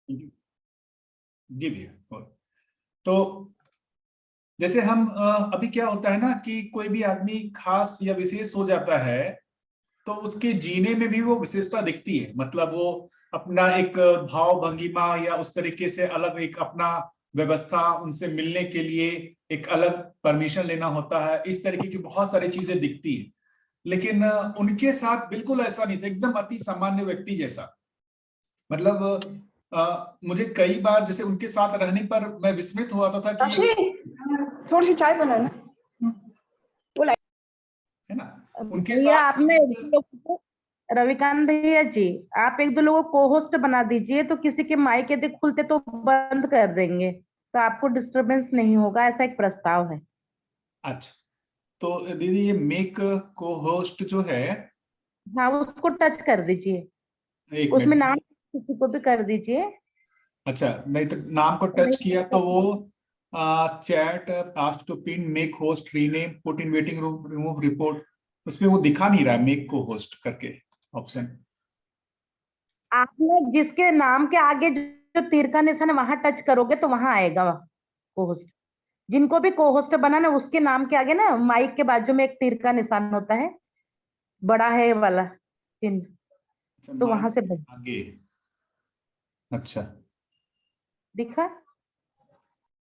जी भैया। तो जैसे हम अभी क्या होता है ना कि कोई भी आदमी खास या विशेष हो जाता है तो उसके जीने में भी वो विशेषता दिखती है। मतलब वो अपना एक भाव भंगिमा या उस तरीके से अलग एक अपना व्यवस्था, उनसे मिलने के लिए एक अलग परमिशन लेना होता है, इस तरीके की बहुत सारी चीजें दिखती है। लेकिन उनके साथ बिल्कुल ऐसा नहीं था, एकदम अति सामान्य व्यक्ति जैसा। मतलब मुझे कई बार जैसे उनके साथ रहने पर मैं विस्मित हुआ था कि थोड़ी सी चाय बना ना, है ना, उनके भैया साथ आपने रविकांत भैया जी, आप एक दो लोगों को को होस्ट बना दीजिए, तो किसी के माइक यदि खुलते तो बंद कर देंगे, तो आपको डिस्टरबेंस नहीं होगा, ऐसा एक प्रस्ताव है। अच्छा, तो दीदी ये मेक को होस्ट जो है, हाँ, उसको टच कर दीजिए, एक उसमें मिनट। नाम किसी को भी कर दीजिए। अच्छा, नहीं तो नाम को टच किया तो वो chat ask to pin make host rename put in waiting room remove report, उसमें वो दिखा नहीं रहा मेक को होस्ट करके ऑप्शन। आपने जिसके नाम के आगे जो तीर का निशान है वहां टच करोगे तो वहां आएगा को होस्ट। जिनको भी को होस्ट बनाना, उसके नाम के आगे ना माइक के बाजू में एक तीर का निशान होता है, बड़ा है वाला चिन्ह, अच्छा, तो माइक वहां से आगे। अच्छा, दिखा।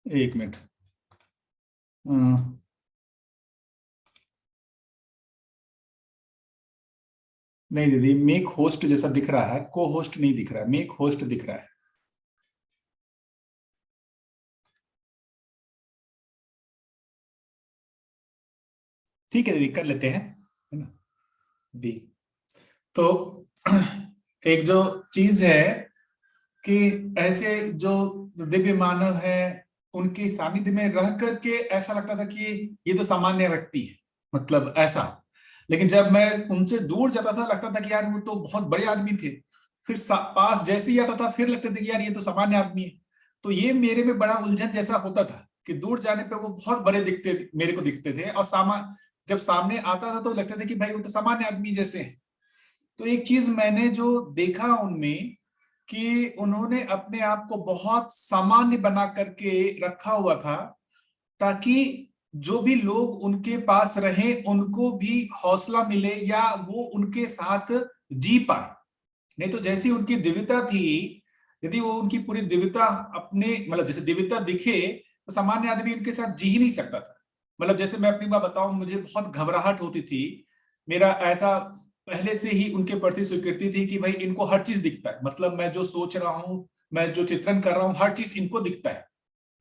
एक मिनट। अ, नहीं दीदी, मेक होस्ट जैसा दिख रहा है, को होस्ट नहीं दिख रहा है, मेक होस्ट दिख रहा है। ठीक है दीदी, कर लेते हैं, है ना। बी तो एक जो चीज है कि ऐसे जो दिव्य मानव है, उनके सानिध्य में रह करके ऐसा लगता था कि ये तो सामान्य व्यक्ति है, मतलब ऐसा। लेकिन जब मैं उनसे दूर जाता था लगता था कि यार वो तो बहुत बड़े आदमी थे, फिर पास जैसे ही आता था फिर लगता था कि यार ये तो सामान्य आदमी है। तो ये मेरे में बड़ा उलझन जैसा होता था कि दूर जाने पर वो बहुत बड़े दिखते, मेरे को दिखते थे, और जब सामने आता था तो लगता था कि भाई वो तो सामान्य आदमी जैसे है। तो एक चीज मैंने जो देखा उनमें कि उन्होंने अपने आप को बहुत सामान्य बना करके रखा हुआ था, ताकि जो भी लोग उनके पास रहे उनको भी हौसला मिले या वो उनके साथ जी पाए। नहीं तो जैसी उनकी दिव्यता थी, यदि वो उनकी पूरी दिव्यता अपने मतलब जैसे दिव्यता दिखे तो सामान्य आदमी उनके साथ जी ही नहीं सकता था। मतलब जैसे मैं अपनी बात बताऊं, मुझे बहुत घबराहट होती थी। मेरा ऐसा पहले से ही उनके प्रति स्वीकृति थी कि भाई इनको हर चीज दिखता है, मतलब मैं जो सोच रहा हूँ, मैं जो चित्रण कर रहा हूँ, हर चीज इनको दिखता है।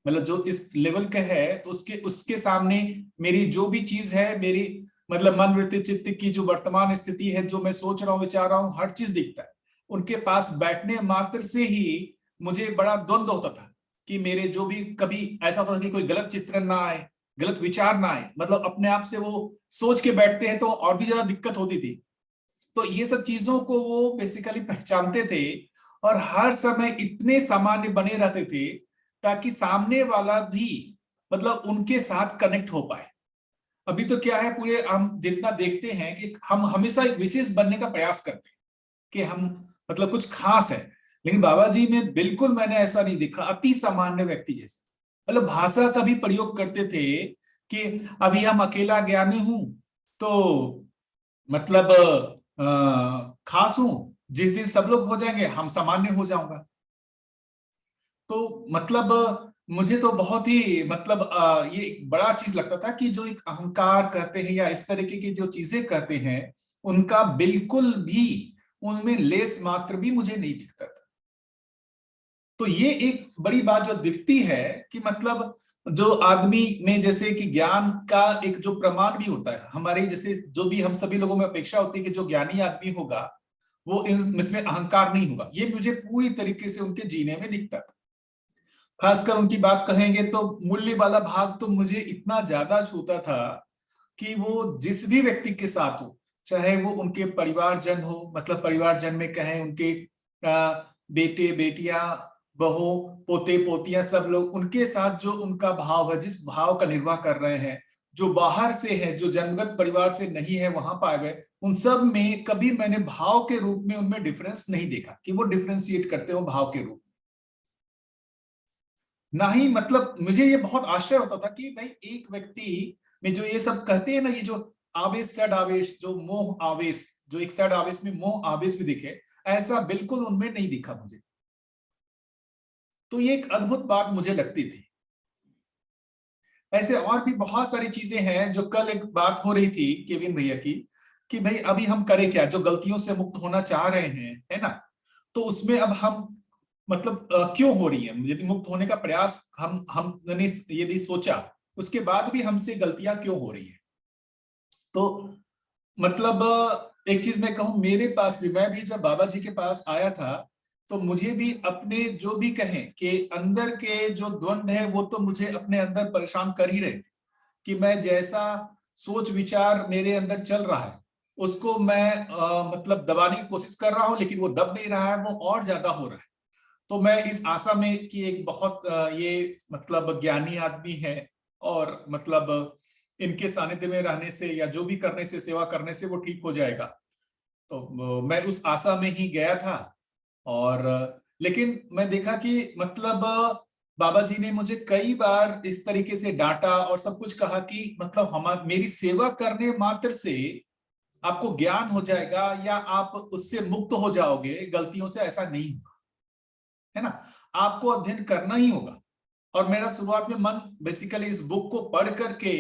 मतलब जो इस लेवल का है तो उसके उसके सामने मेरी जो भी चीज है, मेरी मतलब मन वृत्ति चित्त की जो वर्तमान स्थिति है, जो मैं सोच रहा हूँ विचार रहा हूँ, हर चीज दिखता है। उनके पास बैठने मात्र से ही मुझे बड़ा द्वंद्व होता था कि मेरे जो भी कभी ऐसा होता था कि कोई गलत चित्रण ना आए, गलत विचार ना आए, मतलब अपने आप से वो सोच के बैठते हैं तो और भी ज्यादा दिक्कत होती थी। तो ये सब चीजों को वो बेसिकली पहचानते थे और हर समय इतने सामान्य बने रहते थे ताकि सामने वाला भी मतलब उनके साथ कनेक्ट हो पाए। अभी तो क्या है, पूरे हम जितना देखते हैं कि हम हमेशा एक विशेष बनने का प्रयास करते हैं कि हम मतलब कुछ खास है, लेकिन बाबा जी में बिल्कुल मैंने ऐसा नहीं देखा, अति सामान्य व्यक्ति जैसे। मतलब भाषा का भी प्रयोग करते थे कि अभी हम अकेला ज्ञानी हूं तो मतलब खास हूं, जिस दिन सब लोग हो जाएंगे हम सामान्य हो जाऊंगा। तो मतलब मुझे तो बहुत ही मतलब ये एक बड़ा चीज लगता था कि जो एक अहंकार कहते हैं या इस तरीके की जो चीजें कहते हैं, उनका बिल्कुल भी उनमें लेस मात्र भी मुझे नहीं दिखता था। तो ये एक बड़ी बात जो दिखती है कि मतलब जो आदमी में जैसे कि ज्ञान का एक जो प्रमाण भी होता है, हमारे जैसे जो भी हम सभी लोगों में अपेक्षा होती है कि जो ज्ञानी आदमी होगा वो इसमें अहंकार नहीं होगा, ये मुझे पूरी तरीके से उनके जीने में दिखता था। खासकर उनकी बात कहेंगे तो मूल्य वाला भाग तो मुझे इतना ज्यादा छूता था कि वो जिस भी व्यक्ति के साथ हो, चाहे वो उनके परिवारजन हो, मतलब परिवारजन में कहें उनके बेटे बेटियां, बहू, पोते पोतियां, सब लोग उनके साथ जो उनका भाव है, जिस भाव का निर्वाह कर रहे हैं, जो बाहर से है, जो जन्मगत परिवार से नहीं है वहां पाए गए, उन सब में कभी मैंने भाव के रूप में उनमें डिफरेंस नहीं देखा कि वो डिफरेंशिएट करते हो भाव के रूप में। ना ही मतलब मुझे ये बहुत आश्चर्य होता था कि भाई एक व्यक्ति में जो ये सब कहते हैं ना, ये जो आवेश सड आवेश, जो मोह आवेश, जो एक सड आवेश में मोह आवेश भी दिखे, ऐसा बिल्कुल उनमें नहीं दिखा मुझे। तो ये एक अद्भुत बात मुझे लगती थी। ऐसे और भी बहुत सारी चीजें हैं। जो कल एक बात हो रही थी केविन भैया की, कि भाई अभी हम करें क्या, जो गलतियों से मुक्त होना चाह रहे हैं, है ना, तो उसमें अब हम मतलब क्यों हो रही है, यदि मुक्त होने का प्रयास हमने यदि सोचा, उसके बाद भी हमसे गलतियां क्यों हो रही है। तो मतलब एक चीज मैं कहूं, मेरे पास भी, मैं भी जब बाबा जी के पास आया था, तो मुझे भी अपने जो भी कहें कि अंदर के जो द्वंद है, वो तो मुझे अपने अंदर परेशान कर ही रहे थे। कि मैं जैसा सोच विचार मेरे अंदर चल रहा है, उसको मैं मतलब दबाने की कोशिश कर रहा हूं, लेकिन वो दब नहीं रहा है, वो और ज्यादा हो रहा है। तो मैं इस आशा में कि एक बहुत ये मतलब ज्ञानी आदमी है, और मतलब इनके सानिध्य में रहने से या जो भी करने से, सेवा करने से वो ठीक हो जाएगा। तो मैं उस आशा में ही गया था। और लेकिन मैं देखा कि मतलब बाबा जी ने मुझे कई बार इस तरीके से डांटा और सब कुछ कहा कि मतलब हम मेरी सेवा करने मात्र से आपको ज्ञान हो जाएगा या आप उससे मुक्त हो जाओगे गलतियों से, ऐसा नहीं होगा, है ना। आपको अध्ययन करना ही होगा। और मेरा शुरुआत में मन बेसिकली इस बुक को पढ़ करके,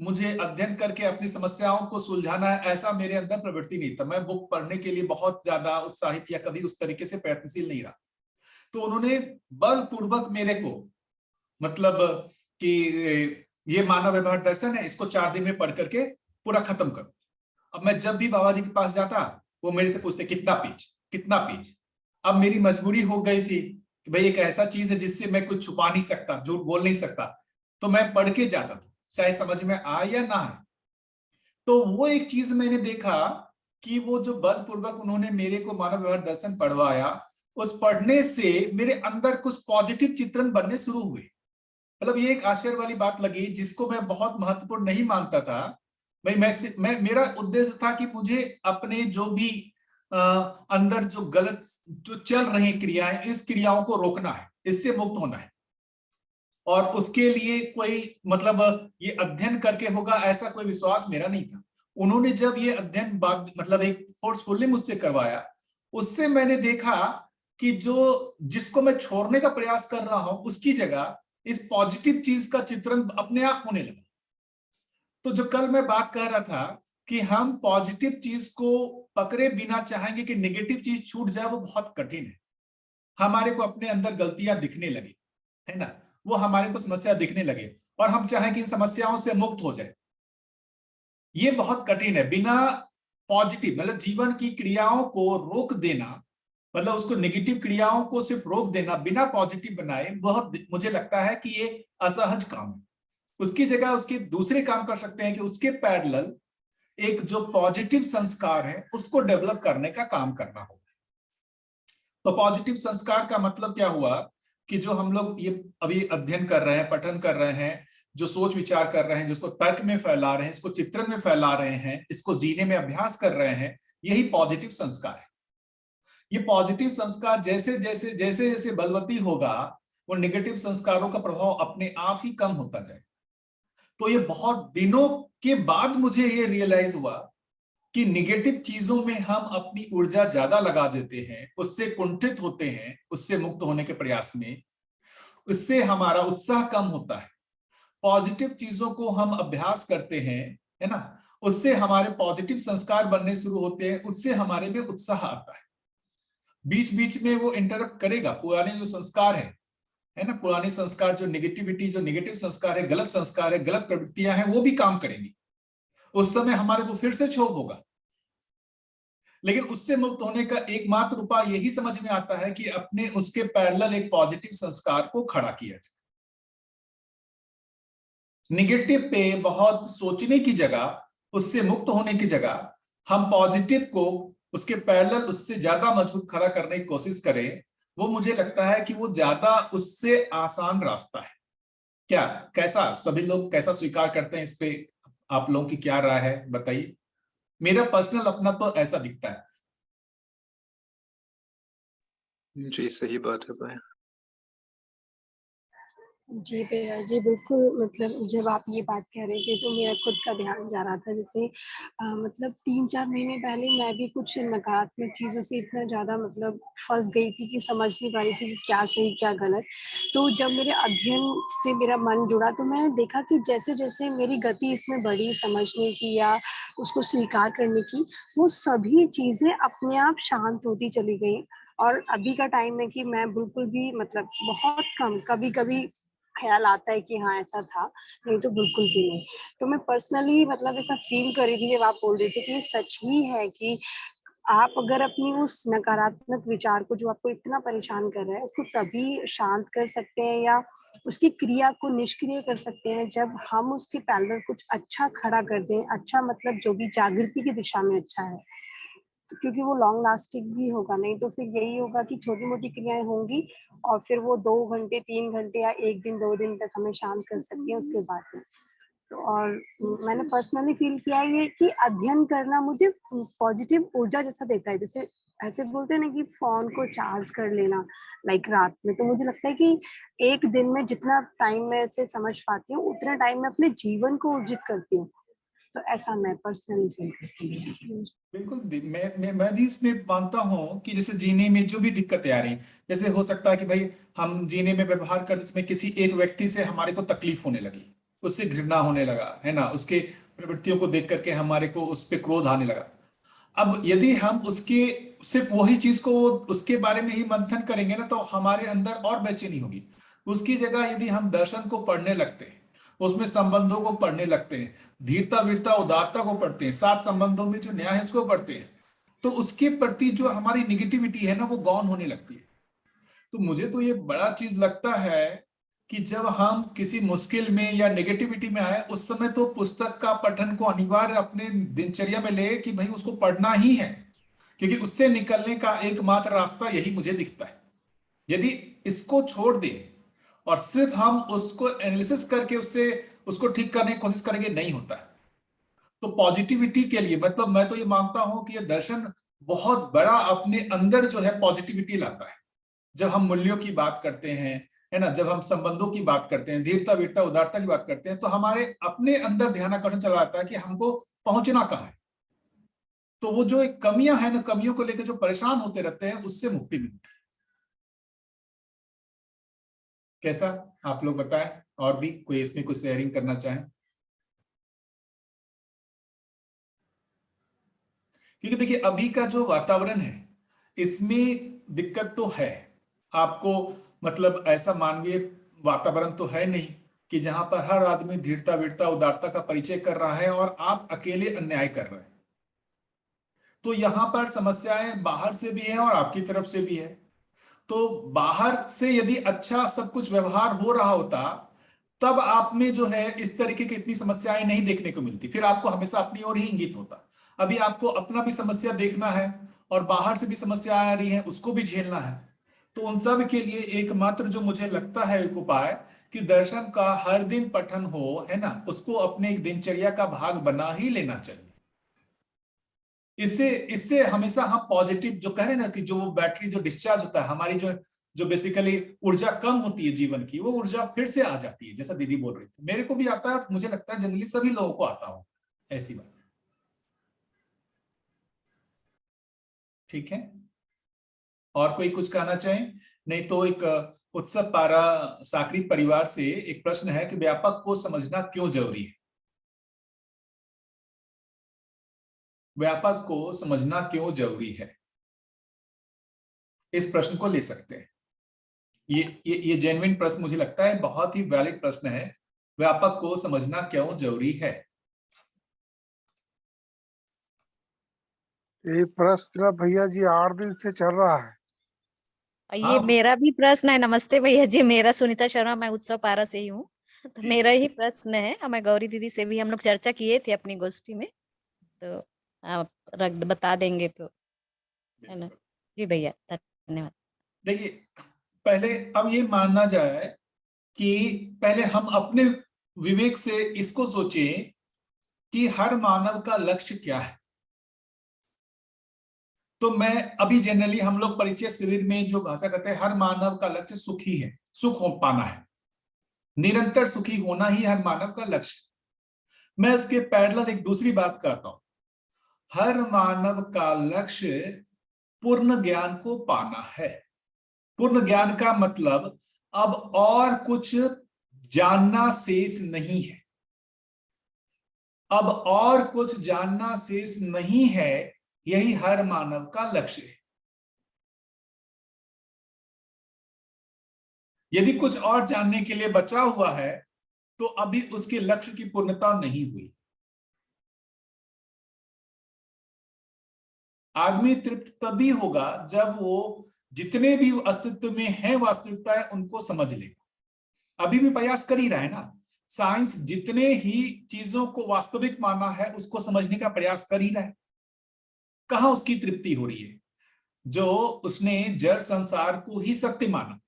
मुझे अध्ययन करके अपनी समस्याओं को सुलझाना है, ऐसा मेरे अंदर प्रवृत्ति नहीं था। मैं बुक पढ़ने के लिए बहुत ज्यादा उत्साहित या कभी उस तरीके से प्रयत्नशील नहीं रहा। तो उन्होंने बलपूर्वक मेरे को मतलब कि ये मानव व्यवहार दर्शन है, इसको 4 दिन में पढ़ करके पूरा खत्म करो। अब मैं जब भी बाबा जी के पास जाता, वो मेरे से पूछते कितना पेज, कितना पेज। अब मेरी मजबूरी हो गई थी कि भाई एक ऐसा चीज है जिससे मैं कुछ छुपा नहीं सकता, झूठ बोल नहीं सकता, तो मैं पढ़ के जाता था, चाहे समझ में आए या ना आए। तो वो एक चीज मैंने देखा कि वो जो बलपूर्वक उन्होंने मेरे को मानव व्यवहार दर्शन पढ़वाया, उस पढ़ने से मेरे अंदर कुछ पॉजिटिव चित्रण बनने शुरू हुए। मतलब ये एक आश्चर्य वाली बात लगी, जिसको मैं बहुत महत्वपूर्ण नहीं मानता था। भाई मैं मेरा उद्देश्य था कि मुझे अपने जो भी अंदर जो गलत जो चल रही क्रियाएं, इस क्रियाओं को रोकना है, इससे मुक्त होना है। और उसके लिए कोई मतलब ये अध्ययन करके होगा, ऐसा कोई विश्वास मेरा नहीं था। उन्होंने जब ये अध्ययन बाद मतलब एक फोर्सफुली मुझसे करवाया, उससे मैंने देखा कि जो जिसको मैं छोड़ने का प्रयास कर रहा हूं, उसकी जगह इस पॉजिटिव चीज का चित्रण अपने आप होने लगा। तो जो कल मैं बात कर रहा था कि हम पॉजिटिव चीज को पकड़े बिना चाहेंगे कि नेगेटिव चीज छूट जाए, वो बहुत कठिन है। हमारे को अपने अंदर गलतियां दिखने लगी, है ना, वो हमारे को समस्या दिखने लगे, और हम चाहें कि इन समस्याओं से मुक्त हो जाए, ये बहुत कठिन है। बिना पॉजिटिव मतलब जीवन की क्रियाओं को रोक देना, मतलब उसको नेगेटिव क्रियाओं को सिर्फ रोक देना बिना पॉजिटिव बनाए, बहुत मुझे लगता है कि ये असहज काम है। उसकी जगह उसके दूसरे काम कर सकते हैं कि उसके पैरेलल एक जो पॉजिटिव संस्कार है उसको डेवलप करने का काम करना होगा। तो पॉजिटिव संस्कार का मतलब क्या हुआ कि जो हम लोग ये अभी अध्ययन कर रहे हैं, पठन कर रहे हैं, जो सोच विचार कर रहे हैं, जिसको तर्क में फैला रहे हैं, इसको चित्रण में फैला रहे हैं, इसको जीने में अभ्यास कर रहे हैं, यही पॉजिटिव संस्कार है। ये पॉजिटिव संस्कार जैसे जैसे जैसे जैसे बलवती होगा, वो नेगेटिव संस्कारों का प्रभाव अपने आप ही कम होता जाए। तो ये बहुत दिनों के बाद मुझे ये रियलाइज हुआ कि निगेटिव चीजों में हम अपनी ऊर्जा ज्यादा लगा देते हैं, उससे कुंठित होते हैं, उससे मुक्त होने के प्रयास में, उससे हमारा उत्साह कम होता है। पॉजिटिव चीजों को हम अभ्यास करते हैं, है ना, उससे हमारे पॉजिटिव संस्कार बनने शुरू होते हैं, उससे हमारे में उत्साह आता है। बीच बीच में वो इंटरप्ट करेगा, पुराने जो संस्कार है ना, पुराने संस्कार, जो नेगेटिविटी, जो नेगेटिव संस्कार है, गलत संस्कार है, गलत प्रवृत्तियां हैं, वो भी काम करेंगी। उस समय हमारे को फिर से क्षोभ होगा। लेकिन उससे मुक्त होने का एकमात्र उपाय यही समझ में आता है कि अपने उसके पैरेलल एक पॉजिटिव संस्कार को खड़ा किया जाए। निगेटिव पे बहुत सोचने की जगह, उससे मुक्त होने की जगह, हम पॉजिटिव को उसके पैरेलल उससे ज्यादा मजबूत खड़ा करने की कोशिश करें, वो मुझे लगता है कि वो ज्यादा उससे आसान रास्ता है। क्या, कैसा सभी लोग कैसा स्वीकार करते हैं, इस पे आप लोगों की क्या राय है बताइए। मेरा पर्सनल अपना तो ऐसा दिखता है। जी, सही बात है भाई। जी भैया, जी बिल्कुल, मतलब जब आप ये बात कह रहे थे तो मेरा खुद का ध्यान जा रहा था। जैसे मतलब 3-4 महीने पहले मैं भी कुछ नकारात्मक चीज़ों से इतना ज़्यादा मतलब फँस गई थी कि समझ नहीं पा रही थी कि क्या सही क्या गलत। तो जब मेरे अध्ययन से मेरा मन जुड़ा तो मैंने देखा कि जैसे-जैसे मेरी गति इसमें बढ़ी समझने की या उसको स्वीकार करने की, वो सभी चीज़ें अपने आप शांत होती चली गई। और अभी का टाइम है कि मैं बिल्कुल भी मतलब बहुत कम कभी-कभी ख़्याल आता है कि हाँ, ऐसा था, नहीं तो बिल्कुल भी नहीं। तो मैं पर्सनली मतलब ऐसा फ़ील कर रही थी जब आप बोल रहे थे कि ये सच ही है कि आप अगर अपनी उस नकारात्मक विचार को जो आपको इतना परेशान कर रहा है, उसको तभी शांत कर सकते हैं या उसकी क्रिया को निष्क्रिय कर सकते हैं, जब हम उसके पैरेलल कुछ अच्छा खड़ा कर दें। अच्छा मतलब जो भी जागृति की दिशा में अच्छा है। क्योंकि वो लॉन्ग लास्टिंग भी होगा, नहीं तो फिर यही होगा कि छोटी-मोटी क्रियाएँ होंगी और फिर वो 2 घंटे, 3 घंटे या 1 दिन, 2 दिन तक हमें शांत कर सकती हैं उसके बाद में। तो और मैंने पर्सनली फ़ील किया है ये कि अध्ययन करना मुझे पॉज़िटिव ऊर्जा जैसा देता है। जैसे ऐसे बोलते हैं ना कि फ़ोन को चार्ज कर लेना लाइक रात में, तो मुझे लगता है कि 1 दिन में जितना टाइम मैं इसे समझ पाती हूँ, उतना टाइम मैं अपने जीवन को ऊर्जित करती हूँ। तो ऐसा मैं पर्सनली फ़ील करती हूँ। बिल्कुल मैं भी इसमें मानता हूँ कि जैसे जीने में जो भी दिक्कतें आ रही, जैसे हो सकता है कि भाई हम जीने में व्यवहार करते समय किसी एक व्यक्ति से हमारे को तकलीफ होने लगी, उससे घृणा होने लगा, है ना, उसके प्रवृत्तियों को देख करके हमारे को उस पर क्रोध आने लगा। अब यदि हम उसके सिर्फ वही चीज को उसके बारे में ही मंथन करेंगे ना, तो हमारे अंदर और बेचैनी होगी। उसकी जगह यदि हम दर्शन को पढ़ने लगते हैं, उसमें संबंधों को पढ़ने लगते हैं, धीरता वीरता उदारता को पढ़ते हैं, सात संबंधों में जो न्याय है उसको पढ़ते हैं, तो उसके प्रति जो हमारी निगेटिविटी है ना, वो गौन होने लगती है। तो मुझे तो ये बड़ा चीज लगता है कि जब हम किसी मुश्किल में या नेगेटिविटी में आए, उस समय तो पुस्तक का पठन को अनिवार्य अपने दिनचर्या में ले कि भाई उसको पढ़ना ही है, क्योंकि उससे निकलने का एकमात्र रास्ता यही मुझे दिखता है। यदि इसको छोड़ दे और सिर्फ हम उसको एनालिसिस करके उससे उसको ठीक करने की कोशिश करेंगे, नहीं होता है। तो पॉजिटिविटी के लिए मतलब मैं तो ये मानता हूं कि ये दर्शन बहुत बड़ा अपने अंदर जो है पॉजिटिविटी लाता है। जब हम मूल्यों की बात करते हैं, है ना, जब हम संबंधों की बात करते हैं, धीरता वीरता उदारता की बात करते हैं, तो हमारे अपने अंदर ध्यानाकर्षण चला आता है कि हमको पहुंचना कहाँ है। तो वो जो एक कमियां हैं ना, कमियों को लेकर जो परेशान होते रहते हैं, उससे मुक्ति मिलती है। कैसा, आप लोग बताएं, और भी कोई इसमें कुछ शेयरिंग करना चाहें? क्योंकि देखिए अभी का जो वातावरण है, इसमें दिक्कत तो है। आपको मतलब ऐसा मानवीय वातावरण तो है नहीं कि जहां पर हर आदमी धीरता वीरता उदारता का परिचय कर रहा है और आप अकेले अन्याय कर रहे हैं। तो यहां पर समस्याएं बाहर से भी है और आपकी तरफ से भी है। तो बाहर से यदि अच्छा सब कुछ व्यवहार हो रहा होता, तब आप में जो है इस तरीके की इतनी समस्याएं नहीं देखने को मिलती, फिर आपको हमेशा अपनी ओर ही इंगित होता। अभी आपको अपना भी समस्या देखना है और बाहर से भी समस्या आ रही है, उसको भी झेलना है। तो उन सब के लिए एकमात्र जो मुझे लगता है एक उपाय, कि दर्शन का हर दिन पठन हो, है ना, उसको अपने एक दिनचर्या का भाग बना ही लेना चाहिए। इससे इससे हमेशा हम पॉजिटिव जो कह रहे हैं ना, कि जो बैटरी जो डिस्चार्ज होता है हमारी, जो जो बेसिकली ऊर्जा कम होती है जीवन की, वो ऊर्जा फिर से आ जाती है। जैसा दीदी बोल रही थी, मेरे को भी आता है, मुझे लगता है जनरली सभी लोगों को आता हो, ऐसी बात। ठीक है, और कोई कुछ कहना चाहें? नहीं तो एक उत्सव पारा साकरी परिवार से एक प्रश्न है कि व्यापक को समझना क्यों जरूरी है। व्यापक को समझना क्यों जरूरी है, इस प्रश्न को ले सकते हैं। ये जेन्युइन प्रश्न मुझे लगता है, बहुत ही वैलिड प्रश्न है। व्यापक को समझना क्यों जरूरी है? ये प्रश्न भैया जी 8 दिन से चल रहा है। ये हाँ, मेरा भी प्रश्न है। नमस्ते भैया जी, मेरा सुनीता शर्मा, मैं उत्सव पारा से ही हूँ। तो मेरा ही प्रश्न है, और मैं गौरी दीदी से भी हम लोग चर्चा किए थे अपनी गोष्ठी में, तो आप बता देंगे तो, है ना। जी भैया, धन्यवाद। देखिए पहले अब ये मानना जाए कि पहले हम अपने विवेक से इसको सोचें कि हर मानव का लक्ष्य क्या है। तो मैं अभी जनरली हम लोग परिचय शिविर में जो भाषा करते हैं, हर मानव का लक्ष्य सुख ही है, सुख हो पाना है। निरंतर सुखी होना ही हर मानव का लक्ष्य है। मैं इसके पैरेलल एक दूसरी बात करता हूं, हर मानव का लक्ष्य पूर्ण ज्ञान को पाना है। पूर्ण ज्ञान का मतलब अब और कुछ जानना शेष नहीं है, अब और कुछ जानना शेष नहीं है, यही हर मानव का लक्ष्य है। यदि कुछ और जानने के लिए बचा हुआ है तो अभी उसके लक्ष्य की पूर्णता नहीं हुई। आदमी तृप्त तभी होगा जब वो जितने भी अस्तित्व में है वास्तविकता है उनको समझ लेगा। अभी भी प्रयास कर ही रहा है ना, साइंस जितने ही चीजों को वास्तविक माना है उसको समझने का प्रयास कर ही रहा है। कहां उसकी तृप्ति हो रही है? जो उसने जड़ संसार को ही सत्य माना,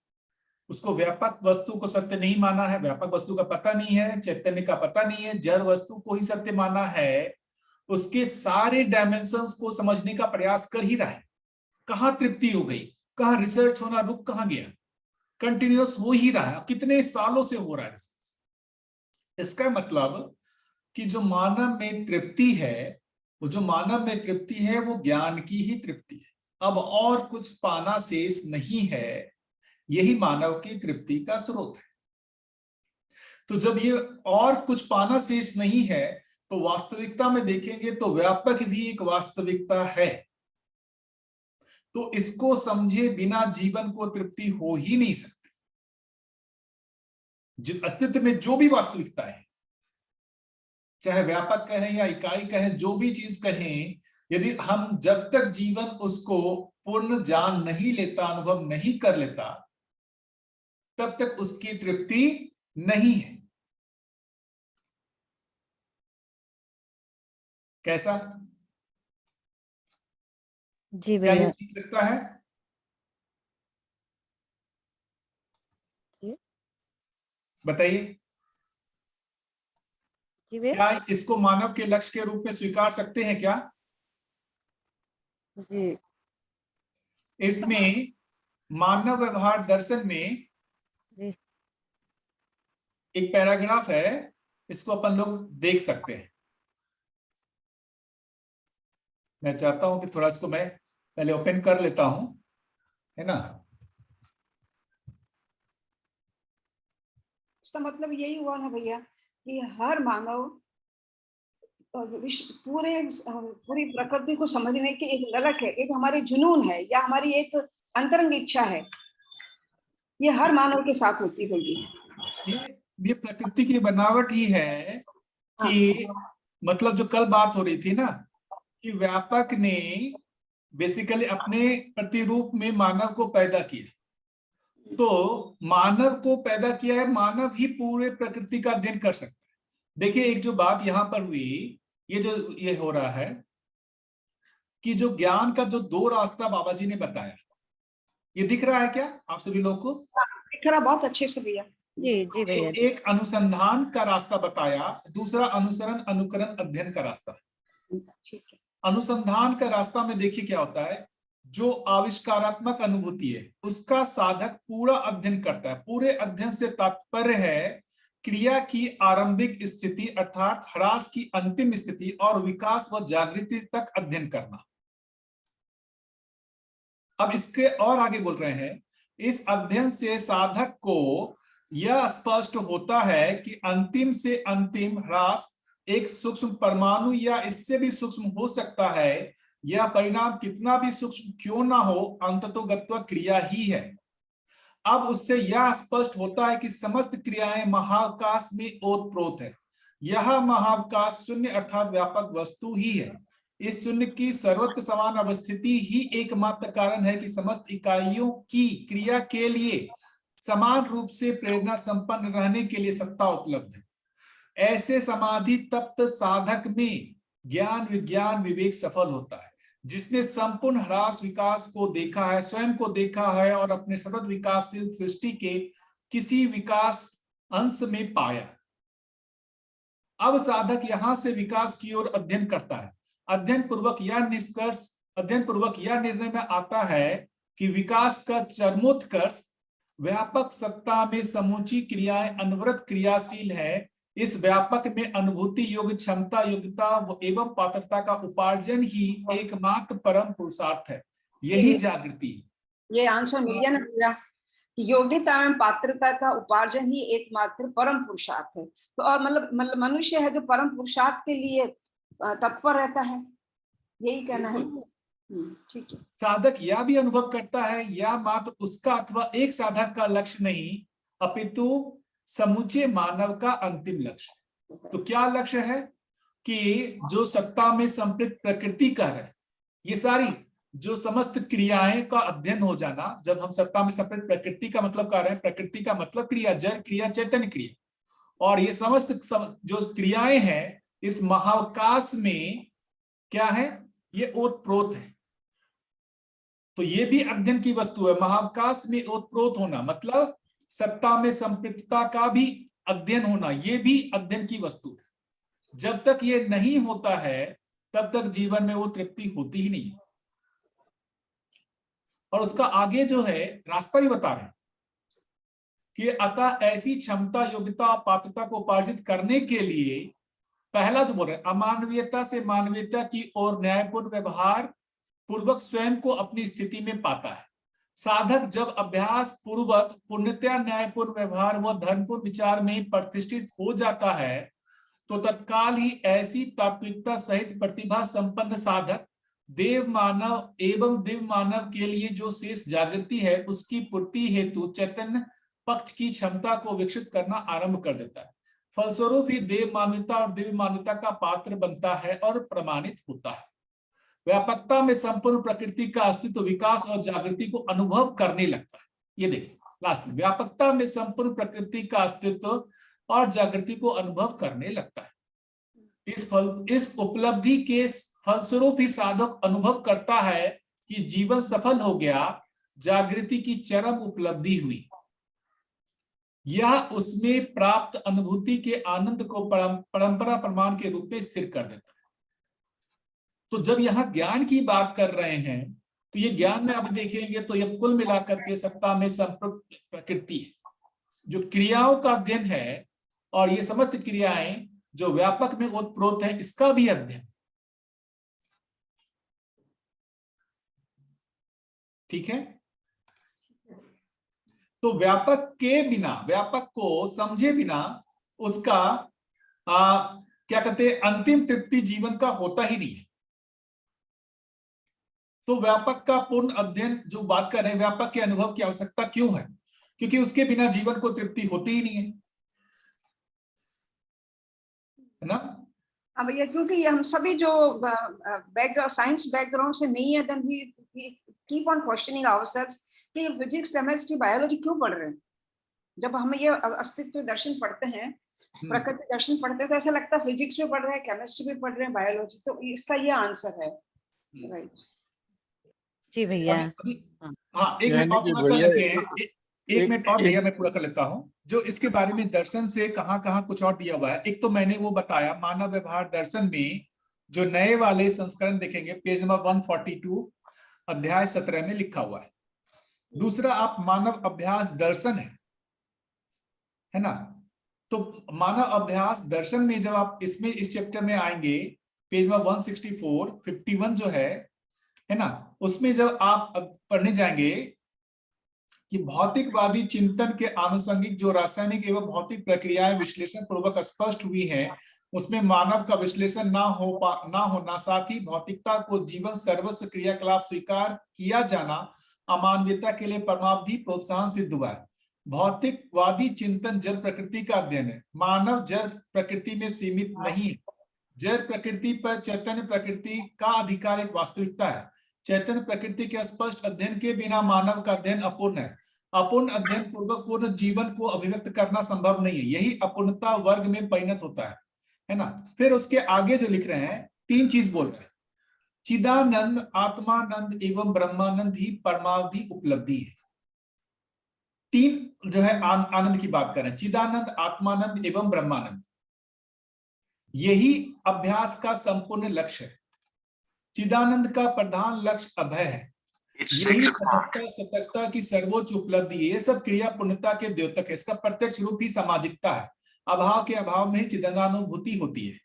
उसको व्यापक वस्तु को सत्य नहीं माना है, व्यापक वस्तु का पता नहीं है, चैतन्य का पता नहीं है, जड़ वस्तु को ही सत्य माना है, उसके सारे डायमेंशंस को समझने का प्रयास कर ही रहा है। कहां तृप्ति हो गई? कहां रिसर्च होना रुक कहां गया? कंटिन्यूअस हो ही रहा है, कितने सालों से हो रहा है रिसर्च। इसका मतलब कि जो मानव में तृप्ति है, वो जो मानव में तृप्ति है वो ज्ञान की ही तृप्ति है। अब और कुछ पाना शेष नहीं है, यही मानव की तृप्ति का स्रोत है। तो जब ये और कुछ पाना शेष नहीं है तो वास्तविकता में देखेंगे तो व्यापक भी एक वास्तविकता है। तो इसको समझे बिना जीवन को तृप्ति हो ही नहीं सकती। जिस अस्तित्व में जो भी वास्तविकता है, चाहे व्यापक कहें या इकाई कहें, जो भी चीज कहें, यदि हम जब तक जीवन उसको पूर्ण जान नहीं लेता, अनुभव नहीं कर लेता, तब तक उसकी तृप्ति नहीं है। कैसा? जी क्या ये भैया। ठीक लगता है? जी बताइए, जी भैया। क्या इसको मानव के लक्ष्य के रूप में स्वीकार सकते हैं क्या? जी इसमें मानव व्यवहार दर्शन में जी एक पैराग्राफ है, इसको अपन लोग देख सकते हैं। मैं चाहता हूं कि थोड़ा इसको मैं पहले ओपन कर लेता हूं, है ना। इसका मतलब यही हुआ ना भैया कि हर मानव पूरी प्रकृति को समझने की एक ललक है, एक हमारी जुनून है या हमारी एक अंतरंग इच्छा है, ये हर मानव के साथ होती होगी। ये प्रकृति की बनावट ही है कि मतलब जो कल बात हो रही थी ना कि व्यापक ने बेसिकली अपने प्रतिरूप में मानव को पैदा किया, तो मानव को पैदा किया है, मानव ही पूरे प्रकृति का अध्ययन कर सकता है। देखिए एक जो बात यहां पर हुई, ये हो रहा है कि जो ज्ञान का जो दो रास्ता बाबा जी ने बताया, ये दिख रहा है क्या आप सभी लोगों को? दिख रहा बहुत अच्छे से भैया। जी भैया। एक अनुसंधान का रास्ता बताया, दूसरा अनुसरण अनुकरण अध्ययन का रास्ता। ठीक है। अनुसंधान का रास्ता में देखिए क्या होता है, जो आविष्कारात्मक अनुभूति है उसका साधक पूरा अध्ययन करता है। पूरे अध्ययन से तात्पर्य है क्रिया की आरंभिक स्थिति अर्थात ह्रास की अंतिम स्थिति और विकास व जागृति तक अध्ययन करना। अब इसके और आगे बोल रहे हैं, इस अध्ययन से साधक को यह स्पष्ट होता है कि अंतिम से अंतिम ह्रास एक सूक्ष्म परमाणु या इससे भी सूक्ष्म हो सकता है। यह परिणाम कितना भी सूक्ष्म क्यों ना हो, अंततोगत्वा क्रिया ही है। अब उससे यह स्पष्ट होता है कि समस्त क्रियाएं महावकाश में ओतप्रोत है। यह महावकाश शून्य अर्थात व्यापक वस्तु ही है। इस शून्य की सर्वत्र समान अवस्थिति ही एकमात्र कारण है कि समस्त इकाइयों की क्रिया के लिए समान रूप से प्रेरणा संपन्न रहने के लिए सत्ता उपलब्ध है। ऐसे समाधि तप्त साधक में ज्ञान विज्ञान विवेक सफल होता है, जिसने संपूर्ण ह्रास विकास को देखा है, स्वयं को देखा है और अपने सतत विकासशील सृष्टि के किसी विकास अंश में पाया। अब साधक यहां से विकास की ओर अध्ययन करता है। अध्ययन पूर्वक यह निर्णय में आता है कि विकास का चरमोत्कर्ष व्यापक सत्ता में समूची क्रियाएं अनवरत क्रियाशील है। इस व्यापक में अनुभूति योग्य क्षमता, योग्यता एवं पात्रता का उपार्जन ही एकमात्र परम पुरुषार्थ है। यही जागृति है। ये आंसर मिल गया ना भैया, योग्यता एवं पात्रता का उपार्जन ही एकमात्र परम पुरुषार्थ है। तो और मतलब मनुष्य है जो परम पुरुषार्थ के लिए तत्पर रहता है, यही कहना है। ठीक है। साधक यह भी अनुभव करता है, यह मात्र उसका अथवा एक साधक का लक्ष्य नहीं, अपितु समूचे मानव का अंतिम लक्ष्य। तो क्या लक्ष्य है कि जो सत्ता में संपृक्त प्रकृति का है, ये सारी जो समस्त क्रियाएं का अध्ययन हो जाना। जब हम सत्ता में संपृक्त प्रकृति का मतलब कर रहे हैं, प्रकृति का मतलब क्रिया, जड़ क्रिया, चैतन्य क्रिया, और ये समस्त जो क्रियाएं हैं इस महावकाश में क्या है, ये ओतप्रोत है। तो ये भी अध्ययन की वस्तु है। महावकाश में ओतप्रोत होना मतलब सत्ता में संपृक्तता का भी अध्ययन होना, ये भी अध्ययन की वस्तु है। जब तक ये नहीं होता है तब तक जीवन में वो तृप्ति होती ही नहीं है। और उसका आगे जो है रास्ता भी बता रहे हैं कि अतः ऐसी क्षमता, योग्यता, पात्रता को उपार्जित करने के लिए पहला जो बोल रहे हैं, अमानवीयता से मानवीयता की ओर न्यायपूर्ण व्यवहार पूर्वक स्वयं को अपनी स्थिति में पाता है। साधक जब अभ्यास पूर्वक पुण्यता, न्यायपूर्ण व्यवहार व धर्मपूर्ण विचार में प्रतिष्ठित हो जाता है तो तत्काल ही ऐसी तात्विकता सहित प्रतिभा संपन्न साधक देव मानव एवं दिव्य मानव के लिए जो शेष जागृति है उसकी पूर्ति हेतु चैतन्य पक्ष की क्षमता को विकसित करना आरंभ कर देता है। फलस्वरूप ही देव मान्यता और दिव्य मान्यता का पात्र बनता है और प्रमाणित होता है। व्यापकता में संपूर्ण प्रकृति का अस्तित्व, विकास और जागृति को अनुभव करने लगता है। ये देखिए लास्ट में, व्यापकता में संपूर्ण प्रकृति का अस्तित्व और जागृति को अनुभव करने लगता है। इस उपलब्धि के फलस्वरूप ही साधक अनुभव करता है कि जीवन सफल हो गया, जागृति की चरम उपलब्धि हुई। यह उसमें प्राप्त अनुभूति के आनंद को परंपरा प्रमाण के रूप में स्थिर कर देता है। तो जब यहाँ ज्ञान की बात कर रहे हैं तो ये ज्ञान में अब देखेंगे तो ये कुल मिलाकर के सत्ता में संपृक्त प्रकृति है, जो क्रियाओं का अध्ययन है, और ये समस्त क्रियाएं जो व्यापक में ओतप्रोत है इसका भी अध्ययन। ठीक है। तो व्यापक के बिना, व्यापक को समझे बिना उसका क्या कहते हैं, अंतिम तृप्ति जीवन का होता ही नहीं है। तो व्यापक का पूर्ण अध्ययन जो बात कर रहे हैं, व्यापक के अनुभव की आवश्यकता क्यों है? क्योंकि उसके बिना जीवन को तृप्ति होती ही नहीं है ना। हाँ भैया, क्योंकि ये हम सभी जो बैकग्राउंड, साइंस बैकग्राउंड से नहीं है, then we keep on questioning ourselves कि फिजिक्स, केमिस्ट्री, बायोलॉजी क्यों पढ़ रहे हैं। जब हम ये अस्तित्व दर्शन पढ़ते हैं, प्रकृति दर्शन पढ़ते हैं, तो ऐसा लगता है फिजिक्स भी पढ़ रहे हैं, केमिस्ट्री भी पढ़ रहे हैं, बायोलॉजी। तो इसका ये आंसर है। राइट जी भैया। हाँ, एक मिनट और भैया मैं पूरा कर लेता हूँ। जो इसके बारे में दर्शन से कहाँ कुछ और दिया हुआ है। एक तो मैंने वो बताया, मानव व्यवहार दर्शन में जो नए वाले संस्करण देखेंगे, पेज नंबर 142 अध्याय 17 में लिखा हुआ है। दूसरा आप मानव अभ्यास दर्शन है ना। तो मानव अभ्यास दर्शन में जब आप इसमें इस चैप्टर में आएंगे, पेज नंबर 164 51 जो है ना, उसमें जब आप पढ़ने जाएंगे कि भौतिकवादी चिंतन के आनुषंगिक जो रासायनिक एवं भौतिक प्रक्रियाएं विश्लेषण पूर्वक स्पष्ट हुई हैं, उसमें मानव का विश्लेषण ना होना, साथ ही भौतिकता को जीवन सर्वस्व क्रियाकलाप स्वीकार किया जाना अमानवीयता के लिए परमावधि प्रोत्साहन सिद्ध हुआ है। भौतिकवादी चिंतन जड़ प्रकृति का अध्ययन है। मानव जड़ प्रकृति में सीमित नहीं है। जड़ प्रकृति पर चैतन्य प्रकृति का अधिकार एक वास्तविकता है। चैतन्य प्रकृति के स्पष्ट अध्ययन के बिना मानव का अध्ययन अपूर्ण है। अपूर्ण अध्ययन पूर्वक पूर्ण जीवन को अभिव्यक्त करना संभव नहीं है। यही अपूर्णता वर्ग में परिणत होता है ना। फिर उसके आगे जो लिख रहे हैं, 3 चीज बोल रहे हैं। चिदानंद, आत्मानंद एवं ब्रह्मानंद ही परमावधि उपलब्धि है। 3 जो है आनंद की बात कर रहे हैं, चिदानंद, आत्मानंद एवं ब्रह्मानंद। यही अभ्यास का संपूर्ण लक्ष्य है। चिदानंद का प्रधान लक्ष्य अभय है। यही सतर्कता सतर्कता की सर्वोच्च उपलब्धि है। ये सब क्रिया पूर्णता के द्योतक है। इसका प्रत्यक्ष रूप ही सामाजिकता है। अभाव के अभाव में ही चिदानुभूति होती है।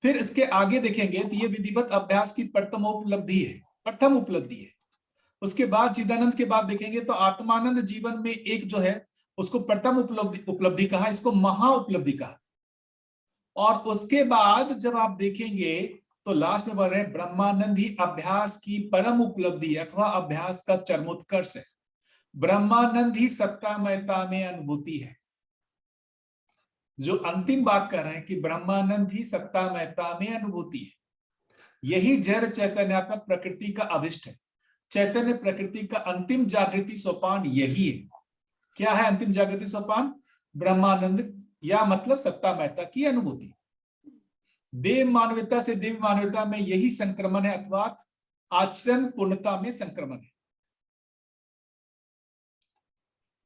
फिर इसके आगे देखेंगे तो ये विधिवत अभ्यास की प्रथम उपलब्धि है, प्रथम उपलब्धि है। उसके बाद चिदानंद के बाद देखेंगे तो आत्मानंद जीवन में एक जो है उसको प्रथम उपलब्धि कहा, इसको महा उपलब्धि कहा। और उसके बाद जब आप देखेंगे तो लास्ट में बोल रहे हैं ब्रह्मानंद ही अभ्यास की परम उपलब्धि अथवा अभ्यास का चरमोत्कर्ष है। ब्रह्मानंद ही सत्तामयता में अनुभूति है। जो अंतिम बात कर रहे हैं कि ब्रह्मानंद ही सत्तामयता में अनुभूति है, यही जड़ चैतन्यात्मक प्रकृति का अभिष्ट है। चैतन्य प्रकृति का अंतिम जागृति सोपान यही है। क्या है अंतिम जागृति सोपान? ब्रह्मानंद या मतलब सत्तामयता की अनुभूति। देव मानवता से दिव्य मानवता में यही संक्रमण है अथवा आचरण पूर्णता में संक्रमण है।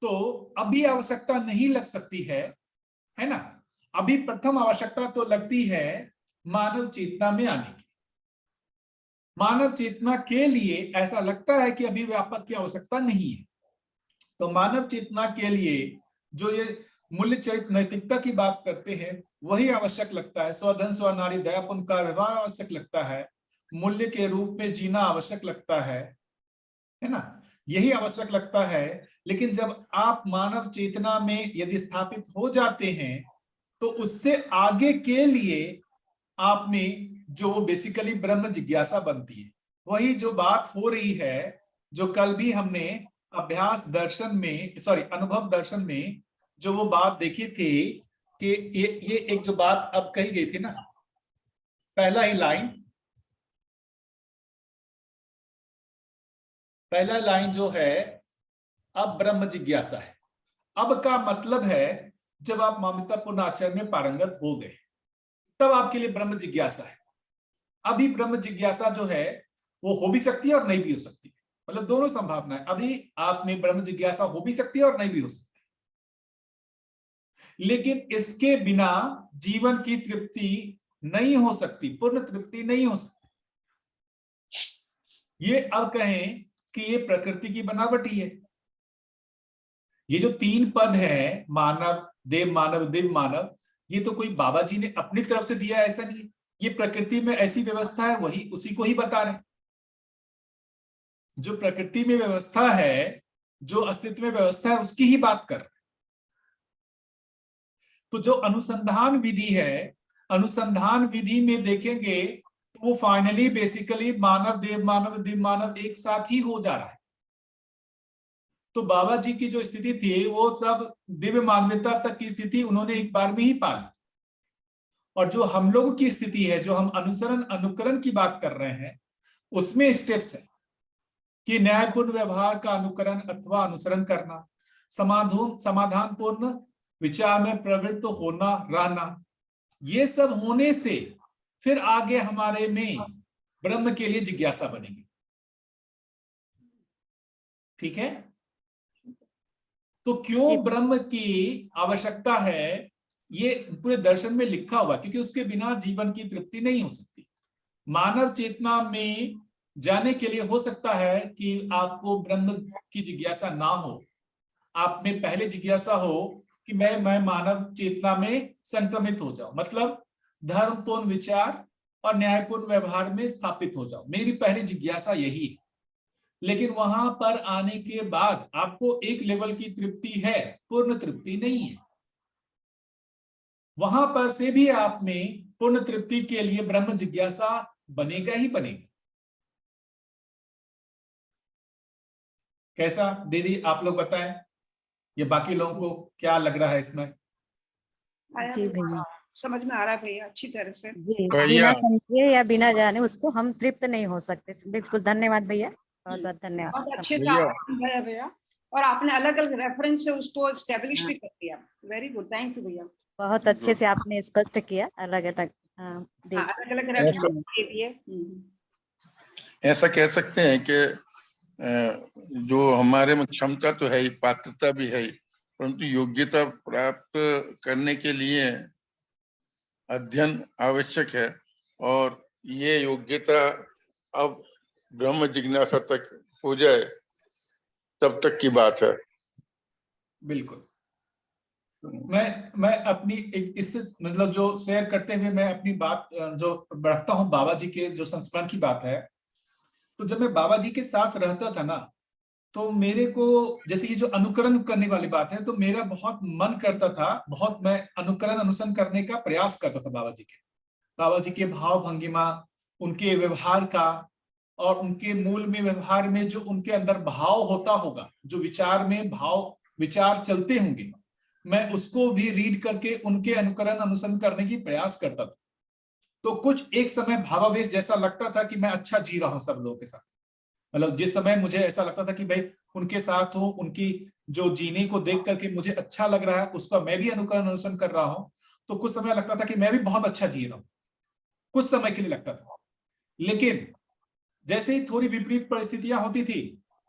तो अभी आवश्यकता नहीं लग सकती है ना? अभी प्रथम आवश्यकता तो लगती है मानव चेतना में आने की। मानव चेतना के लिए ऐसा लगता है कि अभी व्यापक की आवश्यकता नहीं है। तो मानव चेतना के लिए जो ये मूल्य चरित्र नैतिकता की बात करते हैं वही आवश्यक लगता है। स्वधन स्वनारी दयापुण्य का व्यवहार आवश्यक लगता है। मूल्य के रूप में जीना आवश्यक लगता है ना? यही आवश्यक लगता है। लेकिन जब आप मानव चेतना में यदि स्थापित हो जाते हैं तो उससे आगे के लिए आप में जो बेसिकली ब्रह्म जिज्ञासा बनती है। वही जो बात हो रही है जो कल भी हमने अभ्यास दर्शन में अनुभव दर्शन में जो वो बात देखी थी कि ये एक जो बात अब कही गई थी ना, पहला लाइन जो है अब ब्रह्म जिज्ञासा है। अब का मतलब है जब आप मान्यतापूर्ण आचरण में पारंगत हो गए तब आपके लिए ब्रह्म जिज्ञासा है। अभी ब्रह्म जिज्ञासा जो है वो हो भी सकती है और नहीं भी हो सकती है, मतलब दोनों संभावनाएं। अभी आप में ब्रह्म जिज्ञासा हो भी सकती है और नहीं भी हो सकती है। लेकिन इसके बिना जीवन की तृप्ति नहीं हो सकती, पूर्ण तृप्ति नहीं हो सकती। ये अब कहें कि ये प्रकृति की बनावट ही है। ये जो 3 पद है मानव, देव मानव, दिव्य मानव, ये तो कोई बाबा जी ने अपनी तरफ से दिया है ऐसा नहीं। ये प्रकृति में ऐसी व्यवस्था है, वही उसी को ही बता रहे। जो प्रकृति में व्यवस्था है, जो अस्तित्व में व्यवस्था है, उसकी ही बात कर रहे। तो जो अनुसंधान विधि है, अनुसंधान विधि में देखेंगे तो वो फाइनली बेसिकली मानव, देव मानव, दिव्य मानव एक साथ ही हो जा रहा है। तो बाबा जी की जो स्थिति थी वो सब दिव्य मानवता तक की स्थिति उन्होंने एक बार में ही पा ली। और जो हम लोगों की स्थिति है, जो हम अनुसरण अनुकरण की बात कर रहे हैं, उसमें स्टेप्स है कि न्यायपूर्ण व्यवहार का अनुकरण अथवा अनुसरण करना, समाधान पूर्ण विचार में प्रवृत्त होना रहना, ये सब होने से फिर आगे हमारे में ब्रह्म के लिए जिज्ञासा बनेगी। ठीक है? तो क्यों ब्रह्म की आवश्यकता है ये पूरे दर्शन में लिखा हुआ, क्योंकि उसके बिना जीवन की तृप्ति नहीं हो सकती। मानव चेतना में जाने के लिए हो सकता है कि आपको ब्रह्म की जिज्ञासा ना हो, आप में पहले जिज्ञासा हो कि मैं मानव चेतना में संक्रमित हो जाऊं, मतलब धर्मपूर्ण विचार और न्यायपूर्ण व्यवहार में स्थापित हो जाऊं। मेरी पहली जिज्ञासा यही है। लेकिन वहां पर आने के बाद आपको एक लेवल की तृप्ति है, पूर्ण तृप्ति नहीं है। वहां पर से भी आप में पूर्ण तृप्ति के लिए ब्रह्म जिज्ञासा बनेगा ही बनेगा। कैसा दीदी आप लोग बताएं, ये बाकी लोगों को क्या लग रहा है इसमें? जी भैया, समझ में आ रहा है भैया अच्छी तरह से। जी, बिना समझे या बिना जाने उसको हम तृप्त नहीं हो सकते। बिल्कुल, धन्यवाद भैया, बहुत बहुत धन्यवाद। बहुत अच्छे से आपने समझाया भैया, और आपने अलग अलग रेफरेंस से उसको एस्टेब्लिश भी कर दिया। वेरी गुड, थैंक यू भैया। बहुत अच्छे से आपने स्पष्ट किया, अलग अलग अलग अलग रेफरेंस दे दिए। ऐसा कह सकते हैं कि जो हमारे में क्षमता तो है, पात्रता भी है, परंतु योग्यता प्राप्त करने के लिए अध्ययन आवश्यक है। और ये योग्यता अब ब्रह्म जिज्ञासा तक हो जाए तब तक की बात है। बिल्कुल। मैं अपनी इससे मतलब जो शेयर करते हुए मैं अपनी बात जो बढ़ता हूँ, बाबा जी के जो संस्मरण की बात है। तो जब मैं बाबा जी के साथ रहता था ना, तो मेरे को जैसे ये जो अनुकरण करने वाली बात है, तो मेरा बहुत मन करता था, बहुत मैं अनुकरण अनुसरण करने का प्रयास करता था बाबा जी के भाव भंगिमा, उनके व्यवहार का, और उनके मूल में व्यवहार में जो उनके अंदर भाव होता होगा, जो विचार में भाव विचार चलते होंगे, मैं उसको भी रीड करके उनके अनुकरण अनुसरण करने की प्रयास करता था। तो कुछ एक समय भावावेश जैसा लगता था कि मैं अच्छा जी रहा हूं सब लोगों के साथ। मतलब जिस समय मुझे ऐसा लगता था कि भाई उनके साथ हूं, उनकी जो जीने को देख करके मुझे अच्छा लग रहा है, उसका मैं भी अनुकरण अनुसरण कर रहा हूं, तो कुछ समय लगता था कि मैं भी बहुत अच्छा जी रहा हूं, कुछ समय के लिए लगता था। लेकिन जैसे ही थोड़ी विपरीत परिस्थितियां होती थी,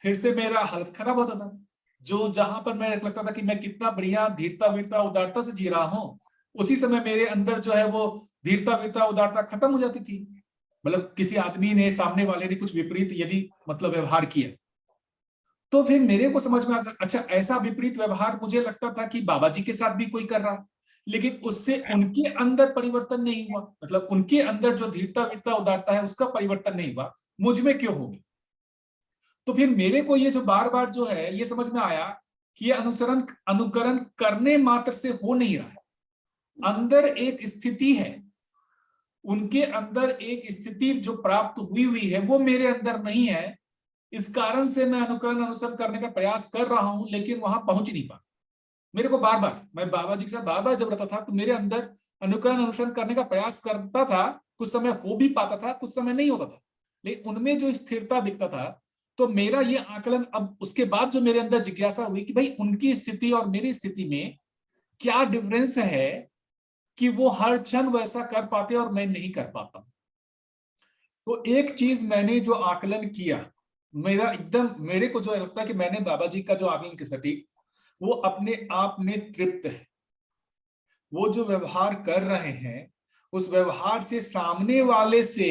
फिर से मेरा हालत खराब होता था। जो जहां पर मैं लगता था कि मैं कितना बढ़िया धीरता वीरता उदारता से जी रहा हूं, उसी समय मेरे अंदर जो है वो धीरता वीरता उदारता खत्म हो जाती थी। मतलब किसी आदमी ने, सामने वाले ने कुछ विपरीत यदि मतलब व्यवहार किया, तो फिर मेरे को समझ में आता, अच्छा ऐसा विपरीत व्यवहार मुझे लगता था कि बाबा जी के साथ भी कोई कर रहा, लेकिन उससे उनके अंदर परिवर्तन नहीं हुआ। मतलब उनके अंदर जो धीरता वीरता उदारता है उसका परिवर्तन नहीं हुआ, मुझ में क्यों होगी? तो फिर मेरे को ये जो बार बार जो है ये समझ में आया कि ये अनुकरण करने मात्र से हो नहीं रहा है। अंदर एक स्थिति है, उनके अंदर एक स्थिति जो प्राप्त हुई हुई है वो मेरे अंदर नहीं है। इस कारण से मैं अनुकरण अनुसरण करने का प्रयास कर रहा हूं, लेकिन वहां पहुंच नहीं पा। मेरे को बार बार, मैं बाबा जी के साथ बार बार जब रहता था तो मेरे अंदर अनुकरण अनुसरण करने का प्रयास करता था, कुछ समय हो भी पाता था, कुछ समय नहीं होता था, लेकिन उनमें जो स्थिरता दिखता था। तो मेरा ये आकलन, अब उसके बाद जो मेरे अंदर जिज्ञासा हुई कि भाई उनकी स्थिति और मेरी स्थिति में क्या डिफरेंस है कि वो हर क्षण वैसा कर पाते और मैं नहीं कर पाता। तो एक चीज मैंने जो आकलन किया, मेरा एकदम मेरे को जो लगता है कि मैंने बाबा जी का जो आकलन किया सटीक, वो अपने आप में तृप्त है। वो जो व्यवहार कर रहे हैं, उस व्यवहार से सामने वाले से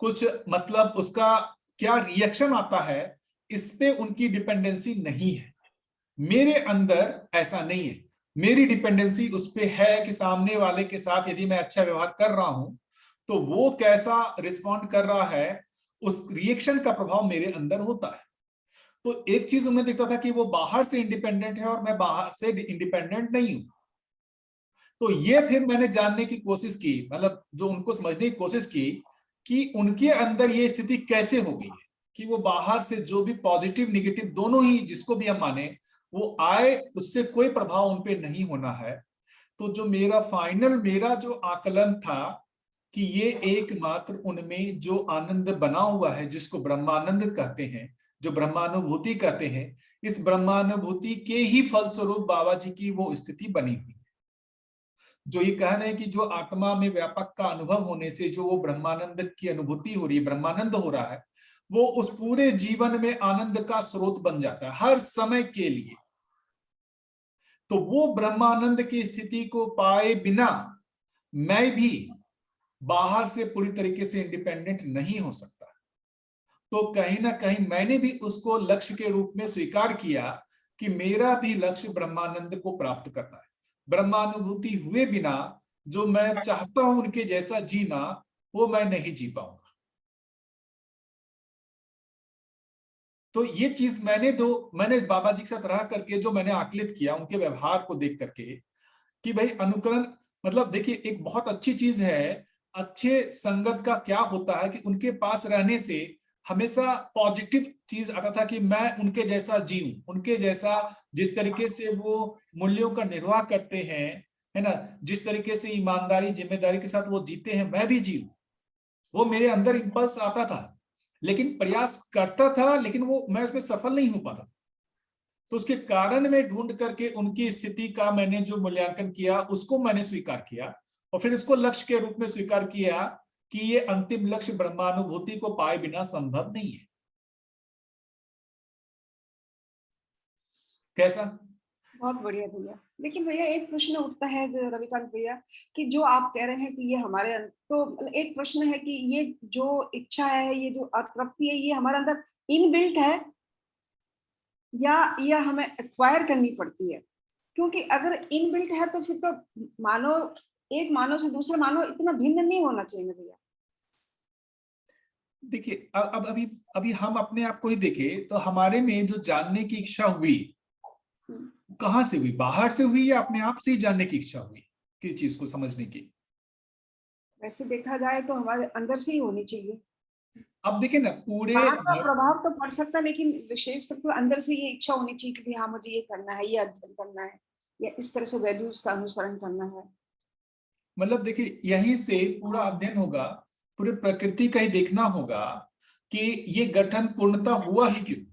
कुछ मतलब उसका क्या रिएक्शन आता है, इस पे उनकी डिपेंडेंसी नहीं है। मेरे अंदर ऐसा नहीं है। मेरी डिपेंडेंसी उस पे है कि सामने वाले के साथ यदि मैं अच्छा व्यवहार कर रहा हूं तो वो कैसा रिस्पॉन्ड कर रहा है, उस रिएक्शन का प्रभाव मेरे अंदर होता है। तो एक चीज उन्हें दिखता था कि वो बाहर से इंडिपेंडेंट है और मैं बाहर से इंडिपेंडेंट नहीं हूं। तो ये फिर मैंने जानने की कोशिश की, मतलब जो उनको समझने की कोशिश की कि उनके अंदर ये स्थिति कैसे हो गई है कि वो बाहर से जो भी पॉजिटिव निगेटिव दोनों ही जिसको भी हम माने वो आए, उससे कोई प्रभाव उन पे नहीं होना है। तो जो मेरा फाइनल मेरा जो आकलन था कि ये एकमात्र उनमें जो आनंद बना हुआ है, जिसको ब्रह्मानंद कहते हैं, जो ब्रह्मानुभूति कहते हैं, इस ब्रह्मानुभूति के ही फलस्वरूप बाबा जी की वो स्थिति बनी हुई। जो ये कह रहे हैं कि जो आत्मा में व्यापक का अनुभव होने से जो वो ब्रह्मानंद की अनुभूति हो रही है, ब्रह्मानंद हो रहा है, वो उस पूरे जीवन में आनंद का स्रोत बन जाता है हर समय के लिए। तो वो ब्रह्मानंद की स्थिति को पाए बिना मैं भी बाहर से पूरी तरीके से इंडिपेंडेंट नहीं हो सकता। तो कहीं ना कहीं मैंने भी उसको लक्ष्य के रूप में स्वीकार किया कि मेरा भी लक्ष्य ब्रह्मानंद को प्राप्त करना है। ब्रह्मानुभूति हुए बिना जो मैं चाहता हूं उनके जैसा जीना, वो मैं नहीं जी पाऊंगा। तो ये चीज मैंने बाबा जी के साथ रह करके जो मैंने आकलित किया उनके व्यवहार को देख करके कि भाई अनुकरण, मतलब देखिए एक बहुत अच्छी चीज है। अच्छे संगत का क्या होता है कि उनके पास रहने से हमेशा पॉजिटिव चीज आता था कि मैं उनके जैसा जीऊं, उनके जैसा जिस तरीके से वो मूल्यों का निर्वाह करते हैं, है ना, जिस तरीके से ईमानदारी जिम्मेदारी के साथ वो जीते हैं, मैं भी जीऊं। वो मेरे अंदर इंपल्स आता था, लेकिन प्रयास करता था, लेकिन वो मैं उसमें सफल नहीं हो पाता। तो उसके कारण में ढूंढ करके उनकी स्थिति का मैंने जो मूल्यांकन किया उसको मैंने स्वीकार किया, और फिर इसको लक्ष्य के रूप में स्वीकार किया कि ये अंतिम लक्ष्य ब्रह्मानुभूति को पाए बिना संभव नहीं है। कैसा? बहुत बढ़िया भैया। लेकिन भैया एक प्रश्न उठता है जो रविकांत भैया, कि जो आप कह रहे हैं कि ये हमारे तो एक प्रश्न है कि ये जो इच्छा है, ये जो अतृप्ति है, ये हमारे अंदर इनबिल्ट है या हमें एक्वायर करनी पड़ती है? क्योंकि अगर इनबिल्ट है तो फिर तो मानव, एक मानव से दूसरे मानव इतना भिन्न नहीं होना चाहिए भैया। देखिए अब अभी हम अपने आप को ही देखें तो हमारे में जो जानने की इच्छा हुई कहाँ से हुई? बाहर से हुई या अपने आप से ही जानने की इच्छा हुई किस चीज को समझने की? वैसे देखा जाए तो हमारे अंदर से ही होनी चाहिए। अब देखिए ना पूरे बाहर का प्रभाव तो पड़ सकता है, लेकिन विशेष तौर पर अंदर से ये इच्छा होनी चाहिए कि हाँ मुझे ये करना है, ये अध्ययन करना है, या इस तरह से वैल्यूज का अनुसरण करना है। मतलब देखिए यहीं से पूरा अध्ययन होगा, पूरे प्रकृति का ही देखना होगा कि ये गठन पूर्णता हुआ ही क्यों,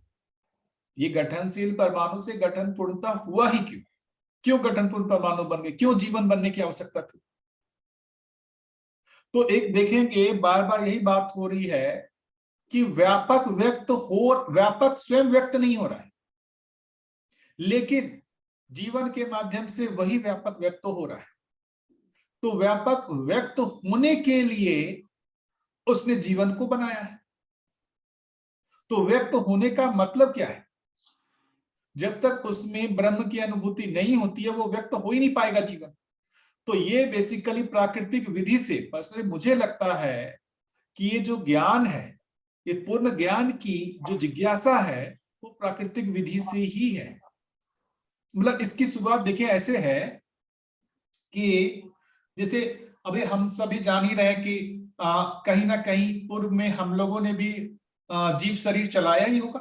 ये गठनशील परमाणु से गठन पूर्णता हुआ ही क्यों, क्यों गठन पूर्ण परमाणु बन गए, क्यों जीवन बनने की आवश्यकता थी। तो एक देखेंगे बार बार यही बात हो रही है कि व्यापक व्यक्त हो, व्यापक स्वयं व्यक्त नहीं हो रहा है, लेकिन जीवन के माध्यम से वही व्यापक व्यक्त हो रहा है। तो व्यापक व्यक्त होने के लिए उसने जीवन को बनाया है। तो व्यक्त होने का मतलब क्या है? जब तक उसमें ब्रह्म की अनुभूति नहीं होती है वो व्यक्त हो ही नहीं पाएगा जीवन। तो ये बेसिकली प्राकृतिक विधि से, पर्सनली मुझे लगता है कि ये जो ज्ञान है, ये पूर्ण ज्ञान की जो जिज्ञासा है वो प्राकृतिक विधि से ही है। मतलब इसकी शुरुआत देखिए ऐसे है कि जैसे अभी हम सभी जान ही रहे हैं कि कहीं ना कहीं पूर्व में हम लोगों ने भी जीव शरीर चलाया ही होगा,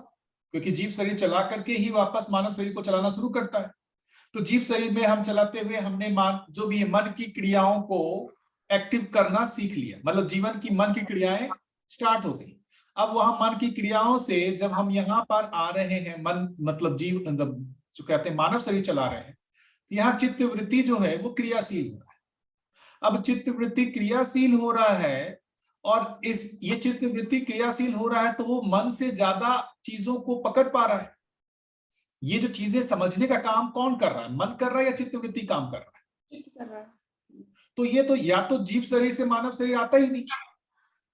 क्योंकि जीव शरीर चला करके ही वापस मानव शरीर को चलाना शुरू करता है। तो जीव शरीर में हम चलाते हुए हमने जो भी मन की क्रियाओं को एक्टिव करना सीख लिया, मतलब जीवन की मन की क्रियाएं स्टार्ट हो गई। अब वहां मन की क्रियाओं से जब हम यहाँ पर आ रहे हैं, मन मतलब जीव जो कहते हैं मानव शरीर चला रहे हैं, यहाँ चित्त वृत्ति जो है वो क्रियाशील हो रहा है। अब चित्त वृत्ति क्रियाशील हो रहा है और ये चित्त वृत्ति क्रियाशील हो रहा है तो वो मन से ज्यादा चीजों को पकड़ पा रहा है। ये जो चीजें समझने का काम कौन कर रहा है? मन कर रहा है या चित्त वृत्ति काम कर रहा है? तो ये तो या तो जीव शरीर से मानव शरीर आता ही नहीं।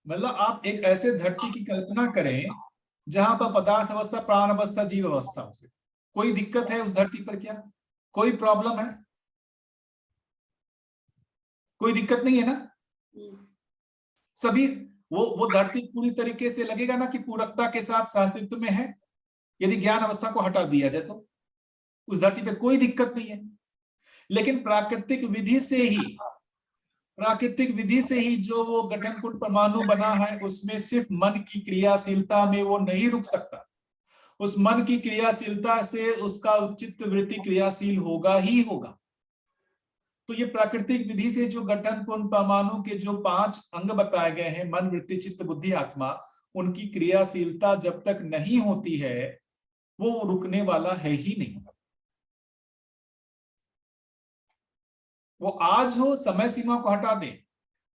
मतलब आप एक ऐसे धरती की कल्पना करें जहां पर पदार्थ अवस्था, प्राण अवस्था, जीव अवस्था हो, कोई दिक्कत है उस धरती पर? क्या कोई प्रॉब्लम है? कोई दिक्कत नहीं है ना। सभी वो धरती पूरी तरीके से लगेगा ना कि पूरकता के साथ सहअस्तित्व में है। यदि ज्ञान अवस्था को हटा दिया जाए तो उस धरती पे कोई दिक्कत नहीं है। लेकिन प्राकृतिक विधि से ही जो वो गठन कुंड परमाणु बना है उसमें सिर्फ मन की क्रियाशीलता में वो नहीं रुक सकता। उस मन की क्रियाशीलता से उसका चित्त वृत्ति क्रियाशील होगा ही होगा। तो ये प्राकृतिक विधि से जो गठन कुंड परमाणु के जो 5 अंग बताए गए हैं, मन, वृत्ति, चित्त, बुद्धि, आत्मा, उनकी क्रियाशीलता जब तक नहीं होती है वो रुकने वाला है ही नहीं। वो आज हो, समय सीमा को हटा दे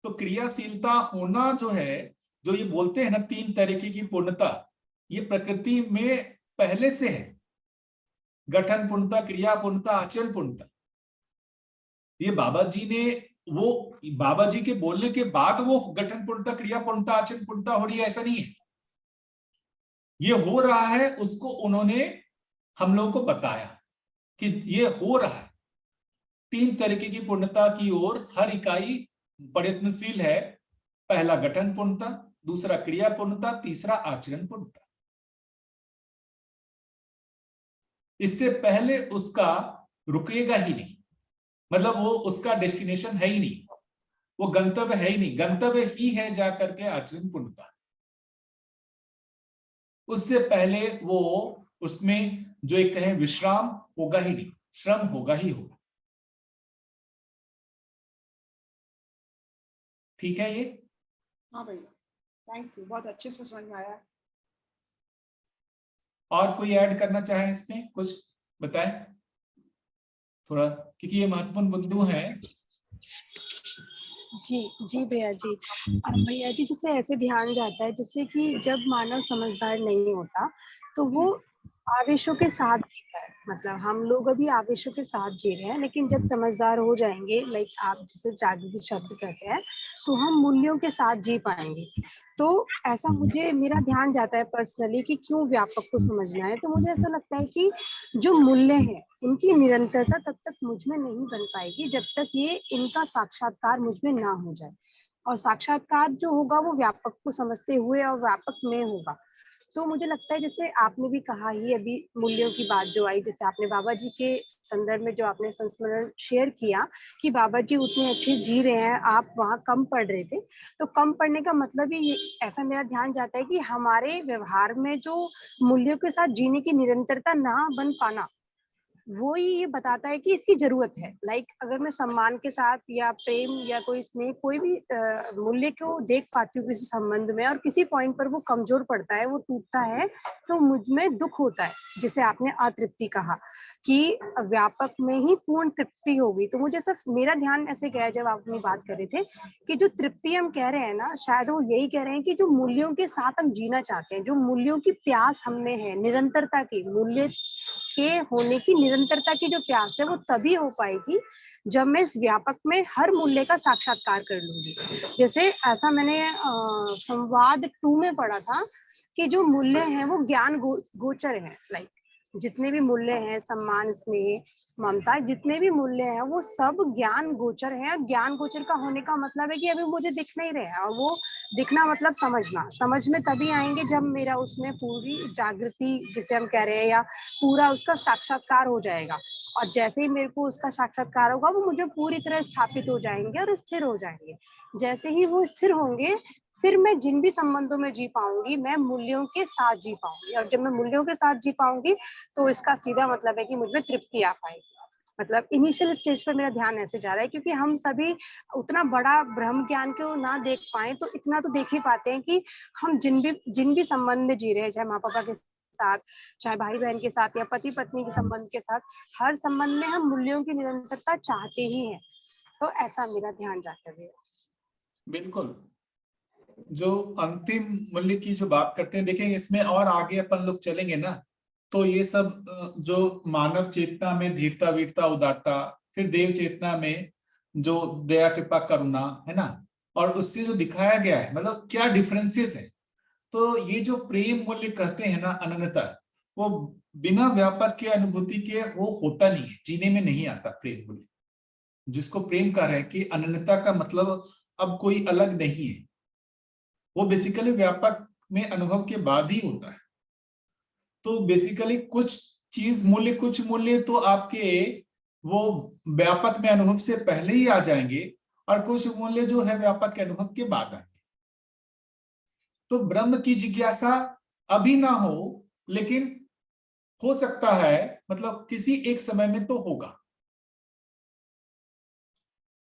तो क्रियाशीलता होना जो है, जो ये बोलते हैं ना 3 तरीके की पूर्णता, ये प्रकृति में पहले से है। गठन पूर्णता, क्रिया पूर्णता, आचरण पूर्णता। ये बाबा जी के बोलने के बाद वो गठन पूर्णता, क्रिया पूर्णता, आचरण पूर्णता हो रही है, ऐसा नहीं है। ये हो रहा है, उसको उन्होंने हम लोगों को बताया कि ये हो रहा है। 3 तरीके की पूर्णता की ओर हर इकाई प्रयत्नशील है। पहला गठन पूर्णता, दूसरा क्रिया पूर्णता, तीसरा आचरण पूर्णता। इससे पहले उसका रुकेगा ही नहीं, मतलब वो उसका डेस्टिनेशन है ही नहीं, वो गंतव्य है ही नहीं। गंतव्य ही है जाकर के आचरण पूर्णता। उससे पहले वो उसमें जो एक कहें विश्राम होगा ही नहीं, श्रम होगा ही होगा। ठीक है ये? हाँ भैया, थैंक यू, बहुत अच्छे से समझ में आया। और कोई ऐड करना चाहे इसमें, कुछ बताएं थोड़ा, क्योंकि ये महत्वपूर्ण बिंदु है। जी भैया जी। भैया जी जैसे ऐसे ध्यान जाता है जैसे कि जब मानव समझदार नहीं होता तो वो आवेशों के साथ जीता है, मतलब हम लोग अभी आवेशों के साथ जी रहे हैं, लेकिन जब समझदार हो जाएंगे, लाइक आप जिसे जागृति शब्द कहते हैं, तो हम मूल्यों के साथ जी पाएंगे। तो ऐसा मुझे मेरा ध्यान जाता है पर्सनली कि क्यों व्यापक को समझना है। तो मुझे ऐसा लगता है कि जो मूल्य हैं उनकी निरंतरता तब तक मुझ में नहीं बन पाएगी जब तक ये इनका साक्षात्कार मुझ में ना हो जाए, और साक्षात्कार जो होगा वो व्यापक को समझते हुए और व्यापक में होगा। तो मुझे लगता है जैसे आपने भी कहा ही अभी मूल्यों की बात जो आई, जैसे आपने बाबा जी के संदर्भ में जो आपने संस्मरण शेयर किया कि बाबा जी उतने अच्छे जी रहे हैं, आप वहाँ कम पढ़ रहे थे। तो कम पढ़ने का मतलब ही ऐसा मेरा ध्यान जाता है कि हमारे व्यवहार में जो मूल्यों के साथ जीने की निरंतरता ना बन पाना, वो ही ये बताता है कि इसकी जरूरत है। लाइक अगर मैं सम्मान के साथ या प्रेम या कोई स्नेह कोई भी मूल्य को देख पाती हूँ किसी संबंध में, और किसी पॉइंट पर वो कमजोर पड़ता है, वो टूटता है, तो मुझ में दुख होता है, जिसे आपने अतृप्ति कहा कि व्यापक में ही पूर्ण तृप्ति होगी। तो मुझे सिर्फ मेरा ध्यान ऐसे गया जब आप अपनी बात कर रहे थे कि जो तृप्ति हम कह रहे हैं ना, शायद वो यही कह रहे हैं कि जो मूल्यों के साथ हम जीना चाहते हैं, जो मूल्यों की प्यास हमें है, निरंतरता की, मूल्य के होने की निरंतरता की जो प्यास है, वो तभी हो पाएगी जब मैं इस व्यापक में हर मूल्य का साक्षात्कार कर लूंगी। जैसे ऐसा मैंने संवाद 2 में पढ़ा था कि जो मूल्य है वो ज्ञान गोचर है। लाइक जितने भी मूल्य हैं, सम्मान, स्नेह, ममता, जितने भी मूल्य हैं वो सब ज्ञान गोचर हैं। ज्ञान गोचर का होने का मतलब है कि अभी मुझे दिख नहीं रहे हैं, और वो दिखना मतलब समझना। समझ में तभी आएंगे जब मेरा उसमें पूरी जागृति जिसे हम कह रहे हैं, या पूरा उसका साक्षात्कार हो जाएगा। और जैसे ही मेरे को उसका साक्षात्कार होगा, वो मुझे पूरी तरह स्थापित हो जाएंगे और स्थिर हो जाएंगे। जैसे ही वो स्थिर होंगे, फिर मैं जिन भी संबंधों में जी पाऊंगी, मैं मूल्यों के साथ जी पाऊंगी। और जब मैं मूल्यों के साथ जी पाऊंगी, तो इसका सीधा मतलब है कि मुझ में तृप्ति आ पाएगी। मतलब इनिशियल स्टेज पर मेरा ध्यान ऐसे जा रहा है, क्योंकि हम सभी उतना बड़ा ब्रह्म ज्ञान को ना देख पाए, तो इतना तो देख ही पाते हैं कि हम जिन भी संबंध में जी रहे हैं, चाहे माँ पापा के साथ, चाहे भाई बहन के साथ, या पति पत्नी के संबंध के साथ, हर संबंध में हम मूल्यों की निरंतरता चाहते ही हैं। तो ऐसा मेरा ध्यान जाता है। बिल्कुल, जो अंतिम मूल्य की जो बात करते हैं, देखेंगे इसमें और आगे अपन लोग चलेंगे ना, तो ये सब जो मानव चेतना में धीरता, वीरता, उदारता, फिर देव चेतना में जो दया, कृपा, करुणा है ना, और उससे जो दिखाया गया है, मतलब क्या डिफरेंसेस है। तो ये जो प्रेम मूल्य कहते हैं ना, अनन्यता, वो बिना व्यापक के अनुभूति के वो होता नहीं है, जीने में नहीं आता प्रेम मूल्य। जिसको प्रेम कह रहे हैं कि अनन्यता का मतलब अब कोई अलग नहीं है, वो बेसिकली व्यापक में अनुभव के बाद ही होता है। तो बेसिकली कुछ मूल्य तो आपके वो व्यापक में अनुभव से पहले ही आ जाएंगे, और कुछ मूल्य जो है व्यापक के अनुभव के बाद आएंगे। तो ब्रह्म की जिज्ञासा अभी ना हो, लेकिन हो सकता है, मतलब किसी एक समय में तो होगा।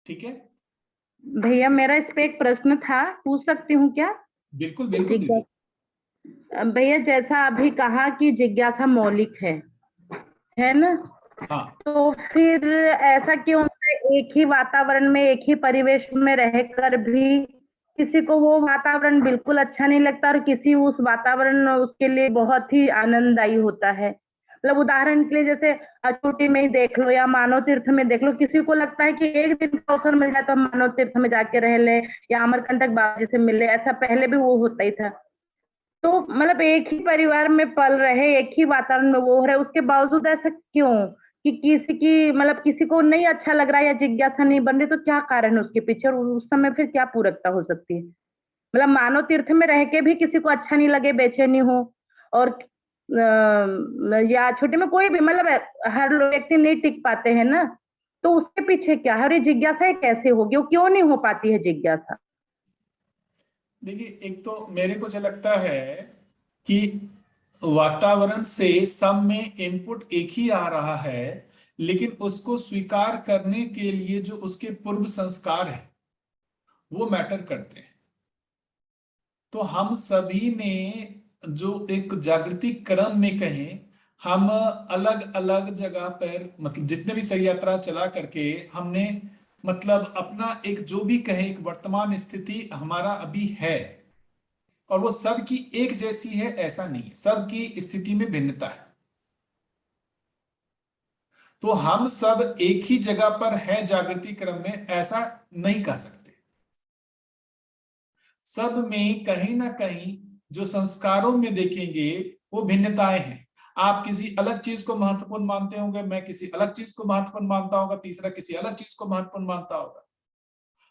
ठीक है भैया, मेरा इस पे एक प्रश्न था, पूछ सकती हूँ क्या? बिल्कुल बिल्कुल दीदी। भैया, जैसा अभी कहा कि जिज्ञासा मौलिक है ना? हाँ, तो फिर ऐसा क्यों है, एक ही वातावरण में, एक ही परिवेश में रहकर भी किसी को वो वातावरण बिल्कुल अच्छा नहीं लगता, और किसी उस वातावरण उसके लिए बहुत ही आनंददायी होता है। मतलब उदाहरण के लिए जैसे अछूटी में ही देख लो, या मानव तीर्थ में देख लो, किसी को लगता है कि एक दिन का अवसर मिल जाए तो हम मानव तीर्थ में जाके रह ले, या अमरकंटक बाबा जी से मिल ले। ऐसा पहले भी वो होता ही था। तो मतलब एक ही परिवार में पल रहे, एक ही वातावरण में वो हो रहे, उसके बावजूद ऐसा क्यों कि किसी की मतलब किसी को नहीं अच्छा लग रहा है या जिज्ञासा नहीं बन रही? तो क्या कारण है उसके पीछे, और उस समय फिर क्या पूरकता हो सकती है? मतलब मानव तीर्थ में रह के भी किसी को अच्छा नहीं लगे, बेचैनी हो, और या छोटे में कोई भी, मतलब हर व्यक्ति नहीं टिक पाते हैं ना, तो उसके पीछे क्या है, और ये जिज्ञासा कैसे होगी, वो क्यों नहीं हो पाती है जिज्ञासा? देखिए, एक तो मेरे को जो लगता है कि वातावरण से सब में इनपुट एक ही आ रहा है, लेकिन उसको स्वीकार करने के लिए जो उसके पूर्व संस्कार है वो मैटर करते हैं। तो हम सभी ने जो एक जागृति क्रम में कहें, हम अलग अलग जगह पर, मतलब जितने भी सही यात्रा चला करके हमने, मतलब अपना एक जो भी कहे एक वर्तमान स्थिति हमारा अभी है, और वो सबकी एक जैसी है ऐसा नहीं है, सबकी स्थिति में भिन्नता है। तो हम सब एक ही जगह पर हैं जागृति क्रम में, ऐसा नहीं कह सकते। सब में कहीं ना कहीं जो संस्कारों में देखेंगे वो भिन्नताएं हैं। आप किसी अलग चीज को महत्वपूर्ण मानते होंगे, मैं किसी अलग चीज को महत्वपूर्ण मानता होगा, तीसरा किसी अलग चीज को महत्वपूर्ण मानता होगा।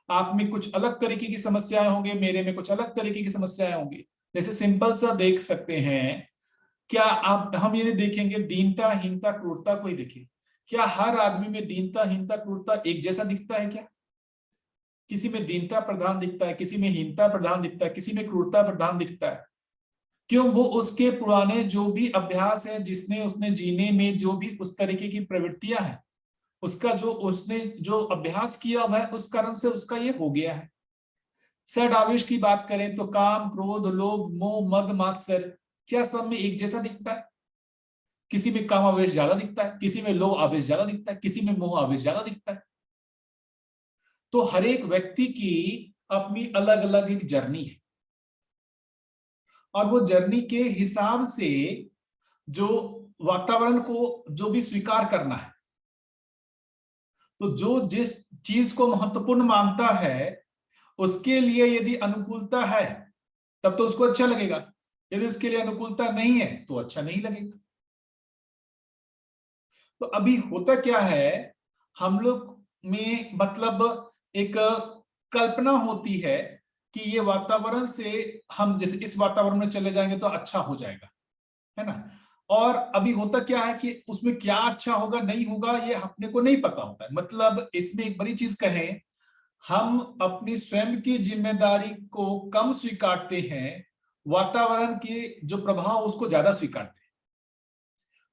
आप में कुछ अलग तरीके की समस्याएं होंगे, मेरे में कुछ अलग तरीके की समस्याएं होंगी। जैसे सिंपल सा देख सकते हैं, क्या आप हम ये देखेंगे दीनता, हीनता, क्रूरता को ही देखिए। क्या हर आदमी में दीनता, हीनता, क्रूरता एक जैसा दिखता है क्या? किसी में दीनता प्रधान दिखता है, किसी में हीनता प्रधान दिखता है, किसी में क्रूरता प्रधान दिखता है। क्यों? वो उसके पुराने जो भी अभ्यास है, जिसने उसने जीने में जो भी उस तरीके की प्रवृत्तियां हैं, उसका जो उसने जो अभ्यास किया हुआ है, उस कारण से उसका ये हो गया है। षड्आवेश की बात करें तो काम, क्रोध, लोभ, मोह, मद, मात्सर्य, क्या सब में एक जैसा दिखता है? किसी में काम आवेश ज्यादा दिखता है, किसी में लोभ आवेश ज्यादा दिखता है, किसी में मोह आवेश ज्यादा दिखता है। तो हर एक व्यक्ति की अपनी अलग अलग एक जर्नी है, और वो जर्नी के हिसाब से जो वातावरण को जो भी स्वीकार करना है, तो जो जिस चीज को महत्वपूर्ण मानता है उसके लिए यदि अनुकूलता है तब तो उसको अच्छा लगेगा, यदि उसके लिए अनुकूलता नहीं है तो अच्छा नहीं लगेगा। तो अभी होता क्या है, हम लोग में मतलब एक कल्पना होती है कि ये वातावरण से हम जैसे इस वातावरण में चले जाएंगे तो अच्छा हो जाएगा, है ना। और अभी होता क्या है कि उसमें क्या अच्छा होगा नहीं होगा ये अपने को नहीं पता होता है। मतलब इसमें एक बड़ी चीज कहें, हम अपनी स्वयं की जिम्मेदारी को कम स्वीकारते हैं, वातावरण के जो प्रभाव उसको ज्यादा स्वीकारते हैं।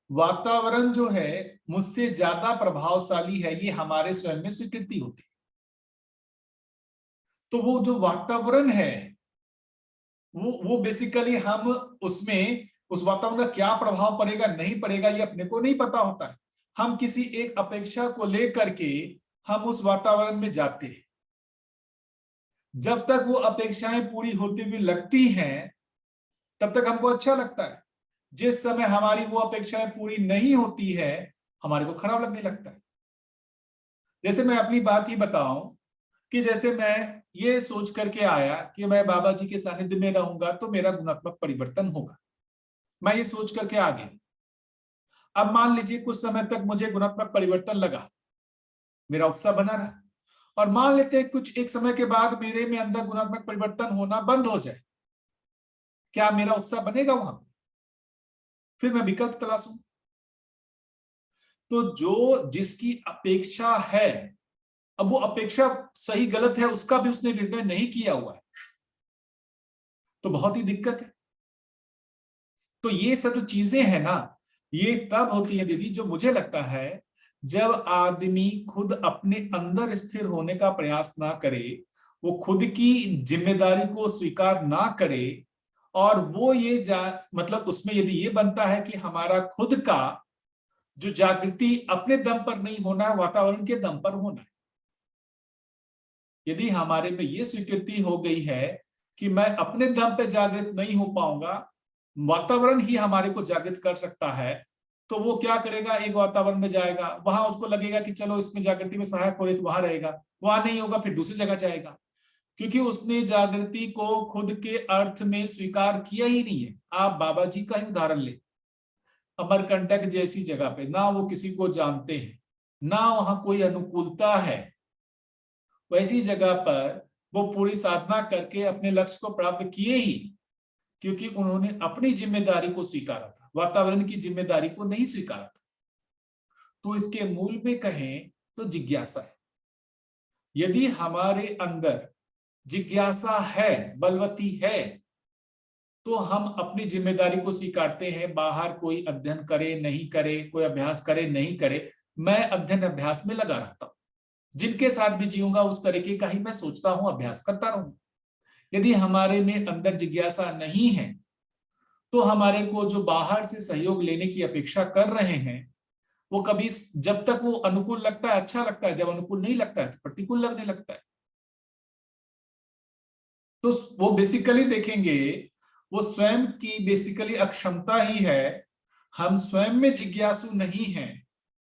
वातावरण जो है मुझसे ज्यादा प्रभावशाली है, ये हमारे स्वयं में स्वीकृति होती है। तो वो जो वातावरण है वो बेसिकली हम उसमें उस वातावरण का क्या प्रभाव पड़ेगा नहीं पड़ेगा ये अपने को नहीं पता होता है। हम किसी एक अपेक्षा को लेकर के हम उस वातावरण में जाते हैं। जब तक वो अपेक्षाएं पूरी होती हुई लगती हैं तब तक हमको अच्छा लगता है। जिस समय हमारी वो अपेक्षाएं पूरी नहीं होती है हमारे को खराब लगने लगता है। जैसे मैं अपनी बात ही बताऊं कि जैसे मैं ये सोच करके आया कि मैं बाबा जी के सानिध्य में रहूंगा तो मेरा गुणात्मक परिवर्तन होगा, मैं ये सोच करके आ गया। अब मान लीजिए कुछ समय तक मुझे गुणात्मक परिवर्तन लगा, मेरा उत्साह बना रहा, और मान लेते हैं कुछ एक समय के बाद मेरे में अंदर गुणात्मक परिवर्तन होना बंद हो जाए, क्या मेरा उत्साह बनेगा वहां? फिर मैं विकल्प तलाशूं। तो जो जिसकी अपेक्षा है, अब वो अपेक्षा सही गलत है उसका भी उसने निर्णय नहीं किया हुआ है, तो बहुत ही दिक्कत है। तो ये सब जो चीजें हैं ना, ये तब होती है दीदी, जो मुझे लगता है जब आदमी खुद अपने अंदर स्थिर होने का प्रयास ना करे, वो खुद की जिम्मेदारी को स्वीकार ना करे, और वो ये मतलब उसमें यदि ये बनता है कि हमारा खुद का जो जागृति अपने दम पर नहीं होना है, वातावरण के दम पर होना है। यदि हमारे में ये स्वीकृति हो गई है कि मैं अपने दम पे जागृत नहीं हो पाऊंगा, वातावरण ही हमारे को जागृत कर सकता है, तो वो क्या करेगा, एक वातावरण में जाएगा, वहां उसको लगेगा कि चलो इसमें जागृति में सहायक हो रही तो वहां रहेगा, वहां नहीं होगा फिर दूसरी जगह जाएगा, क्योंकि उसने जागृति को खुद के अर्थ में स्वीकार किया ही नहीं है। आप बाबा जी का ही उदाहरण ले, अमरकंटक जैसी जगह पे ना वो किसी को जानते हैं, ना वहां कोई अनुकूलता है, वैसी जगह पर वो पूरी साधना करके अपने लक्ष्य को प्राप्त किए ही, क्योंकि उन्होंने अपनी जिम्मेदारी को स्वीकारा था, वातावरण की जिम्मेदारी को नहीं स्वीकारा था। तो इसके मूल में कहें तो जिज्ञासा है। यदि हमारे अंदर जिज्ञासा है, बलवती है, तो हम अपनी जिम्मेदारी को स्वीकारते हैं। बाहर कोई अध्ययन करे नहीं करे, कोई अभ्यास करे नहीं करे, मैं अध्ययन अभ्यास में लगा रहता हूं। जिनके साथ भी जीऊंगा उस तरीके का ही मैं सोचता हूं, अभ्यास करता रहूंगा। यदि हमारे में अंदर जिज्ञासा नहीं है तो हमारे को जो बाहर से सहयोग लेने की अपेक्षा कर रहे हैं वो कभी, जब तक वो अनुकूल लगता है अच्छा लगता है, जब अनुकूल नहीं लगता है तो प्रतिकूल लगने लगता है। तो वो बेसिकली देखेंगे, वो स्वयं की बेसिकली अक्षमता ही है। हम स्वयं में जिज्ञासु नहीं हैं,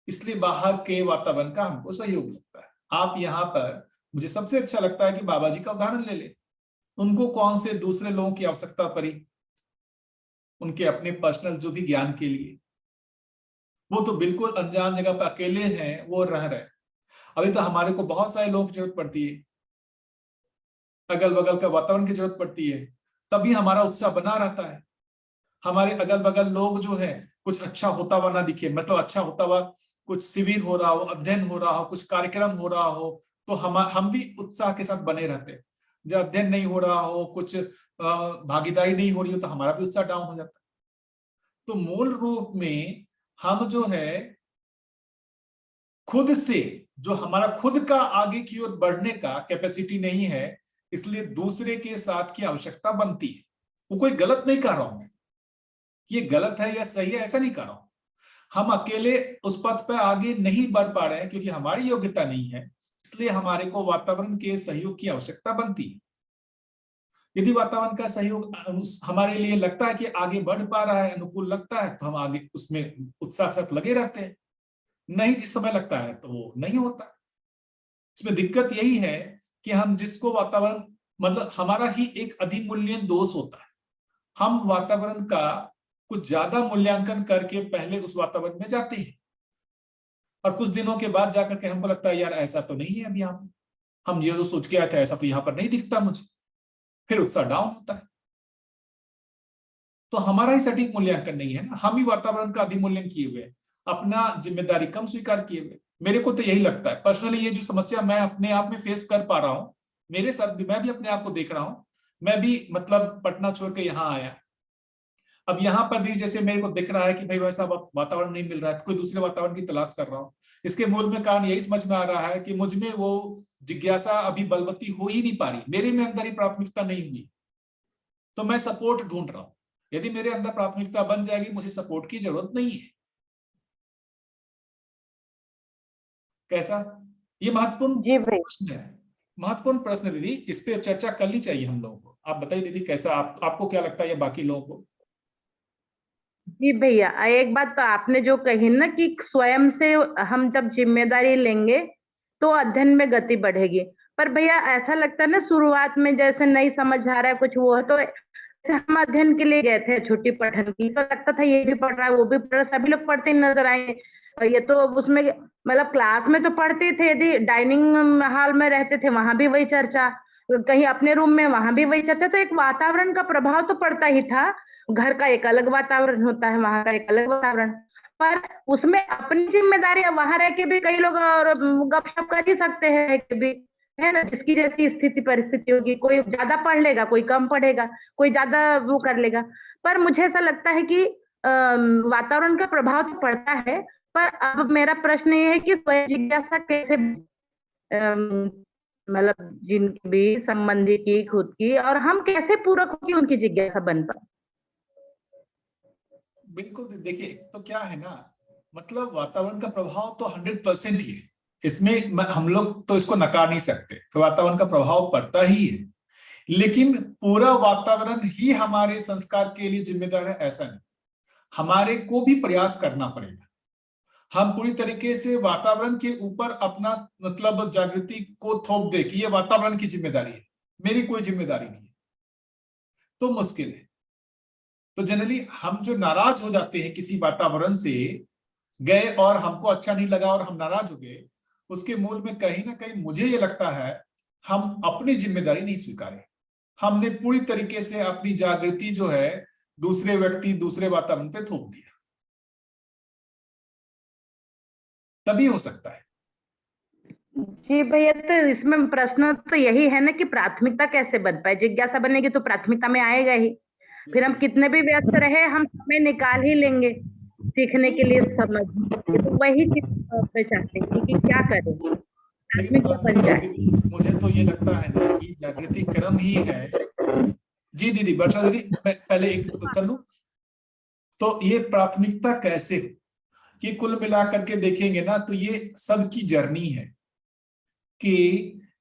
इसलिए बाहर के वातावरण का हमको सहयोग लगता है। आप यहाँ पर, मुझे सबसे अच्छा लगता है कि बाबा जी का उदाहरण ले ले। उनको कौन से दूसरे लोगों की आवश्यकता पड़ी, उनके अपने पर्सनल जो भी ज्ञान के लिए। वो तो बिल्कुल अनजान जगह पर अकेले हैं, वो रह रहे। अभी तो हमारे को बहुत सारे लोगों की जरूरत पड़ती है, अगल बगल का वातावरण की जरूरत पड़ती है, तभी हमारा उत्साह बना रहता है। हमारे अगल बगल लोग जो है कुछ अच्छा होता हुआ ना दिखे, मतलब अच्छा होता हुआ कुछ शिविर हो रहा हो, अध्ययन हो रहा हो, कुछ कार्यक्रम हो रहा हो, तो हम भी उत्साह के साथ बने रहते हैं। जब अध्ययन नहीं हो रहा हो, कुछ भागीदारी नहीं हो रही हो, तो हमारा भी उत्साह डाउन हो जाता है। तो मूल रूप में हम जो है खुद से, जो हमारा खुद का आगे की ओर बढ़ने का कैपेसिटी नहीं है, इसलिए दूसरे के साथ की आवश्यकता बनती है। वो कोई गलत नहीं कर रहा हूं मैं, ये गलत है या सही है ऐसा नहीं कर रहा हूं। हम अकेले उस पथ पर आगे नहीं बढ़ पा रहे हैं क्योंकि हमारी योग्यता नहीं है, इसलिए हमारे को वातावरण के सहयोग की आवश्यकता बनती है। यदि वातावरण का सहयोग हमारे लिए लगता है कि आगे बढ़ पा रहा है, अनुकूल लगता है, तो हम आगे उसमें उत्साह के साथ लगे रहते हैं। नहीं जिस समय लगता है तो वो नहीं होता। इसमें दिक्कत यही है कि हम जिसको वातावरण, मतलब हमारा ही एक अधिमूल्यन दोष होता है। हम वातावरण का कुछ ज्यादा मूल्यांकन करके पहले उस वातावरण में जाते हैं, और कुछ दिनों के बाद जाकर के हमको लगता है यार ऐसा तो नहीं है अब यहाँ पे, हम जो सोच के आए थे ऐसा तो यहाँ पर नहीं दिखता मुझे, फिर उत्साह डाउन होता है। तो हमारा ही सटीक मूल्यांकन नहीं है ना, हम ही वातावरण का अधिमूल्यन किए हुए, अपना जिम्मेदारी कम स्वीकार किए हुए। मेरे को तो यही लगता है पर्सनली, ये जो समस्या मैं अपने आप में फेस कर पा रहा हूँ, मेरे साथ भी, मैं भी अपने आप को देख रहा हूँ। मैं भी मतलब पटना छोड़ के यहाँ आया, अब यहाँ पर भी जैसे मेरे को दिख रहा है कि भाई वैसा वातावरण नहीं मिल रहा है, तो कोई दूसरे वातावरण की तलाश कर रहा हूँ। इसके मूल में कारण यही समझ में आ रहा है कि मुझ में वो जिज्ञासा अभी बलवती हो ही नहीं पा रही, मेरे में अंदर ही प्राथमिकता नहीं हुई, तो मैं सपोर्ट ढूंढ रहा हूँ। यदि मेरे अंदर प्राथमिकता बन जाएगी, मुझे सपोर्ट की जरूरत नहीं है। कैसा, ये महत्वपूर्ण जी भाई। प्रश्न है, महत्वपूर्ण प्रश्न दीदी, इस पे चर्चा करनी चाहिए हम लोगों को। आप बताइए दीदी, कैसा आपको क्या लगता है या बाकी लोगों को? जी भैया, एक बात तो आपने जो कही ना कि स्वयं से हम जब जिम्मेदारी लेंगे तो अध्ययन में गति बढ़ेगी, पर भैया ऐसा लगता है ना शुरुआत में जैसे नहीं समझ आ रहा है कुछ, वो तो हम अध्ययन के लिए गए थे छुट्टी पठन की, तो लगता था ये भी पढ़ रहा है वो भी पढ़ रहा है, सभी लोग पढ़ते नजर आए। ये तो उसमें मतलब क्लास में तो पढ़ते थे, यदि डाइनिंग हॉल में रहते थे वहां भी वही चर्चा, कहीं अपने रूम में वहां भी वही चर्चा, तो एक वातावरण का प्रभाव तो पड़ता ही था। घर का एक अलग वातावरण होता है, वहां का एक अलग वातावरण, पर उसमें अपनी जिम्मेदारी, वहां रह के भी कई लोग गपशप कर ही सकते हैं कि भी, है ना, जिसकी जैसी स्थिति परिस्थिति होगी, कोई ज्यादा पढ़ लेगा, कोई कम पढ़ेगा, कोई ज्यादा वो कर लेगा। पर मुझे ऐसा लगता है कि वातावरण का प्रभाव तो पड़ता है, पर अब मेरा प्रश्न ये है कि स्वयं जिज्ञासा कैसे, मतलब जिनकी भी संबंधी की, खुद की, और हम कैसे पूरक हो कि उनकी जिज्ञासा बन पाए। बिल्कुल, देखिए तो क्या है ना, मतलब वातावरण का प्रभाव तो 100% ही है, इसमें हम लोग तो इसको नकार नहीं सकते, तो वातावरण का प्रभाव पड़ता ही है, लेकिन पूरा वातावरण ही हमारे संस्कार के लिए जिम्मेदार है ऐसा नहीं, हमारे को भी प्रयास करना पड़ेगा। हम पूरी तरीके से वातावरण के ऊपर अपना मतलब जागृति को थोप दे कि ये वातावरण की जिम्मेदारी है, मेरी कोई जिम्मेदारी नहीं है, तो मुश्किल है। तो जनरली हम जो नाराज हो जाते हैं किसी वातावरण से, गए और हमको अच्छा नहीं लगा और हम नाराज हो गए, उसके मूल में कहीं ना कहीं मुझे ये लगता है हम अपनी जिम्मेदारी नहीं स्वीकारे, हमने पूरी तरीके से अपनी जागृति जो है दूसरे व्यक्ति, दूसरे वातावरण पे थोप दिया, तभी हो सकता है। जी भैया, तो इसमें प्रश्न तो यही है ना कि प्राथमिकता कैसे बन पाए, जिज्ञासा बनेगी तो प्राथमिकता में आएगा ही, फिर हम कितने भी व्यस्त रहे हम समय निकाल ही लेंगे सीखने के लिए, समझने के लिए, तो वही चीज पे चाहते हैं कि क्या करें प्राथमिकता बन जाए। मुझे तो ये लगता है ना कि जागृति क्रम ही है। जी दीदी, वर्षा दीदी, मैं पहले एक कर दूं, तो ये प्राथमिकता कैसे हो कि कुल मिलाकर के देखेंगे ना तो ये सबकी जर्नी है कि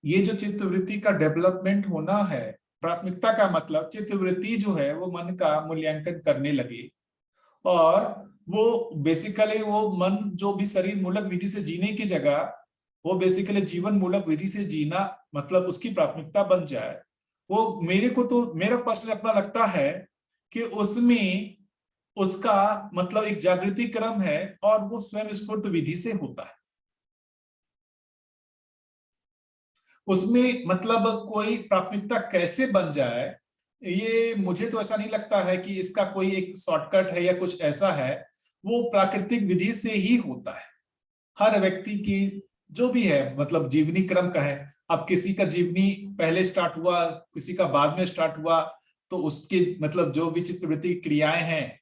ये जो चित्तवृत्ति का डेवलपमेंट होना है, प्राथमिकता का मतलब चित्तवृत्ति जो है वो मन का मूल्यांकन करने लगे, और वो बेसिकली वो मन जो भी शरीर मूलक विधि से जीने की जगह वो बेसिकली जीवन मूलक विधि से जीना मतलब उसकी प्राथमिकता बन जाए, वो मेरे को तो मेरा पर्सनली अपना लगता है कि उसमें उसका मतलब एक जागृति क्रम है और वो स्वयं स्फूर्त विधि से होता है। उसमें मतलब कोई प्राथमिकता कैसे बन जाए, ये मुझे तो ऐसा नहीं लगता है कि इसका कोई एक शॉर्टकट है या कुछ ऐसा है, वो प्राकृतिक विधि से ही होता है। हर व्यक्ति की जो भी है मतलब जीवनी क्रम का है, अब किसी का जीवनी पहले स्टार्ट हुआ, किसी का बाद में स्टार्ट हुआ, तो उसके मतलब जो भी चित्तवृत्ति क्रियाएं हैं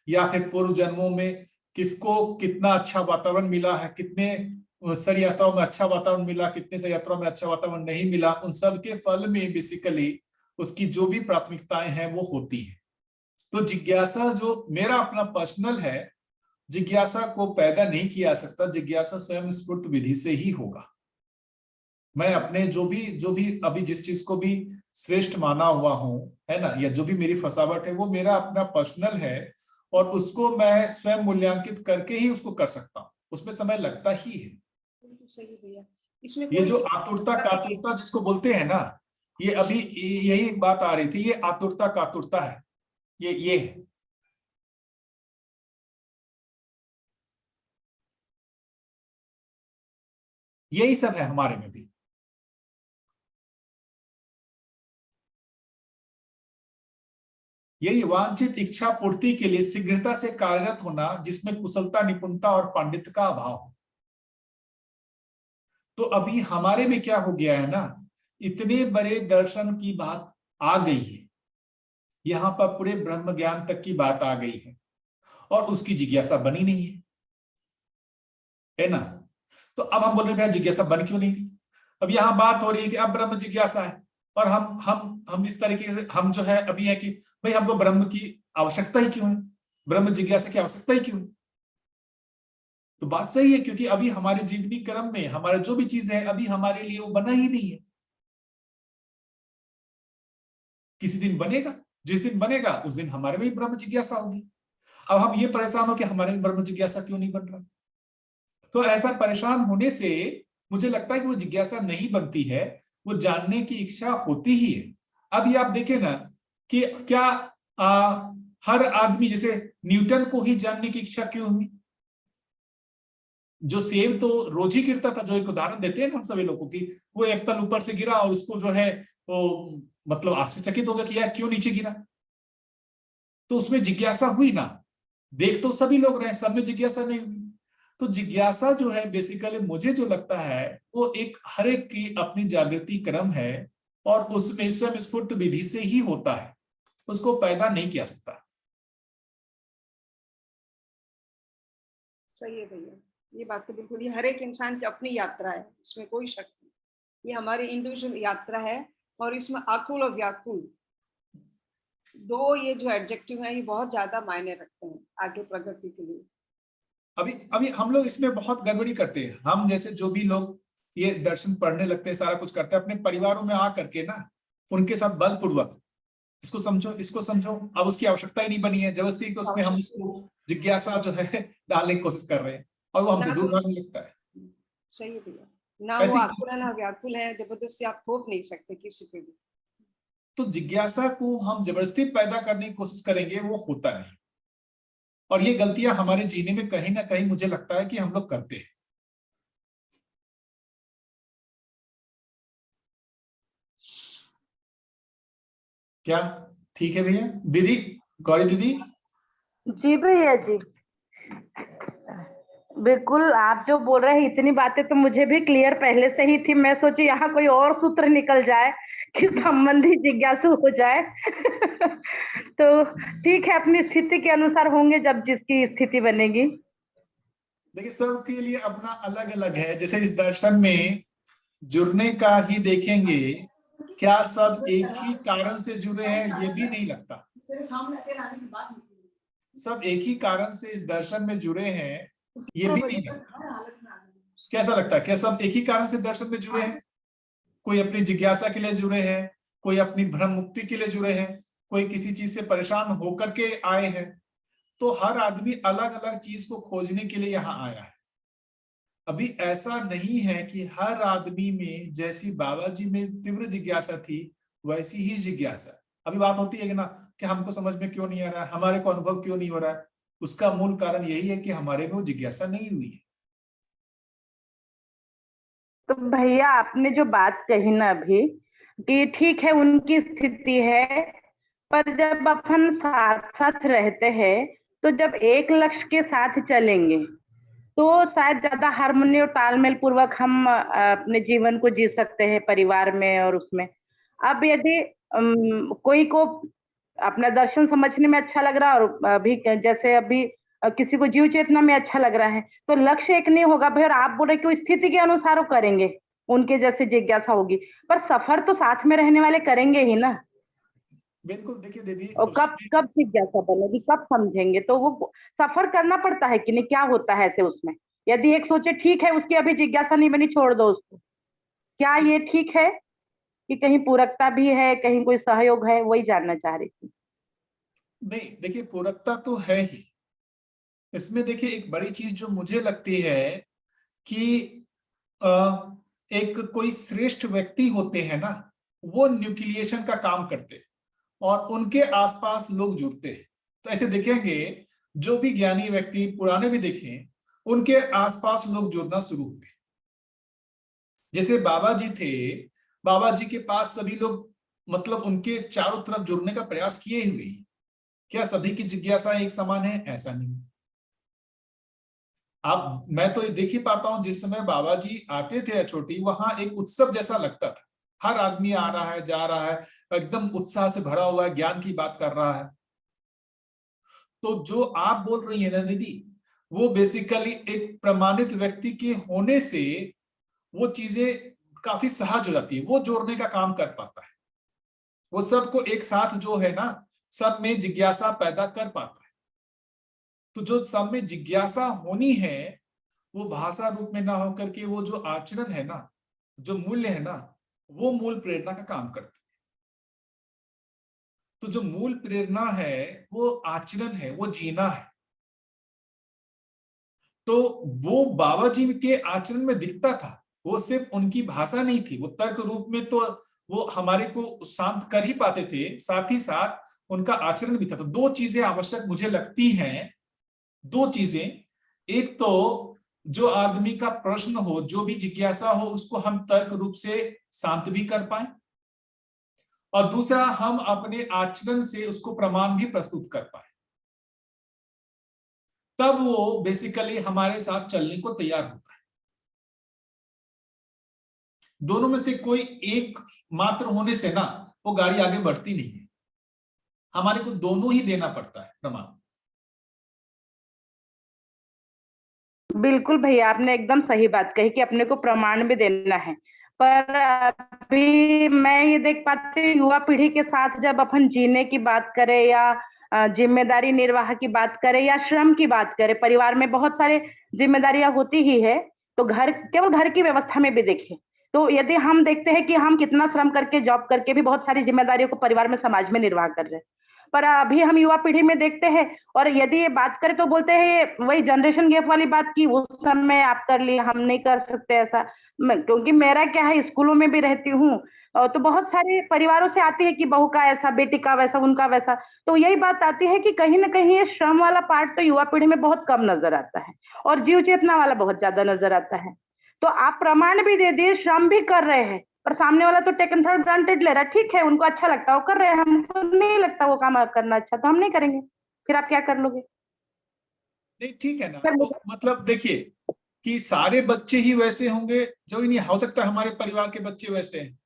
या फिर पूर्व जन्मों में किसको कितना अच्छा वातावरण मिला है, कितने सर यात्राओं में अच्छा वातावरण मिला, कितने सर यात्राओं में अच्छा वातावरण नहीं मिला, उन सब के फल में बेसिकली उसकी जो भी प्राथमिकताएं हैं वो होती है। तो जिज्ञासा जो मेरा अपना पर्सनल है, जिज्ञासा को पैदा नहीं किया जा सकता, जिज्ञासा स्वयं स्फूर्त विधि से ही होगा। मैं अपने जो भी अभी जिस चीज को भी श्रेष्ठ माना हुआ हूं, है ना, या जो भी मेरी फसावट है वो मेरा अपना पर्सनल है और उसको मैं स्वयं मूल्यांकित करके ही उसको कर सकता हूँ, उसमें समय लगता ही है। सही भैया, इसमें ये जो आतुरता कातुरता जिसको बोलते हैं ना, ये अभी यही एक बात आ रही थी, ये आतुरता कातुरता है, ये है। यही सब है हमारे में भी। यही वांछित इच्छा पूर्ति के लिए शीघ्रता से कार्यरत होना, जिसमें कुशलता, निपुणता और पांडित्य का अभाव हो। तो अभी हमारे में क्या हो गया है ना, इतने बड़े दर्शन की बात आ गई है, यहां पर पूरे ब्रह्म ज्ञान तक की बात आ गई है और उसकी जिज्ञासा बनी नहीं है ना। तो अब हम बोल रहे हैं जिज्ञासा बन क्यों नहीं रही। अब यहाँ बात हो रही है कि अब ब्रह्म जिज्ञासा है और हम इस तरीके से हम जो है अभी है कि भाई हमको ब्रह्म की आवश्यकता ही क्यों है, ब्रह्म जिज्ञासा की आवश्यकता ही क्यों है। तो बात सही है, क्योंकि अभी हमारे जीवनी क्रम में हमारा जो भी चीज है अभी हमारे लिए वो बना ही नहीं है। किसी दिन बनेगा, जिस दिन बनेगा उस दिन हमारे में ही ब्रह्म जिज्ञासा होगी। अब हम ये परेशान हो कि हमारे में ब्रह्म जिज्ञासा क्यों नहीं बन रहा। तो ऐसा परेशान होने से मुझे लगता है कि वो जिज्ञासा नहीं बनती है, वो जानने की इच्छा होती ही है। अभी आप देखें ना कि क्या हर आदमी, जैसे न्यूटन को ही जानने की इच्छा क्यों हुई। जो सेब तो रोज ही गिरता था, जो एक उदाहरण देते हैं ना हम सभी लोगों की, वो एप्पल ऊपर से गिरा और उसको जो है वो मतलब आश्चर्यचकित हो गया कि यार क्यों नीचे गिरा। तो उसमें जिज्ञासा हुई ना, देख तो सभी लोग रहे, सब में जिज्ञासा नहीं हुई। तो जिज्ञासा जो है बेसिकली मुझे जो लगता है वो एक हर एक की अपनी जागृति क्रम है और उसमें स्वयं स्फूर्त विधि से ही होता है, उसको पैदा नहीं किया सकता। सही है भैया, ये बात तो बिल्कुल, ये हर एक इंसान की अपनी यात्रा है, इसमें कोई शक नहीं। ये हमारी इंडिविजुअल यात्रा है और इसमें आकुल और व्याकुल दो ये जो एडजेक्टिव है ये बहुत ज्यादा मायने रखते हैं आगे प्रगति के लिए। अभी हम लोग इसमें बहुत गड़बड़ी करते हैं। हम जैसे जो भी लोग ये दर्शन पढ़ने लगते हैं, सारा कुछ करते हैं, अपने परिवारों में आ करके ना उनके साथ बलपूर्वक इसको समझो, इसको समझो, अब उसकी आवश्यकता ही नहीं बनी है, जबरदस्ती को उसमें हम उसको जिज्ञासा जो है डालने की कोशिश कर रहे हैं और वो हमसे दूर भागने लगता है। सही है भैया, ना वो आकुल है ना व्याकुल है, जबरदस्ती आप थोप नहीं सकते किसी पे भी। तो जिज्ञासा को हम जबरदस्ती पैदा करने की कोशिश करेंगे, वो होता नहीं। और ये गलतियां हमारे जीने में कहीं ना कहीं मुझे लगता है कि हम लोग करते हैं। क्या ठीक है भैया? दीदी, गौरी दीदी। जी भैया जी, बिल्कुल आप जो बोल रहे हैं इतनी बातें तो मुझे भी क्लियर पहले से ही थी। मैं सोची यहाँ कोई और सूत्र निकल जाए कि संबंधी जिज्ञासु हो जाए तो ठीक है, अपनी स्थिति के अनुसार होंगे जब जिसकी स्थिति बनेगी। देखिए सबके लिए अपना अलग अलग है। जैसे इस दर्शन में जुड़ने का ही देखेंगे, क्या सब एक ही कारण से जुड़े हैं, ये भी नहीं लगता। सब एक ही कारण से इस दर्शन में जुड़े हैं, ये भी नहीं लगता। कैसा लगता है? क्या सब एक ही कारण से दर्शन में जुड़े हैं? कोई अपनी जिज्ञासा के लिए जुड़े हैं, कोई अपनी भ्रम मुक्ति के लिए जुड़े हैं, कोई किसी चीज से परेशान होकर के आए हैं। तो हर आदमी अलग अलग चीज को खोजने के लिए यहाँ आया है। अभी ऐसा नहीं है कि हर आदमी में जैसी बाबा जी में तीव्र जिज्ञासा थी वैसी ही जिज्ञासा। अभी बात होती है कि ना कि हमको समझ में क्यों नहीं आ रहा है, हमारे को अनुभव क्यों नहीं हो रहा है, उसका मूल कारण यही है कि हमारे में वो जिज्ञासा नहीं हुई है। तो भैया आपने जो बात कही ना अभी कि ठीक है उनकी स्थिति है, पर जब अपन साथ साथ रहते हैं तो जब एक लक्ष्य के साथ चलेंगे तो शायद ज्यादा हार्मोनी और तालमेल पूर्वक हम अपने जीवन को जी सकते हैं परिवार में और उसमें। अब यदि कोई को अपना दर्शन समझने में अच्छा लग रहा है और अभी जैसे अभी किसी को जीव चेतना में अच्छा लग रहा है तो लक्ष्य एक नहीं होगा भाई, और आप बोल रहे कि स्थिति के अनुसार वो करेंगे, उनके जैसे जिज्ञासा होगी, पर सफर तो साथ में रहने वाले करेंगे ही ना। बिल्कुल, देखिए दीदी, और कब कब जिज्ञासा बनेगी, कब समझेंगे, तो वो सफर करना पड़ता है कि नहीं, क्या होता है ऐसे उसमें। यदि एक सोचे ठीक है उसकी अभी जिज्ञासा नहीं बनी, छोड़ दो उसको, क्या ये ठीक है कि कहीं पूरकता भी है, कहीं कोई सहयोग है, वही जानना चाह रही थी। नहीं, देखिए पूरकता तो है ही इसमें। देखिए एक बड़ी चीज जो मुझे लगती है कि एक कोई श्रेष्ठ व्यक्ति होते हैं ना, वो न्यूक्लिएशन का काम करते और उनके आसपास लोग जुड़ते हैं। तो ऐसे देखेंगे जो भी ज्ञानी व्यक्ति पुराने भी देखें, उनके आसपास लोग जुड़ना शुरू हुए। जैसे बाबा जी थे, बाबा जी के पास सभी लोग मतलब उनके चारों तरफ जुड़ने का प्रयास किए हुए। क्या सभी की जिज्ञासा एक समान है? ऐसा नहीं। आप मैं तो ये देख ही पाता हूं, जिस समय बाबा जी आते थे छोटी, वहां एक उत्सव जैसा लगता था। हर आदमी आ रहा है, जा रहा है, एकदम उत्साह से भरा हुआ है, ज्ञान की बात कर रहा है। तो जो आप बोल रही है ना दीदी, वो बेसिकली एक प्रमाणित व्यक्ति के होने से वो चीजें काफी सहज हो जाती है, वो जोड़ने का काम कर पाता है, वो सबको एक साथ जो है ना, सब में जिज्ञासा पैदा कर पाता है। तो जो सब में जिज्ञासा होनी है वो भाषा रूप में ना होकर के वो जो आचरण है ना, जो मूल्य है ना, वो मूल प्रेरणा का काम करते हैं। तो जो मूल प्रेरणा है वो आचरण है, वो जीना है। तो वो बाबा जी के आचरण में दिखता था, वो सिर्फ उनकी भाषा नहीं थी, वो तर्क रूप में तो वो हमारे को शांत कर ही पाते थे, साथ ही साथ उनका आचरण भी था। तो दो चीजें आवश्यक मुझे लगती हैं, दो चीजें। एक तो जो आदमी का प्रश्न हो, जो भी जिज्ञासा हो, उसको हम तर्क रूप से शांत भी कर पाए, और दूसरा हम अपने आचरण से उसको प्रमाण भी प्रस्तुत कर पाए। तब वो बेसिकली हमारे साथ चलने को तैयार होता है। दोनों में से कोई एक मात्र होने से ना वो गाड़ी आगे बढ़ती नहीं है, हमारे को दोनों ही देना पड़ता है प्रमाण। बिल्कुल भैया, आपने एकदम सही बात कही कि अपने को प्रमाण भी देना है। पर अभी मैं ये देख पाती हूँ युवा पीढ़ी के साथ जब अपन जीने की बात करें या जिम्मेदारी निर्वाह की बात करें या श्रम की बात करें, परिवार में बहुत सारे जिम्मेदारियां होती ही है। तो घर, केवल घर की व्यवस्था में भी देखिए तो यदि हम देखते हैं कि हम कितना श्रम करके, जॉब करके भी बहुत सारी जिम्मेदारियों को परिवार में, समाज में निर्वाह कर रहे हैं, पर अभी हम युवा पीढ़ी में देखते हैं और यदि ये बात करें तो बोलते हैं ये वही जनरेशन गैप वाली बात की, उस समय आप कर लिए, हम नहीं कर सकते ऐसा। क्योंकि मेरा क्या है, स्कूलों में भी रहती हूँ तो बहुत सारे परिवारों से आती है कि बहू का ऐसा, बेटी का वैसा, उनका वैसा। तो यही बात आती है कि कहीं ना कहीं ये श्रम वाला पार्ट तो युवा पीढ़ी में बहुत कम नजर आता है और जीव चेतना वाला बहुत ज्यादा नजर आता है। तो आप प्रमाण भी दे दिए, श्रम भी कर रहे हैं, पर सामने वाला तो टेकन फॉर ग्रांटेड ले रहा है। ठीक है, उनको अच्छा लगता है वो कर रहे हैं, हमको नहीं लगता वो काम करना अच्छा, तो हम नहीं करेंगे। फिर आप क्या कर लोगे? नहीं ठीक है ना, तो मतलब देखिए कि सारे बच्चे ही वैसे होंगे, जो ही नहीं हो सकता हमारे परिवार के बच्चे वैसे हैं,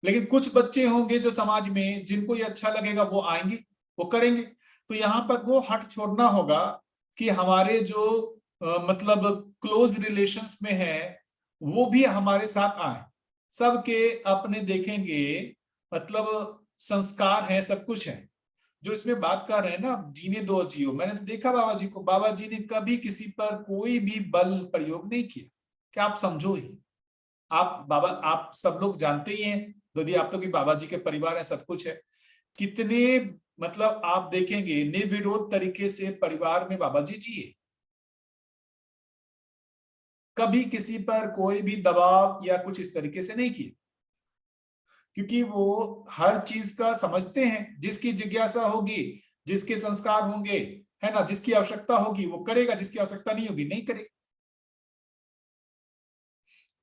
लेकिन कुछ बच्चे होंगे जो समाज में जिनको ये अच्छा लगेगा वो आएंगे, वो करेंगे। तो यहाँ पर वो हट छोड़ना होगा कि हमारे जो मतलब क्लोज रिलेशंस में है वो भी हमारे साथ आए। सबके अपने देखेंगे मतलब संस्कार है, सब कुछ है। जो इसमें बात कर रहे हैं ना, जीने दो जियो, मैंने तो देखा बाबा जी को, बाबा जी ने कभी किसी पर कोई भी बल प्रयोग नहीं किया कि आप समझो ही। आप बाबा, आप सब लोग जानते ही हैं दीदी, आप तो भी बाबा जी के परिवार है, सब कुछ है। कितने मतलब आप देखेंगे निर्विरोध तरीके से परिवार में बाबा जी जिए, कभी किसी पर कोई भी दबाव या कुछ इस तरीके से नहीं किए, क्योंकि वो हर चीज का समझते हैं। जिसकी जिज्ञासा होगी, जिसके संस्कार होंगे, है ना, जिसकी आवश्यकता होगी वो करेगा, जिसकी आवश्यकता नहीं होगी नहीं करेगा।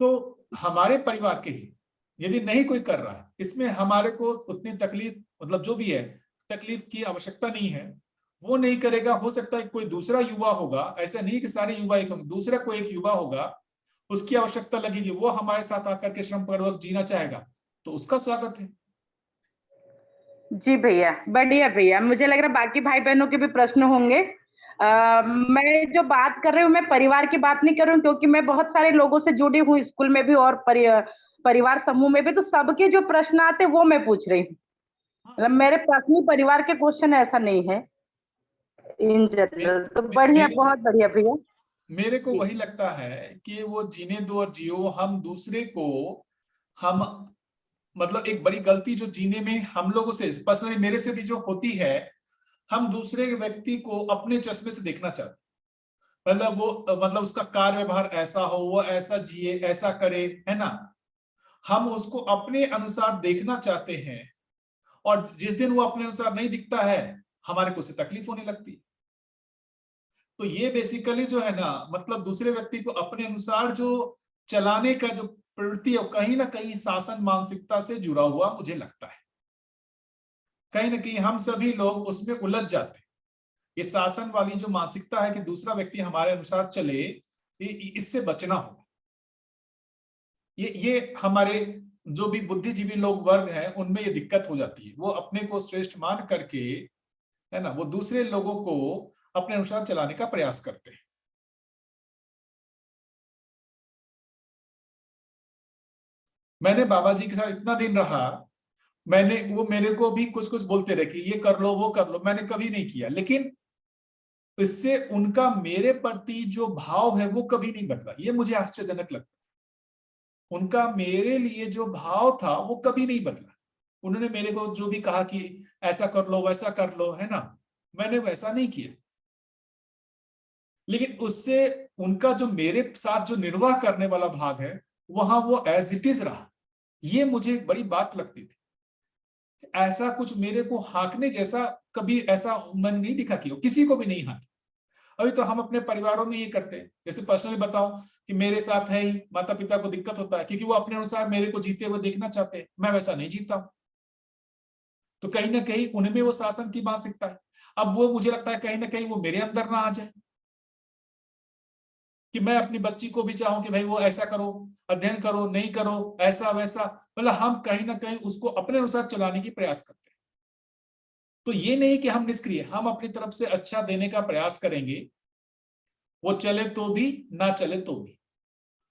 तो हमारे परिवार के ही यदि नहीं कोई कर रहा है, इसमें हमारे को उतनी तकलीफ, मतलब जो भी है तकलीफ की आवश्यकता नहीं है, वो नहीं करेगा। हो सकता है कोई दूसरा युवा होगा, ऐसा नहीं कि सारे युवा एक, दूसरा कोई एक युवा होगा, उसकी आवश्यकता लगेगी, वो हमारे साथ आकर के श्रम पूर्वक जीना चाहेगा, तो उसका स्वागत है। जी भैया, बढ़िया भैया। मुझे लग रहा है बाकी भाई बहनों के भी प्रश्न होंगे। मैं जो बात कर रही हूँ, मैं परिवार की बात नहीं कर रही हूँ, क्योंकि मैं बहुत सारे लोगों से जुड़ी हूँ स्कूल में भी और परिवार समूह में भी, तो सबके जो प्रश्न आते वो मैं पूछ रही हूँ। मतलब मेरे पर्सनल परिवार के क्वेश्चन ऐसा नहीं है, इन जनरल। तो बढ़िया, बहुत बढ़िया भैया। मेरे को वही लगता है कि वो जीने दो और जियो। हम दूसरे को, हम मतलब एक बड़ी गलती जो जीने में हम लोगों से, पर्सनली मेरे से भी जो होती है, हम दूसरे व्यक्ति को अपने चश्मे से देखना चाहते, मतलब वो, मतलब उसका कार्य व्यवहार ऐसा हो, वो ऐसा जिए, ऐसा करे, है ना, हम उसको अपने अनुसार देखना चाहते हैं। और जिस दिन वो अपने अनुसार नहीं दिखता है, हमारे को उससे तकलीफ होने लगती है। तो ये बेसिकली जो है ना, मतलब दूसरे व्यक्ति को अपने अनुसार जो चलाने का जो प्रवृत्ति है, कहीं ना कहीं शासन मानसिकता से जुड़ा हुआ मुझे लगता है। कहीं ना कहीं हम सभी लोग उसमें उलझ जाते हैं। ये शासन वाली जो मानसिकता है कि दूसरा व्यक्ति हमारे अनुसार चले, इससे बचना होगा। ये हमारे जो भी बुद्धिजीवी लोग वर्ग हैं, उनमें ये दिक्कत हो जाती है। वो अपने को श्रेष्ठ मान करके, है ना, वो दूसरे लोगों को अपने अनुसार चलाने का प्रयास करते हैं। मैंने बाबा जी के साथ इतना दिन रहा, वो मेरे को भी कुछ कुछ बोलते रहे कि ये कर लो, वो कर लो, मैंने कभी नहीं किया, लेकिन इससे उनका मेरे प्रति जो भाव है वो कभी नहीं बदला। ये मुझे आश्चर्यजनक लगता है। उनका मेरे लिए जो भाव था वो कभी नहीं बदला। उन्होंने मेरे को जो भी कहा कि ऐसा कर लो, वैसा कर लो, है ना, मैंने वैसा नहीं किया, लेकिन उससे उनका जो मेरे साथ जो निर्वाह करने वाला भाग है, वहां वो एज इट इज रहा। ये मुझे बड़ी बात लगती थी। ऐसा कुछ मेरे को हाँकने जैसा कभी ऐसा मन नहीं दिखा कि किसी को भी नहीं हाँकी। अभी तो हम अपने परिवारों में ये करते हैं। जैसे पर्सनली बताऊं कि मेरे साथ है ही, माता पिता को दिक्कत होता है क्योंकि वो अपने अनुसार मेरे को जीते हुए देखना चाहते हैं, मैं वैसा नहीं जीता हूं। तो कहीं ना कहीं उनमें वो शासन की मानसिकता है। अब वो मुझे लगता है कहीं ना कहीं वो मेरे अंदर ना आ जाए कि मैं अपनी बच्ची को भी चाहूं कि भाई वो ऐसा करो, अध्ययन करो, नहीं करो, ऐसा वैसा, मतलब हम कहीं ना कहीं उसको अपने अनुसार चलाने की प्रयास करते हैं। तो ये नहीं कि हम निष्क्रिय, हम अपनी तरफ से अच्छा देने का प्रयास करेंगे। वो चले तो भी, ना चले तो भी,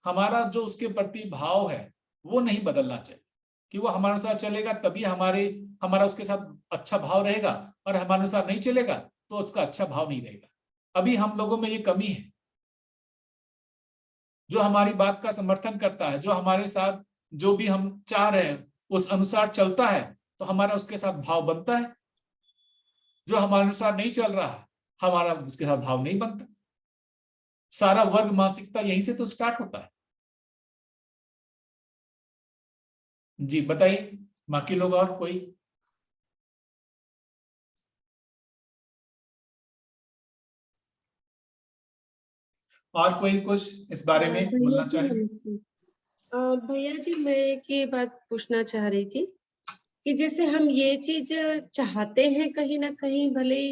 हमारा जो उसके प्रति भाव है वो नहीं बदलना चाहिए कि वो हमारे साथ चलेगा तभी हमारा उसके साथ अच्छा भाव रहेगा, और हमारे अनुसार नहीं चलेगा तो उसका अच्छा भाव नहीं रहेगा। अभी हम लोगों में ये कमी है। जो हमारी बात का समर्थन करता है, जो हमारे साथ जो भी हम चाह रहे हैं उस अनुसार चलता है, तो हमारा उसके साथ भाव बनता है। जो हमारे अनुसार नहीं चल रहा है, हमारा उसके साथ भाव नहीं बनता। सारा वर्ग मानसिकता यहीं से तो स्टार्ट होता है। जी बताइए, बाकी लोग और कोई? और कोई कुछ इस बारे में भैया बोलना जी चाहे? नमस्ते। भैया जी, मैं एक ये बात पूछना चाह रही थी कि जैसे हम ये चीज चाहते हैं कहीं ना कहीं, भले ही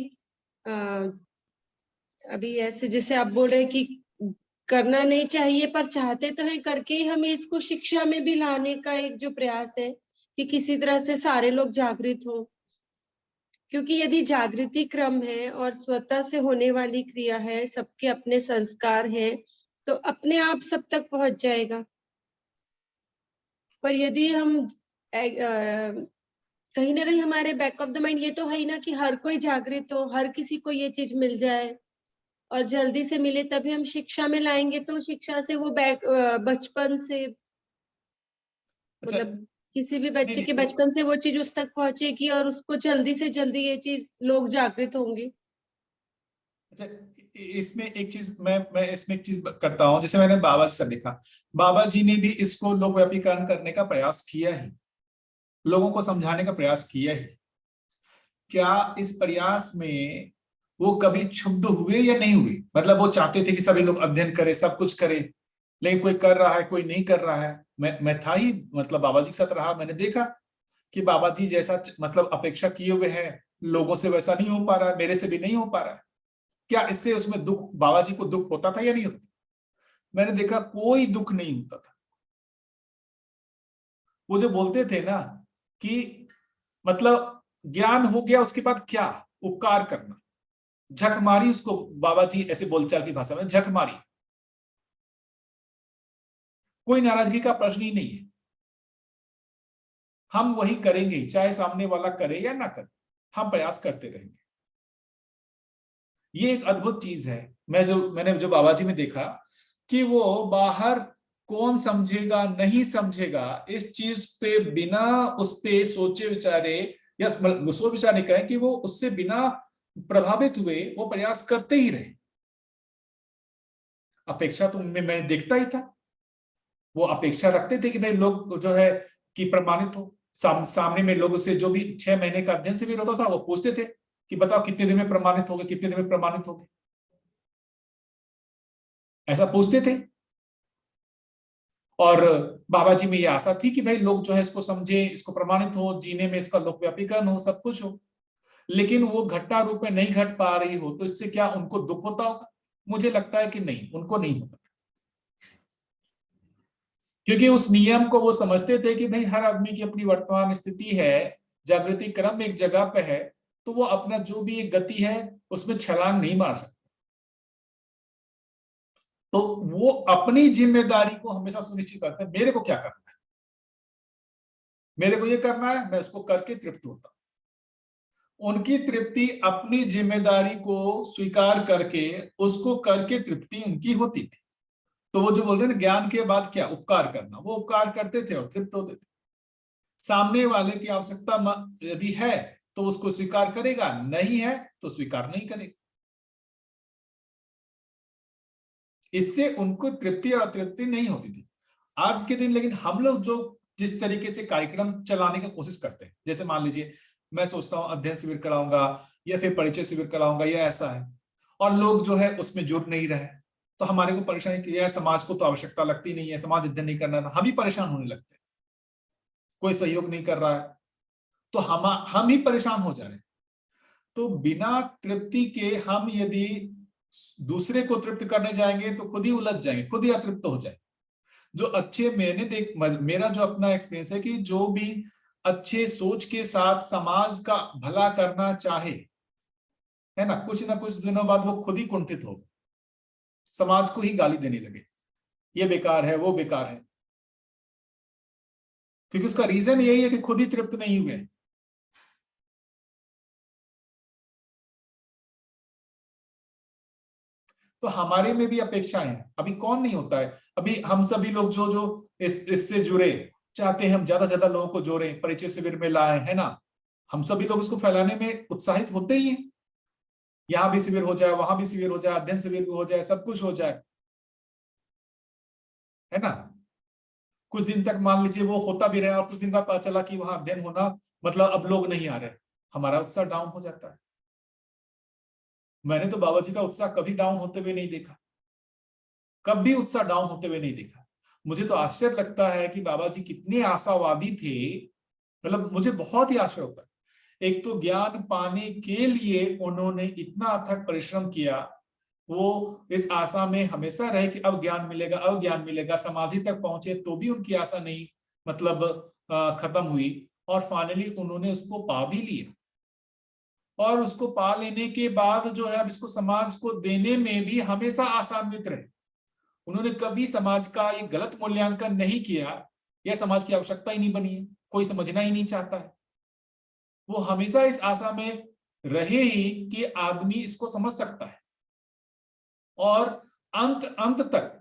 अभी ऐसे जैसे आप बोल रहे हैं कि करना नहीं चाहिए, पर चाहते तो है करके ही हमें इसको शिक्षा में भी लाने का एक जो प्रयास है कि किसी तरह से सारे लोग जागृत हों। क्योंकि यदि जागृति क्रम है और स्वतः से होने वाली क्रिया है, सबके अपने संस्कार हैं, तो अपने आप सब तक पहुंच जाएगा। पर यदि हम कहीं ना कहीं हमारे बैक ऑफ द माइंड ये तो है ही ना कि हर कोई जागृत हो, हर किसी को ये चीज मिल जाए और जल्दी से मिले, तभी हम शिक्षा में लाएंगे। तो शिक्षा से वो बचपन से अच्छा, मतलब किसी भी बच्चे नहीं, के नहीं, बचपन से वो चीज उस तक पहुंचेगी और उसको जल्दी से जल्दी ये चीज लोग जागृत होंगे। अच्छा, इसमें एक चीज मैं इसमें एक चीज करता हूँ, जैसे मैंने बाबा जी से देखा, बाबा जी ने भी इसको लोक व्यापीकरण करने का प्रयास किया ही, लोगों को समझाने का प्रयास किया ही। क्या इस प्रयास में वो कभी क्षुब्ध हुए या नहीं हुए? मतलब वो चाहते थे कि सभी लोग अध्ययन करें, सब कुछ करें, लेकिन कोई कर रहा है, कोई नहीं कर रहा है। मैं था ही, मतलब बाबा जी के साथ रहा, मैंने देखा कि बाबा जी जैसा मतलब अपेक्षा किए हुए हैं लोगों से वैसा नहीं हो पा रहा है, मेरे से भी नहीं हो पा रहा है। क्या इससे उसमें दुख, बाबा जी को दुख होता था या नहीं होता? मैंने देखा कोई दुख नहीं होता था। वो जो बोलते थे ना कि मतलब ज्ञान हो गया उसके बाद क्या, उपकार करना, झक मारी, उसको बाबा जी ऐसे बोलचाल की भाषा में झक मारी, कोई नाराजगी का प्रश्न ही नहीं है। हम वही करेंगे चाहे सामने वाला करे या ना करे, हम प्रयास करते रहेंगे। ये एक अद्भुत चीज है। मैंने जो बाबा जी में देखा कि वो बाहर कौन समझेगा नहीं समझेगा इस चीज पे बिना उस पे सोचे विचारे, या सोच विचार नहीं कहें कि वो उससे बिना प्रभावित हुए वो प्रयास करते ही रहे। अपेक्षा तो उनमें मैं देखता ही था, वो अपेक्षा रखते थे कि भाई लोग जो है कि प्रमाणित हो। सामने में लोगों से जो भी 6 महीने का अध्ययन शिविर होता था वो पूछते थे कि बताओ कितने दिन में प्रमाणित हो गए, कितने दिन में प्रमाणित हो गए, ऐसा पूछते थे। और बाबा जी में ये आशा थी कि भाई लोग जो है इसको समझे, इसको प्रमाणित हो, जीने में इसका लोक व्यापीकरण हो, सब कुछ हो। लेकिन वो घटना रूप में नहीं घट पा रही हो तो इससे क्या उनको दुख होता होगा? मुझे लगता है कि नहीं, उनको नहीं होता, क्योंकि उस नियम को वो समझते थे कि भाई हर आदमी की अपनी वर्तमान स्थिति है, जागृति क्रम एक जगह पे है, तो वो अपना जो भी एक गति है उसमें छलांग नहीं मार सकता। तो वो अपनी जिम्मेदारी को हमेशा सुनिश्चित करते हैं, मेरे को क्या करना है, मेरे को ये करना है, मैं उसको करके तृप्त होता हूं। उनकी तृप्ति अपनी जिम्मेदारी को स्वीकार करके उसको करके तृप्ति उनकी होती थी। तो वो जो बोल रहे हैं ज्ञान के बाद क्या, उपकार करना, वो उपकार करते थे और तृप्त होते थे। सामने वाले की आवश्यकता यदि है तो उसको स्वीकार करेगा, नहीं है तो स्वीकार नहीं करेगा। इससे उनको तृप्ति और अतृप्ति नहीं होती थी। आज के दिन लेकिन हम लोग जो जिस तरीके से कार्यक्रम चलाने की कोशिश करते हैं, जैसे मान लीजिए मैं सोचता हूं अध्ययन शिविर कराऊंगा या फिर परिचय शिविर कराऊंगा या ऐसा है, और लोग जो है उसमें जुड़ नहीं रहे, तो हमारे को परेशानी की है, समाज को तो आवश्यकता लगती नहीं है, समाज अध्ययन नहीं करना, हम ही परेशान होने लगते हैं, कोई सहयोग नहीं कर रहा है तो हम ही परेशान हो जा रहे हैं। तो बिना तृप्ति के हम यदि दूसरे को तृप्त करने जाएंगे तो खुद ही उलझ जाएंगे, खुद ही अतृप्त हो जाएंगे। जो अच्छे, मेरा जो अपना एक्सपीरियंस है कि जो भी अच्छे सोच के साथ समाज का भला करना चाहे, है ना कुछ दिनों बाद वो खुद ही कुंठित हो, समाज को ही गाली देने लगे, ये बेकार है, वो बेकार है, क्योंकि उसका रीजन यही है कि खुद ही तृप्त नहीं हुए। तो हमारे में भी अपेक्षाएं हैं, अभी कौन नहीं होता है, अभी हम सभी लोग जो जो इससे जुड़े चाहते हैं हम ज्यादा से ज्यादा लोगों को जोड़े, परिचय शिविर में लाए, है ना, हम सभी लोग इसको फैलाने में उत्साहित होते ही हैं। यहाँ भी शिविर हो जाए, वहां भी शिविर हो जाए, अध्ययन शिविर भी हो जाए, सब कुछ हो जाए, है ना। कुछ दिन तक मान लीजिए वो होता भी रहा और कुछ दिन बाद पता चला कि वहां अध्ययन होना मतलब अब लोग नहीं आ रहे, हमारा उत्साह डाउन हो जाता है। मैंने तो बाबा जी का उत्साह कभी डाउन होते हुए नहीं देखा, कभी उत्साह डाउन होते हुए नहीं देखा। मुझे तो आश्चर्य लगता है कि बाबा जी कितने आशावादी थे, मतलब मुझे बहुत ही आश्चर्य होता है। एक तो ज्ञान पाने के लिए उन्होंने इतना अथक परिश्रम किया, वो इस आशा में हमेशा रहे कि अब ज्ञान मिलेगा, अब ज्ञान मिलेगा, समाधि तक पहुंचे तो भी उनकी आशा नहीं मतलब खत्म हुई, और फाइनली उन्होंने उसको पा भी लिया। और उसको पा लेने के बाद जो है अब इसको समाज को देने में भी हमेशा आशान्वित रहे। उन्होंने कभी समाज का ये गलत मूल्यांकन नहीं किया, यह समाज की आवश्यकता ही नहीं बनी है, कोई समझना ही नहीं चाहता है। वो हमेशा इस आशा में रहे ही कि आदमी इसको समझ सकता है, और अंत तक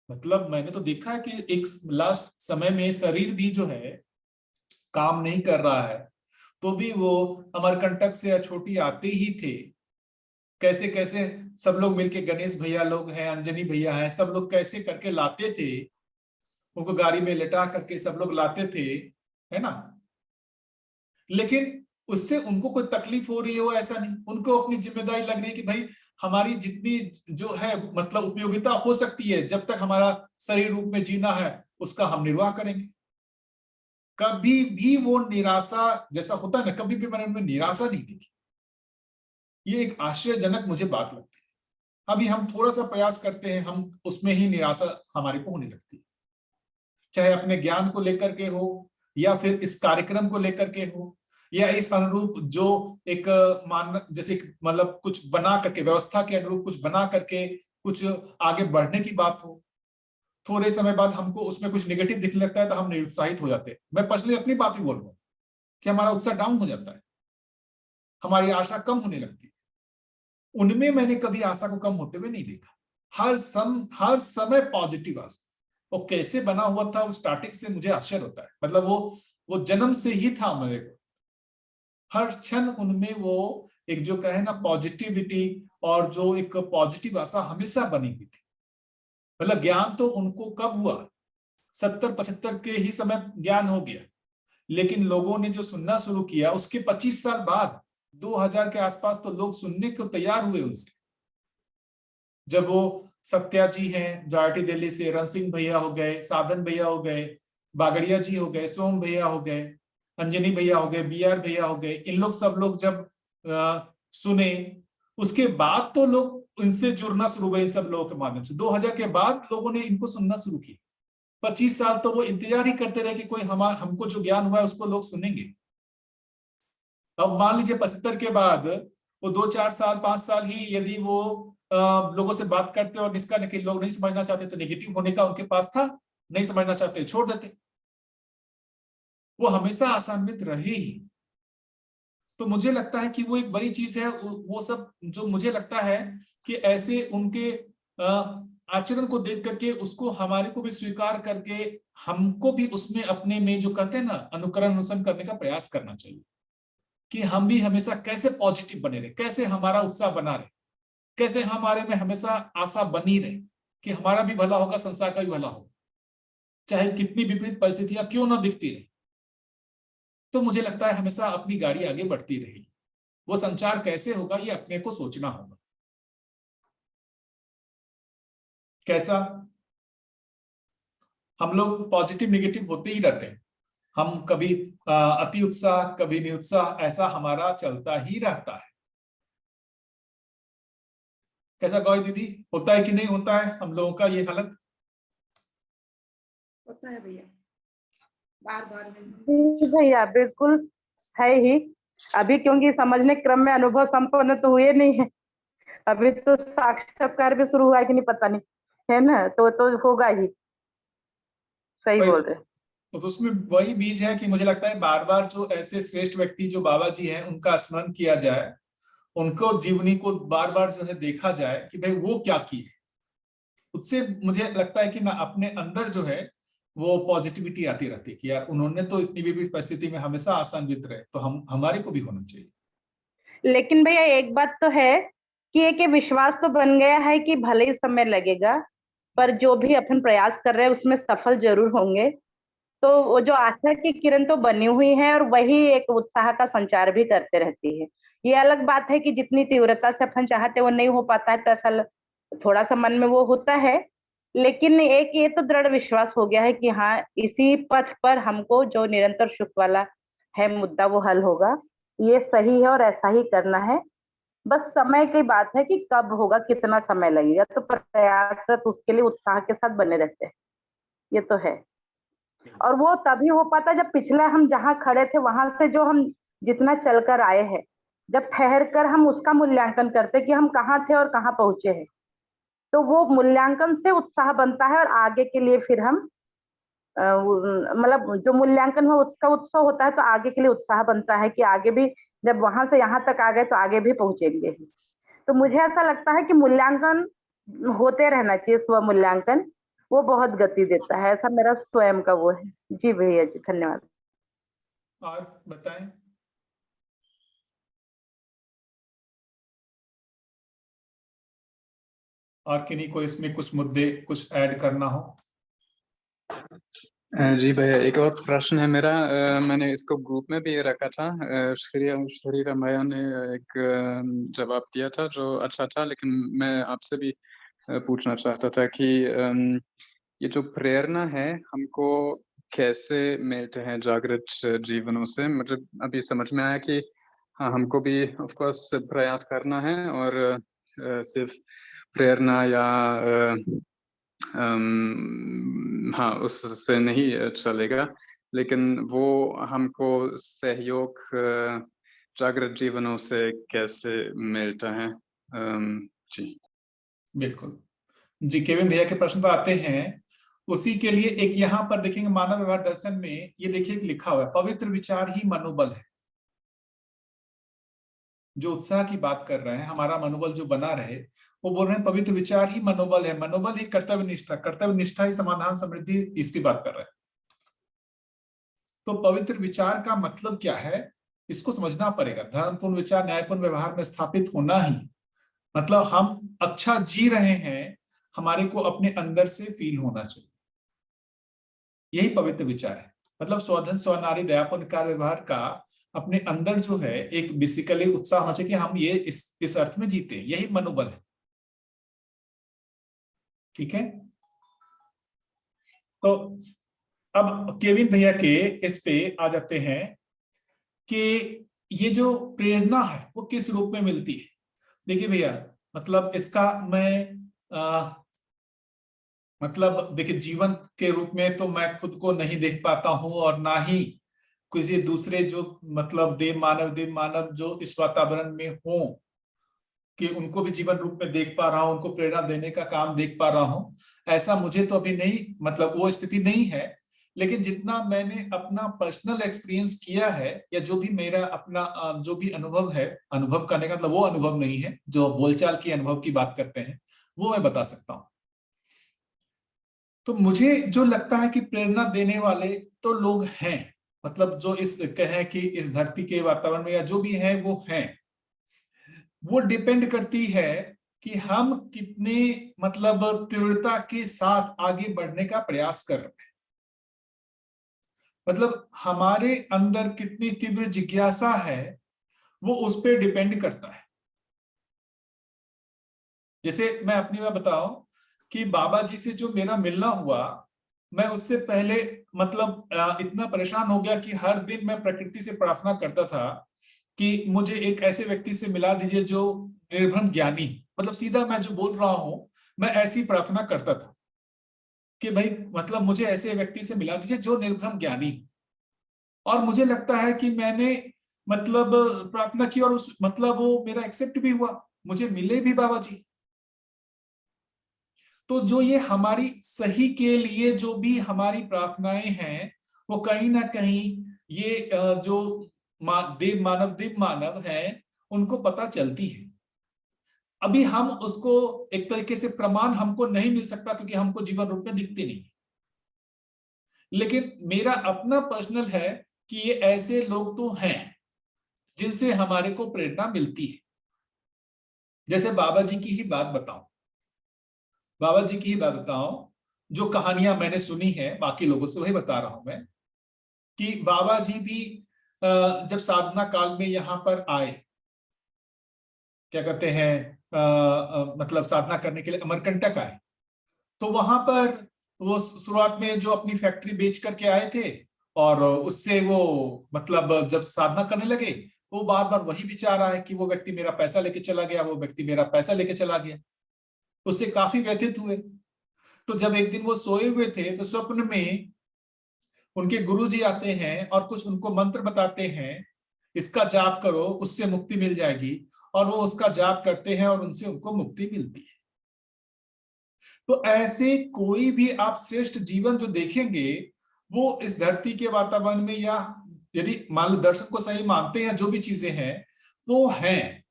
मतलब मैंने तो देखा है कि एक लास्ट समय में शरीर भी जो है काम नहीं कर रहा है, तो भी वो अमरकंटक से या छोटी आते ही थे, कैसे कैसे सब लोग मिलके, गणेश भैया लोग हैं, अंजनी भैया हैं, सब लोग कैसे करके लाते थे, उनको गाड़ी में लेटा करके सब लोग लाते थे, है ना। लेकिन उससे उनको कोई तकलीफ हो रही हो ऐसा नहीं, उनको अपनी जिम्मेदारी लग रही है कि भाई हमारी जितनी जो है मतलब उपयोगिता हो सकती है, जब तक हमारा शरीर रूप में जीना है उसका हम निर्वाह करेंगे। कभी भी वो निराशा जैसा होता है ना, कभी भी मैंने उनमें निराशा नहीं देखी। ये एक आश्चर्यजनक मुझे बात लगती है। अभी हम थोड़ा सा प्रयास करते हैं, हम उसमें ही निराशा हमारे को होने लगती है, चाहे अपने ज्ञान को लेकर के हो, या फिर इस कार्यक्रम को लेकर के हो, या इस अनुरूप जो एक मान जैसे मतलब कुछ बना करके, व्यवस्था के अनुरूप कुछ बना करके कुछ आगे बढ़ने की बात हो। थोड़े समय बाद हमको उसमें कुछ नेगेटिव दिखने लगता है तो हम निरुत्साहित हो जाते हैं। मैं पर्सनली अपनी बात ही बोल रहा हूँ कि हमारा उत्साह डाउन हो जाता है, हमारी आशा कम होने लगती है। उनमें मैंने कभी आशा को कम होते हुए नहीं देखा, हर समय पॉजिटिव आशा। वो कैसे बना हुआ था वो स्टार्टिंग से मुझे आश्चर्य होता है, मतलब वो जन्म से ही था मेरे को। हर क्षण उनमें वो एक जो कहे ना पॉजिटिविटी, और जो एक पॉजिटिव आशा हमेशा बनी हुई थी। मतलब ज्ञान तो उनको कब हुआ, 70-75 के ही समय ज्ञान हो गया, लेकिन लोगों ने जो सुनना शुरू किया उसके 25 साल बाद, 2000 के आसपास तो लोग सुनने को तैयार हुए उनसे। जब वो सत्या जी हैं जो आईटी दिल्ली से, रण सिंह भैया हो गए, साधन भैया हो गए, बागड़िया जी हो गए, सोम भैया हो गए, अंजनी भैया हो गए, बीआर भैया हो गए, इन लोग सब लोग जब सुने, उसके बाद तो लोग इनसे जुड़ना शुरू हुए इन सब लोगों के माध्यम से। 2000 के बाद लोगों ने इनको सुनना शुरू किया। 25 साल तो वो इंतजार ही करते रहे कि कोई हमको जो ज्ञान हुआ है उसको लोग सुनेंगे। अब मान लीजिए 75 के बाद वो 2-4 साल 5 साल ही यदि वो लोगों से बात करते और निष्का निकल लोग नहीं समझना चाहते तो नेगेटिव होने का उनके पास था, नहीं समझना चाहते छोड़ देते। वो हमेशा आशान्वित रहे ही। तो मुझे लगता है कि वो एक बड़ी चीज है, वो सब जो मुझे लगता है कि ऐसे उनके आचरण को देख करके उसको हमारे को भी स्वीकार करके हमको भी उसमें अपने में जो कहते हैं ना अनुकरण अनुसरण करने का प्रयास करना चाहिए, कि हम भी हमेशा कैसे पॉजिटिव बने रहे, कैसे हमारा उत्साह बना रहे, कैसे हमारे में हमेशा आशा बनी रहे कि हमारा भी भला होगा, संसार का भी भला होगा, चाहे कितनी विपरीत परिस्थितियां क्यों ना दिखती रहे। तो मुझे लगता है हमेशा अपनी गाड़ी आगे बढ़ती रहेगी। वो संचार कैसे होगा ये अपने को सोचना होगा। कैसा, हम लोग पॉजिटिव नेगेटिव होते ही रहते हैं, हम कभी अति उत्साह कभी निरुत्साह, ऐसा हमारा चलता ही रहता है। कैसा गौरी दीदी, होता है कि नहीं होता है हम लोगों का ये हालत? होता है भैया, बार बार भैया बिल्कुल है ही। अभी क्योंकि समझने क्रम में अनुभव संपन्न तो हुए नहीं है, अभी तो साक्षात्कार भी शुरू हुआ है कि नहीं पता नहीं, है ना, तो होगा ही। सही बोल रहे। तो उसमें वही बीज है कि मुझे लगता है बार बार जो ऐसे श्रेष्ठ व्यक्ति जो बाबा जी हैं उनका स्मरण किया जाए, उनको जीवनी को बार बार जो है देखा जाए कि भाई वो क्या किए, उससे मुझे लगता है कि ना अपने अंदर जो है वो पॉजिटिविटी आती रहती है कि यार उन्होंने तो इतनी विपरीत परिस्थिति में हमेशा आशान्वित रहे, तो हमारे को भी होना चाहिए। लेकिन भैया एक बात तो है कि एक ये विश्वास तो बन गया है कि भले ही समय लगेगा, पर जो भी अपन प्रयास कर रहे हैं उसमें सफल जरूर होंगे। तो वो जो आशा की किरण तो बनी हुई है और वही एक उत्साह का संचार भी करते रहती है। ये अलग बात है कि जितनी तीव्रता से अपन चाहते वो नहीं हो पाता है, तो ऐसा थोड़ा सा मन में वो होता है, लेकिन एक ये तो दृढ़ विश्वास हो गया है कि हाँ इसी पथ पर हमको जो निरंतर सुख वाला है मुद्दा वो हल होगा। ये सही है और ऐसा ही करना है। बस समय की बात है कि कब होगा, कितना समय लगेगा, तो प्रयासरत उसके लिए उत्साह के साथ बने रहते हैं, ये तो है। और वो तभी हो पाता जब पिछला हम जहाँ खड़े थे वहां से जो हम जितना चलकर आए हैं, जब ठहर कर हम उसका मूल्यांकन करते कि हम कहाँ थे और कहाँ पहुंचे हैं, तो वो मूल्यांकन से उत्साह बनता है और आगे के लिए फिर हम मतलब जो मूल्यांकन हो उसका उत्सव होता है, तो आगे के लिए उत्साह बनता है कि आगे भी जब वहां से यहाँ तक आ गए तो आगे भी पहुंचेंगे ही। तो मुझे ऐसा लगता है कि मूल्यांकन होते रहना चाहिए, स्व मूल्यांकन, वो बहुत गति देता है, ऐसा मेरा स्वयं का वो है। जी भैया जी, धन्यवाद। और बताएं। और किन्हीं को इसमें कुछ मुद्दे कुछ ऐड करना हो? जी भैया, एक और प्रश्न है मेरा। मैंने इसको ग्रुप में भी रखा था। श्री राम भैया ने एक जवाब दिया था जो अच्छा था, लेकिन मैं आपसे भी पूछना चाहता था कि ये जो प्रेरणा है हमको कैसे मिलते हैं जागृत जीवनों से। मतलब अभी समझ में आया कि हाँ, हमको भी ऑफ कोर्स प्रयास करना है, और सिर्फ प्रेरणा या हाँ, उससे नहीं चलेगा, लेकिन वो हमको सहयोग जागृत जीवनों से कैसे मिलता है। जी बिल्कुल जी, केविन भैया के प्रश्न पर आते हैं। उसी के लिए एक यहाँ पर देखेंगे मानव व्यवहार दर्शन में, ये देखिए लिखा हुआ है, पवित्र विचार ही मनोबल है। जो उत्साह की बात कर रहे हैं, हमारा मनोबल जो बना रहे, वो बोल रहे हैं पवित्र विचार ही मनोबल है। मनोबल ही कर्तव्य निष्ठा ही समाधान समृद्धि, इसकी बात कर रहे हैं। तो पवित्र विचार का मतलब क्या है, इसको समझना पड़ेगा। धर्मपूर्ण विचार न्यायपूर्ण व्यवहार में स्थापित होना ही मतलब हम अच्छा जी रहे हैं, हमारे को अपने अंदर से फील होना चाहिए। यही पवित्र विचार है। मतलब स्वधन स्वनारी दयापूर्ण कार्य व्यवहार का अपने अंदर जो है एक बेसिकली उत्साह होना चाहिए कि हम ये इस अर्थ में जीते। यही मनोबल है। ठीक है, तो अब केविन भैया के इस पे आ जाते हैं कि ये जो प्रेरणा है वो किस रूप में मिलती है। देखिए भैया, मतलब इसका मैं मतलब देखिए, जीवन के रूप में तो मैं खुद को नहीं देख पाता हूं, और ना ही किसी दूसरे जो मतलब देव मानव जो इस वातावरण में हो कि उनको भी जीवन रूप में देख पा रहा हूं, उनको प्रेरणा देने का काम देख पा रहा हूं। ऐसा मुझे तो अभी नहीं, मतलब वो स्थिति नहीं है। लेकिन जितना मैंने अपना पर्सनल एक्सपीरियंस किया है, या जो भी मेरा अपना जो भी अनुभव है, अनुभव करने का मतलब वो अनुभव नहीं है जो बोलचाल की अनुभव की बात करते हैं, वो मैं बता सकता हूं। तो मुझे जो लगता है कि प्रेरणा देने वाले तो लोग हैं, मतलब जो इस कहें कि इस धरती के वातावरण में या जो भी है वो हैं। वो डिपेंड करती है कि हम कितने मतलब तीव्रता के साथ आगे बढ़ने का प्रयास कर रहे हैं। मतलब हमारे अंदर कितनी तीव्र जिज्ञासा है, वो उस पर डिपेंड करता है। जैसे मैं अपनी बात बताऊं कि बाबा जी से जो मेरा मिलना हुआ, मैं उससे पहले मतलब इतना परेशान हो गया कि हर दिन मैं प्रकृति से प्रार्थना करता था कि मुझे एक ऐसे व्यक्ति से मिला दीजिए जो निर्भ्रम ज्ञानी, मतलब सीधा मैं जो बोल रहा हूं, मैं ऐसी प्रार्थना करता था कि भाई मतलब मुझे ऐसे व्यक्ति से मिला दीजिए जो निर्भ्रम ज्ञानी। और मुझे लगता है कि मैंने मतलब प्रार्थना की, और उस मतलब वो मेरा एक्सेप्ट भी हुआ, मुझे मिले भी बाबा जी। तो जो ये हमारी सही के लिए जो भी हमारी प्रार्थनाएं हैं, वो कहीं ना कहीं ये जो देव मानव है, उनको पता चलती है। अभी हम उसको एक तरीके से प्रमाण हमको नहीं मिल सकता क्योंकि हमको जीवन रूप में दिखते नहीं, लेकिन मेरा अपना पर्सनल है कि ये ऐसे लोग तो हैं जिनसे हमारे को प्रेरणा मिलती है। जैसे बाबा जी की ही बात बताऊं, जो कहानियां मैंने सुनी है बाकी लोगों से वही बता रहा हूं मैं, कि बाबा जी भी जब साधना काल में यहाँ पर आए, क्या कहते हैं मतलब साधना करने के लिए अमरकंटक आए, तो वहां पर वो शुरुआत में जो अपनी फैक्ट्री बेच करके आए थे, और उससे वो मतलब जब साधना करने लगे, वो बार बार वही विचार आए कि वो व्यक्ति मेरा पैसा लेके चला गया, वो व्यक्ति मेरा पैसा लेके चला गया। उससे काफी व्यथित हुए। तो जब एक दिन वो सोए हुए थे, तो स्वप्न में उनके गुरुजी आते हैं और कुछ उनको मंत्र बताते हैं, इसका जाप करो, उससे मुक्ति मिल जाएगी। और वो उसका जाप करते हैं और उनसे उनको मुक्ति मिलती है। तो ऐसे कोई भी आप श्रेष्ठ जीवन जो देखेंगे, वो इस धरती के वातावरण में, या यदि मान लो दर्शन को सही मानते हैं, जो भी चीजें हैं तो हैं।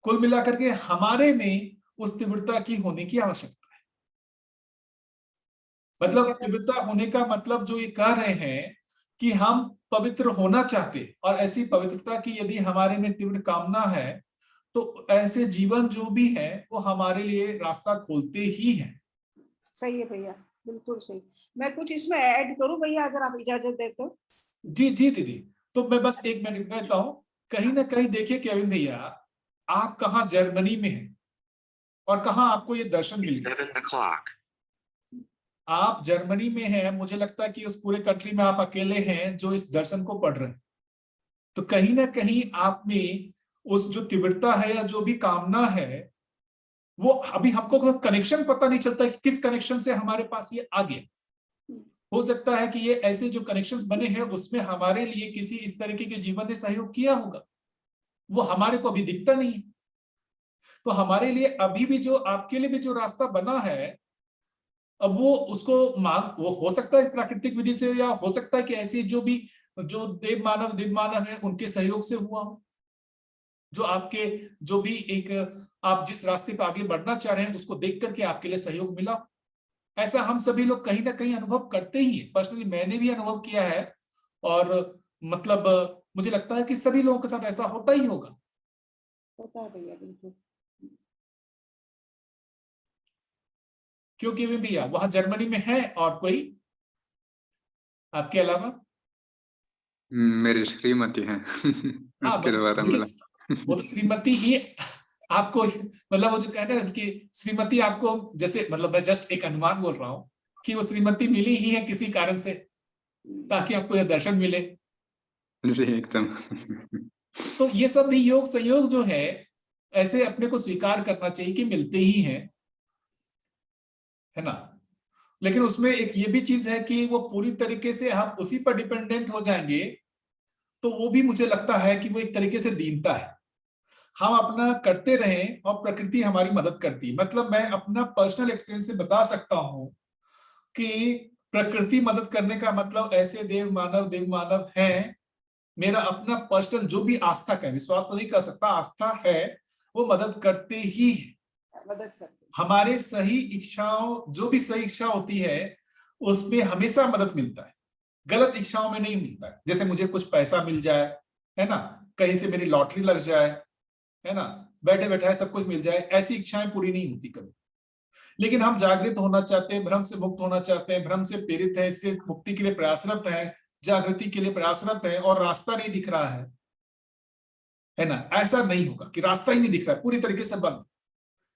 कुल मिलाकर के हमारे में उस तीव्रता की होने की आवश्यकता है। मतलब तीव्रता होने का मतलब जो ये कह रहे हैं कि हम पवित्र होना चाहते, और ऐसी पवित्रता की यदि हमारे में तीव्र कामना है तो ऐसे जीवन जो भी है वो हमारे लिए रास्ता खोलते ही है। सही है भैया, बिल्कुल सही। मैं कुछ इसमें ऐड करूं भैया, अगर आप इजाजत दे तो? जी जी दीदी, तो मैं बस एक मिनट कहता हूँ, कहीं ना कहीं देखिए केविन भैया, आप कहाँ जर्मनी में हैं और कहाँ आपको ये दर्शन मिल गया। आप जर्मनी में हैं, मुझे लगता है कि उस पूरे कंट्री में आप अकेले हैं जो इस दर्शन को पढ़ रहे हैं। तो कहीं ना कहीं आप में उस जो तीव्रता है या जो भी कामना है, वो अभी हमको कनेक्शन पता नहीं चलता कि किस कनेक्शन से हमारे पास ये आ गया। हो सकता है कि ये ऐसे जो कनेक्शंस बने हैं उसमें हमारे लिए किसी इस तरीके के जीवन ने सहयोग किया होगा, वो हमारे को अभी दिखता नहीं है। तो हमारे लिए अभी भी जो आपके लिए भी जो रास्ता बना है, अब वो उसको वो हो सकता है प्राकृतिक विधि से, या हो सकता है कि ऐसी जो भी जो देव मानव है उनके सहयोग से हुआ हो, जो आपके जो भी एक आप जिस रास्ते पर आगे बढ़ना चाह रहे हैं उसको देख करके आपके लिए सहयोग मिला। ऐसा हम सभी लोग कहीं ना कहीं अनुभव करते ही हैं। पर्सनली मैंने भी अनुभव किया है, और मतलब मुझे लगता है कि सभी लोगों के साथ ऐसा होता ही होगा। होता है भैया, बिल्कुल। क्योंकि वे भैया वहां जर्मनी में है और कोई आपके अलावा? मेरी श्रीमती है। हाँ उसके द्वारा देखिए, मिला। वो तो श्रीमती ही आपको, मतलब वो जो कहते हैं कि श्रीमती आपको, जैसे मतलब मैं जस्ट एक अनुमान बोल रहा हूँ कि वो श्रीमती मिली ही है किसी कारण से, ताकि आपको यह दर्शन मिले। जी एकदम। तो ये सब भी योग संयोग जो है, ऐसे अपने को स्वीकार करना चाहिए कि मिलते ही हैं, है ना। लेकिन उसमें एक ये भी चीज है कि वो पूरी तरीके से हम उसी पर डिपेंडेंट हो जाएंगे तो वो भी मुझे लगता है कि वो एक तरीके से दीनता है। हम अपना करते रहें और प्रकृति हमारी मदद करती है। मतलब मैं अपना पर्सनल एक्सपीरियंस से बता सकता हूं कि प्रकृति मदद करने का मतलब ऐसे देव मानव हैं, मेरा अपना पर्सनल जो भी आस्था का, विश्वास तो नहीं कर सकता, आस्था है, वो मदद करते ही है। मदद करते हमारे सही इच्छाओं, जो भी सही इच्छा होती है उसमें हमेशा मदद मिलता है, गलत इच्छाओं में नहीं मिलता है। जैसे मुझे कुछ पैसा मिल जाए, है ना, कहीं से मेरी लॉटरी लग जाए, है ना, बैठे बैठे सब कुछ मिल जाए, ऐसी इच्छाएं पूरी नहीं होती कभी। लेकिन हम जागृत होना चाहते हैं, भ्रम से मुक्त होना चाहते हैं, भ्रम से प्रेरित है, इससे मुक्ति के लिए प्रयासरत है, जागृति के लिए प्रयासरत है, और रास्ता नहीं दिख रहा है ना। ऐसा नहीं होगा कि रास्ता ही नहीं दिख रहा है, पूरी तरीके से बंद।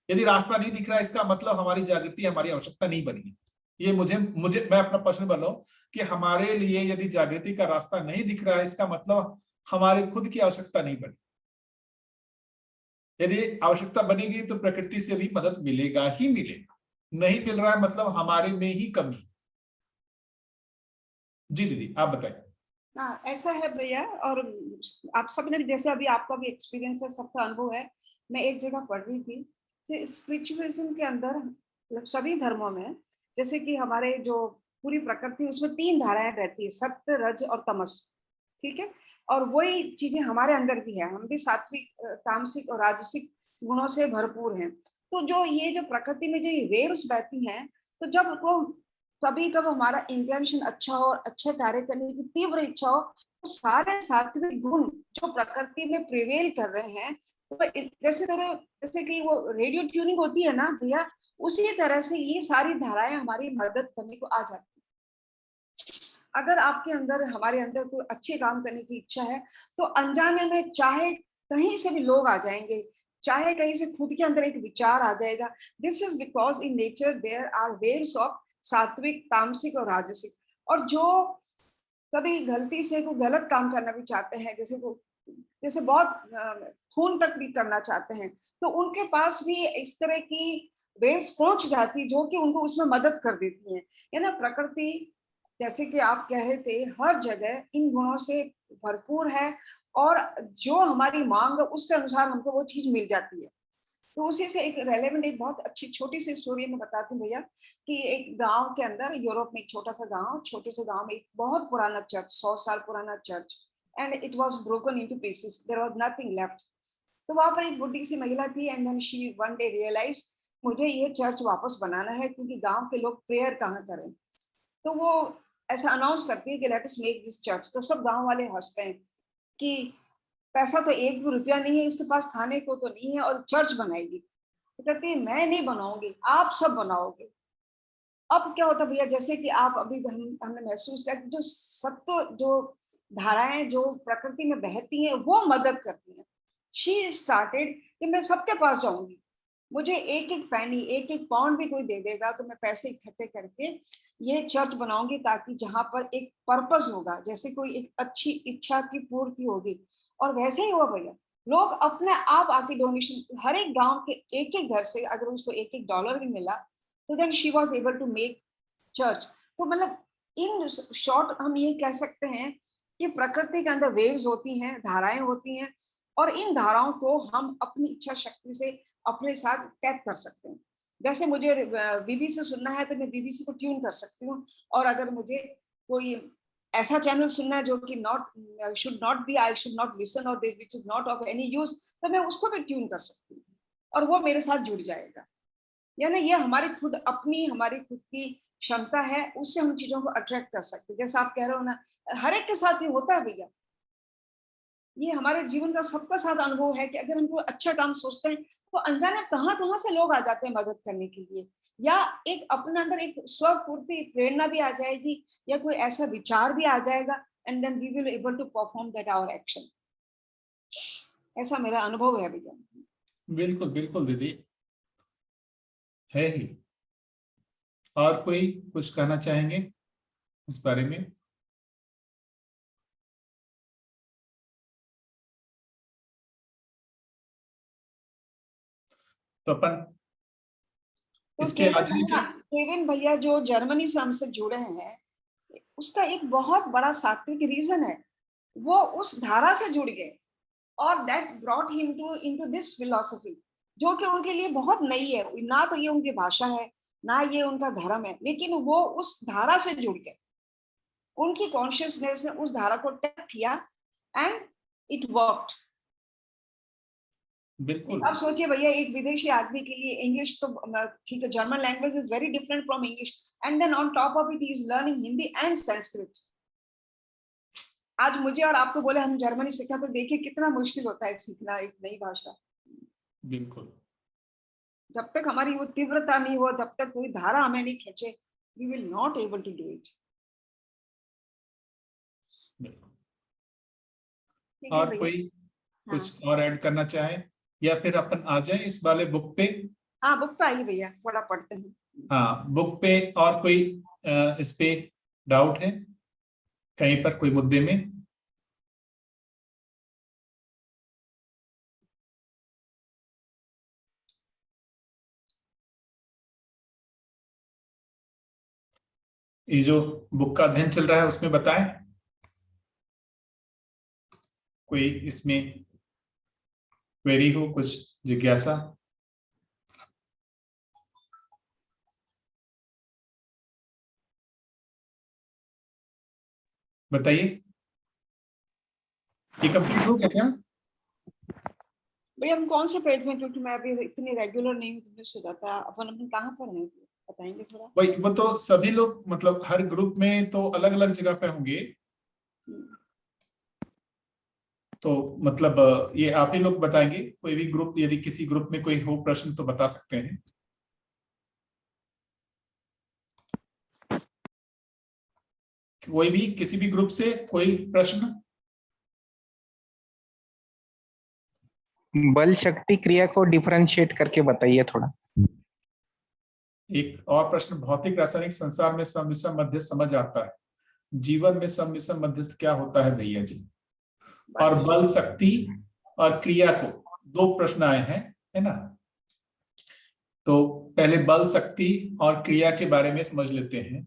यदि रास्ता नहीं दिख रहा है इसका मतलब हमारी जागृति, हमारी आवश्यकता नहीं बनी। ये मुझे मुझे मैं अपना पर्सनल बोल रहा हूं कि हमारे लिए यदि जागृति का रास्ता नहीं दिख रहा है इसका मतलब हमारे खुद की आवश्यकता नहीं बनी। यदि आवश्यकता बनेगी तो प्रकृति से भी मदद मिलेगा ही मिलेगा। नहीं मिल रहा है मतलब हमारे में ही कमी। जी दीदी आप बताइए। हाँ, ऐसा है भैया। और आप सबने भी, जैसे अभी आपका भी एक्सपीरियंस है, सबका अनुभव है। मैं एक जगह पढ़ रही थी कि स्पिरिचुअलिज्म के अंदर, मतलब सभी धर्मों में, जैसे कि हमारे जो पूरी प्रकृति, उसमें 3 धाराएं रहती है, सत्य, रज और तमस। ठीक है। और वही चीजें हमारे अंदर भी है, हम भी सात्विक, तामसिक और राजसिक गुणों से भरपूर हैं। तो जो ये जो प्रकृति में जो ये वेव्स बहती हैं, तो जब वो कभी कब हमारा इंटेंशन अच्छा हो और अच्छे कार्य करने की तीव्र इच्छा हो, तो सारे सात्विक गुण जो प्रकृति में प्रिवेल कर रहे हैं, तो जैसे कि वो रेडियो ट्यूनिंग होती है ना भैया, उसी तरह से ये सारी धाराएं हमारी मदद करने को आ जाती है। अगर आपके अंदर, हमारे अंदर कोई अच्छे काम करने की इच्छा है, तो अनजाने में चाहे कहीं से भी लोग आ जाएंगे, चाहे कहीं से खुद के अंदर एक विचार आ जाएगा। This is because in nature there are waves of sattvic, tamasic और राजसिक। और जो कभी गलती से कोई गलत काम करना भी चाहते हैं, जैसे बहुत खून तक भी करना चाहते हैं, तो उनके पास भी इस तरह की वेव्स पहुंच जाती जो कि उनको उसमें मदद कर देती है। है ना, प्रकृति जैसे कि आप कह रहे थे, हर जगह इन गुणों से भरपूर है, और जो हमारी मांग है उसके अनुसार हमको वो चीज मिल जाती है। तो उसी से एक रेलेवेंट, एक बहुत अच्छी छोटी सी स्टोरी मैं बताती हूँ भैया, कि एक गांव के अंदर, यूरोप में एक छोटा सा गांव, छोटे से गांव में एक बहुत पुराना चर्च, 100 साल पुराना church, and it was broken into pieces, there was nothing left. तो वहां पर एक बुढ़ी सी महिला थी, and then she one day realize, मुझे ये चर्च वापस बनाना है, क्योंकि गांव के लोग प्रेयर कहाँ करें। तो वो ऐसा अनाउंस करती है कि let us make this church, तो सब गांव वाले हंसते हैं कि पैसा तो एक भी रुपया नहीं है इसके पास, खाने को तो नहीं है, और चर्च बनाएगी। तो कहती है मैं नहीं बनाऊंगी, आप सब बनाओगे। अब क्या होता भैया, जैसे कि आप अभी हमने महसूस किया कि जो सत्व, जो धाराएं जो प्रकृति में बहती हैं वो मदद करती हैं। शी स्टार्टेड कि मैं सबके पास जाऊंगी, मुझे एक एक पैनी, एक एक पाउंड भी कोई दे देगा तो मैं पैसे इकट्ठे करके ये चर्च बनाऊंगी, ताकि जहां पर एक पर्पस होगा, जैसे कोई एक अच्छी इच्छा की पूर्ति होगी। और वैसे ही हुआ भैया, लोग अपने आप आके डोनेशन, हर एक गांव के एक एक घर से अगर उसको एक एक डॉलर भी मिला तो then she was able to make church. तो मतलब इन शॉर्ट हम ये कह सकते हैं कि प्रकृति के अंदर वेव्स होती हैं, धाराएं होती हैं, और इन धाराओं को हम अपनी इच्छा शक्ति से अपने साथ टैप कर सकते हैं। जैसे मुझे बीबीसी सुनना है तो मैं बीबीसी को ट्यून कर सकती हूँ, और अगर मुझे कोई ऐसा चैनल सुनना है जो कि not should not be, I should not listen, और which is not of any use, तो मैं उसको भी ट्यून कर सकती हूँ और वो मेरे साथ जुड़ जाएगा। यानी ये हमारी खुद की क्षमता है, उससे हम चीजों को अट्रैक्ट कर सकते हैं। जैसे आप कह रहे हो ना, हर एक के साथ ये होता है भैया, ये हमारे जीवन का सबका साथ अनुभव है कि अगर हम कोई अच्छा काम सोचते हैं तो अनजाने कहाँ से लोग आ जाते हैं मदद करने के लिए, या एक अपने अंदर एक स्वपूर्ति प्रेरणा भी आ जाएगी, या कोई ऐसा विचार भी आ जाएगा, and then we will able to perform that our action. ऐसा मेरा अनुभव है भैया। बिल्कुल बिल्कुल दीदी, है ही। और कोई कुछ कहना चाहेंगे इस बारे में? तो अपन तो इसके आगे केविन भैया जो जर्मनी से हमसे जुड़े हैं, उसका एक बहुत बड़ा सात्विक रीजन है, वो उस धारा से जुड़ गए, और that brought him to into this philosophy, जो कि उनके लिए बहुत नई है। ना तो ये उनकी भाषा है, ना ये उनका धर्म है, लेकिन वो उस धारा से जुड़ गए, उनकी कॉन्शियसनेस ने उस धारा को टैप किया एंड इट वर्कड। बिल्कुल। अब सोचिए भैया, एक विदेशी आदमी के लिए इंग्लिश तो ठीक है, German language is very different from English, and then on top of it is learning Hindi and Sanskrit. आज मुझे और आपको बोले हम जर्मनी सीखा, तो देखिए कितना मुश्किल होता है सीखना एक नई भाषा। बिल्कुल। जब तक हमारी वो तीव्रता नहीं हो, जब तक कोई धारा हमें नहीं खींचे, we will not able to do it. और कोई कुछ और ऐड करना चाहे, या फिर अपन आ जाए इस वाले बुक पे? हाँ, बुक पे आइए भैया, थोड़ा पढ़ते हैं। हाँ, बुक पे और कोई इस पे डाउट है कहीं पर, कोई मुद्दे में? ये जो बुक का अध्ययन चल रहा है उसमें बताएं कोई इसमें क्वेरी हो, कुछ जिज्ञासा? बताइए। ये कंप्लीट हो गया क्या भैया? हम कौन से पेज में, क्योंकि मैं अभी इतनी रेगुलर नहीं हूँ, मिस हो जाता है। अपन कहाँ पर हैं, बताएंगे थोड़ा? वही, वो तो सभी लोग मतलब हर ग्रुप में तो अलग अलग जगह पे होंगे, तो मतलब ये आप ही लोग बताएंगे। कोई भी ग्रुप, यदि किसी ग्रुप में कोई हो प्रश्न तो बता सकते हैं। कोई भी, किसी भी ग्रुप से कोई प्रश्न? बल शक्ति क्रिया को डिफरेंशिएट करके बताइए थोड़ा। एक और प्रश्न, भौतिक रासायनिक संसार में सम विषम मध्यस्थ समझ आता है, जीवन में सम विषम मध्यस्थ क्या होता है भैया जी? और बल शक्ति और क्रिया को, दो प्रश्न आए हैं, है ना? तो पहले बल शक्ति और क्रिया के बारे में समझ लेते हैं।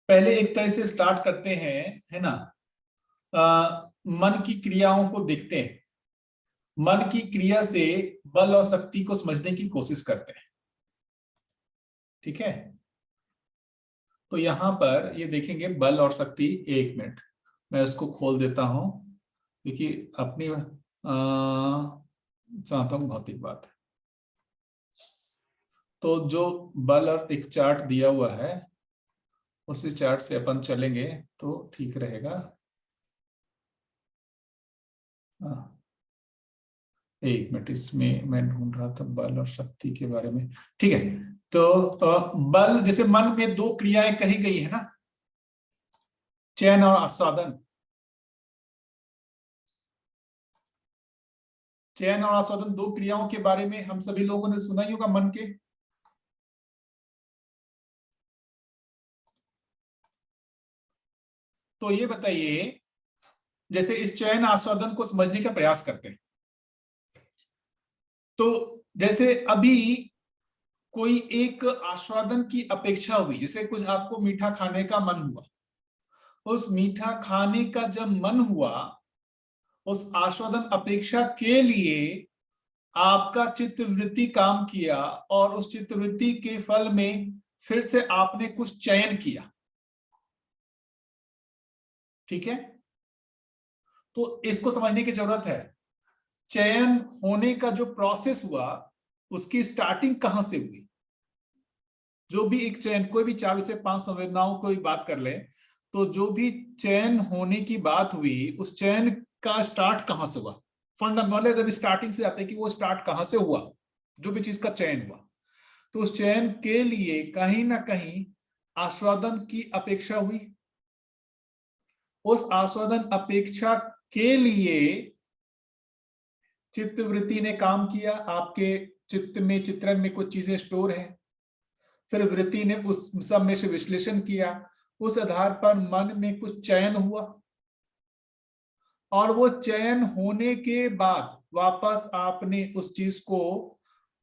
पहले एक तरह से स्टार्ट करते हैं, है ना? मन की क्रियाओं को देखते हैं, मन की क्रिया से बल और शक्ति को समझने की कोशिश करते हैं। ठीक है, तो यहां पर ये देखेंगे बल और शक्ति। एक मिनट, मैं उसको खोल देता हूं, क्योंकि अपनी चाहता हूं भौतिक बात है। तो जो बल और एक चार्ट दिया हुआ है उसी चार्ट से अपन चलेंगे तो ठीक रहेगा। एक मिनट, इसमें मैं ढूंढ रहा था बल और शक्ति के बारे में। ठीक है, तो बल, जैसे मन में दो क्रियाएं कही गई है ना, चयन और आस्वादन। चयन और आस्वादन दो क्रियाओं के बारे में हम सभी लोगों ने सुना ही होगा मन के। तो ये बताइए, जैसे इस चयन आस्वादन को समझने का प्रयास करते हैं, तो जैसे अभी कोई एक आस्वादन की अपेक्षा हुई, जैसे कुछ आपको मीठा खाने का मन हुआ, उस मीठा खाने का जब मन हुआ, उस आस्वादन अपेक्षा के लिए आपका चित्तवृत्ति काम किया और उस चित्तवृत्ति के फल में फिर से आपने कुछ चयन किया। ठीक है, तो इसको समझने की जरूरत है। चयन होने का जो प्रोसेस हुआ उसकी स्टार्टिंग कहां से हुई। जो भी एक चयन, कोई भी 4 से 5 संवेदनाओं को भी बात कर ले, तो जो भी चयन होने की बात हुई उस चयन का स्टार्ट कहां से हुआ। फंडामेंटल अगर स्टार्टिंग से आते हैं कि वो स्टार्ट कहां से हुआ, जो भी चीज का चयन हुआ, तो उस चयन के लिए कहीं ना कहीं आस्वादन की अपेक्षा हुई। उस आस्वादन अपेक्षा के लिए चित्तवृत्ति ने काम किया, आपके चित्त में, चित्रण में कुछ चीजें स्टोर है, फिर वृत्ति ने उस सब में से विश्लेषण किया, उस आधार पर मन में कुछ चयन हुआ, और वो चयन होने के बाद वापस आपने उस चीज को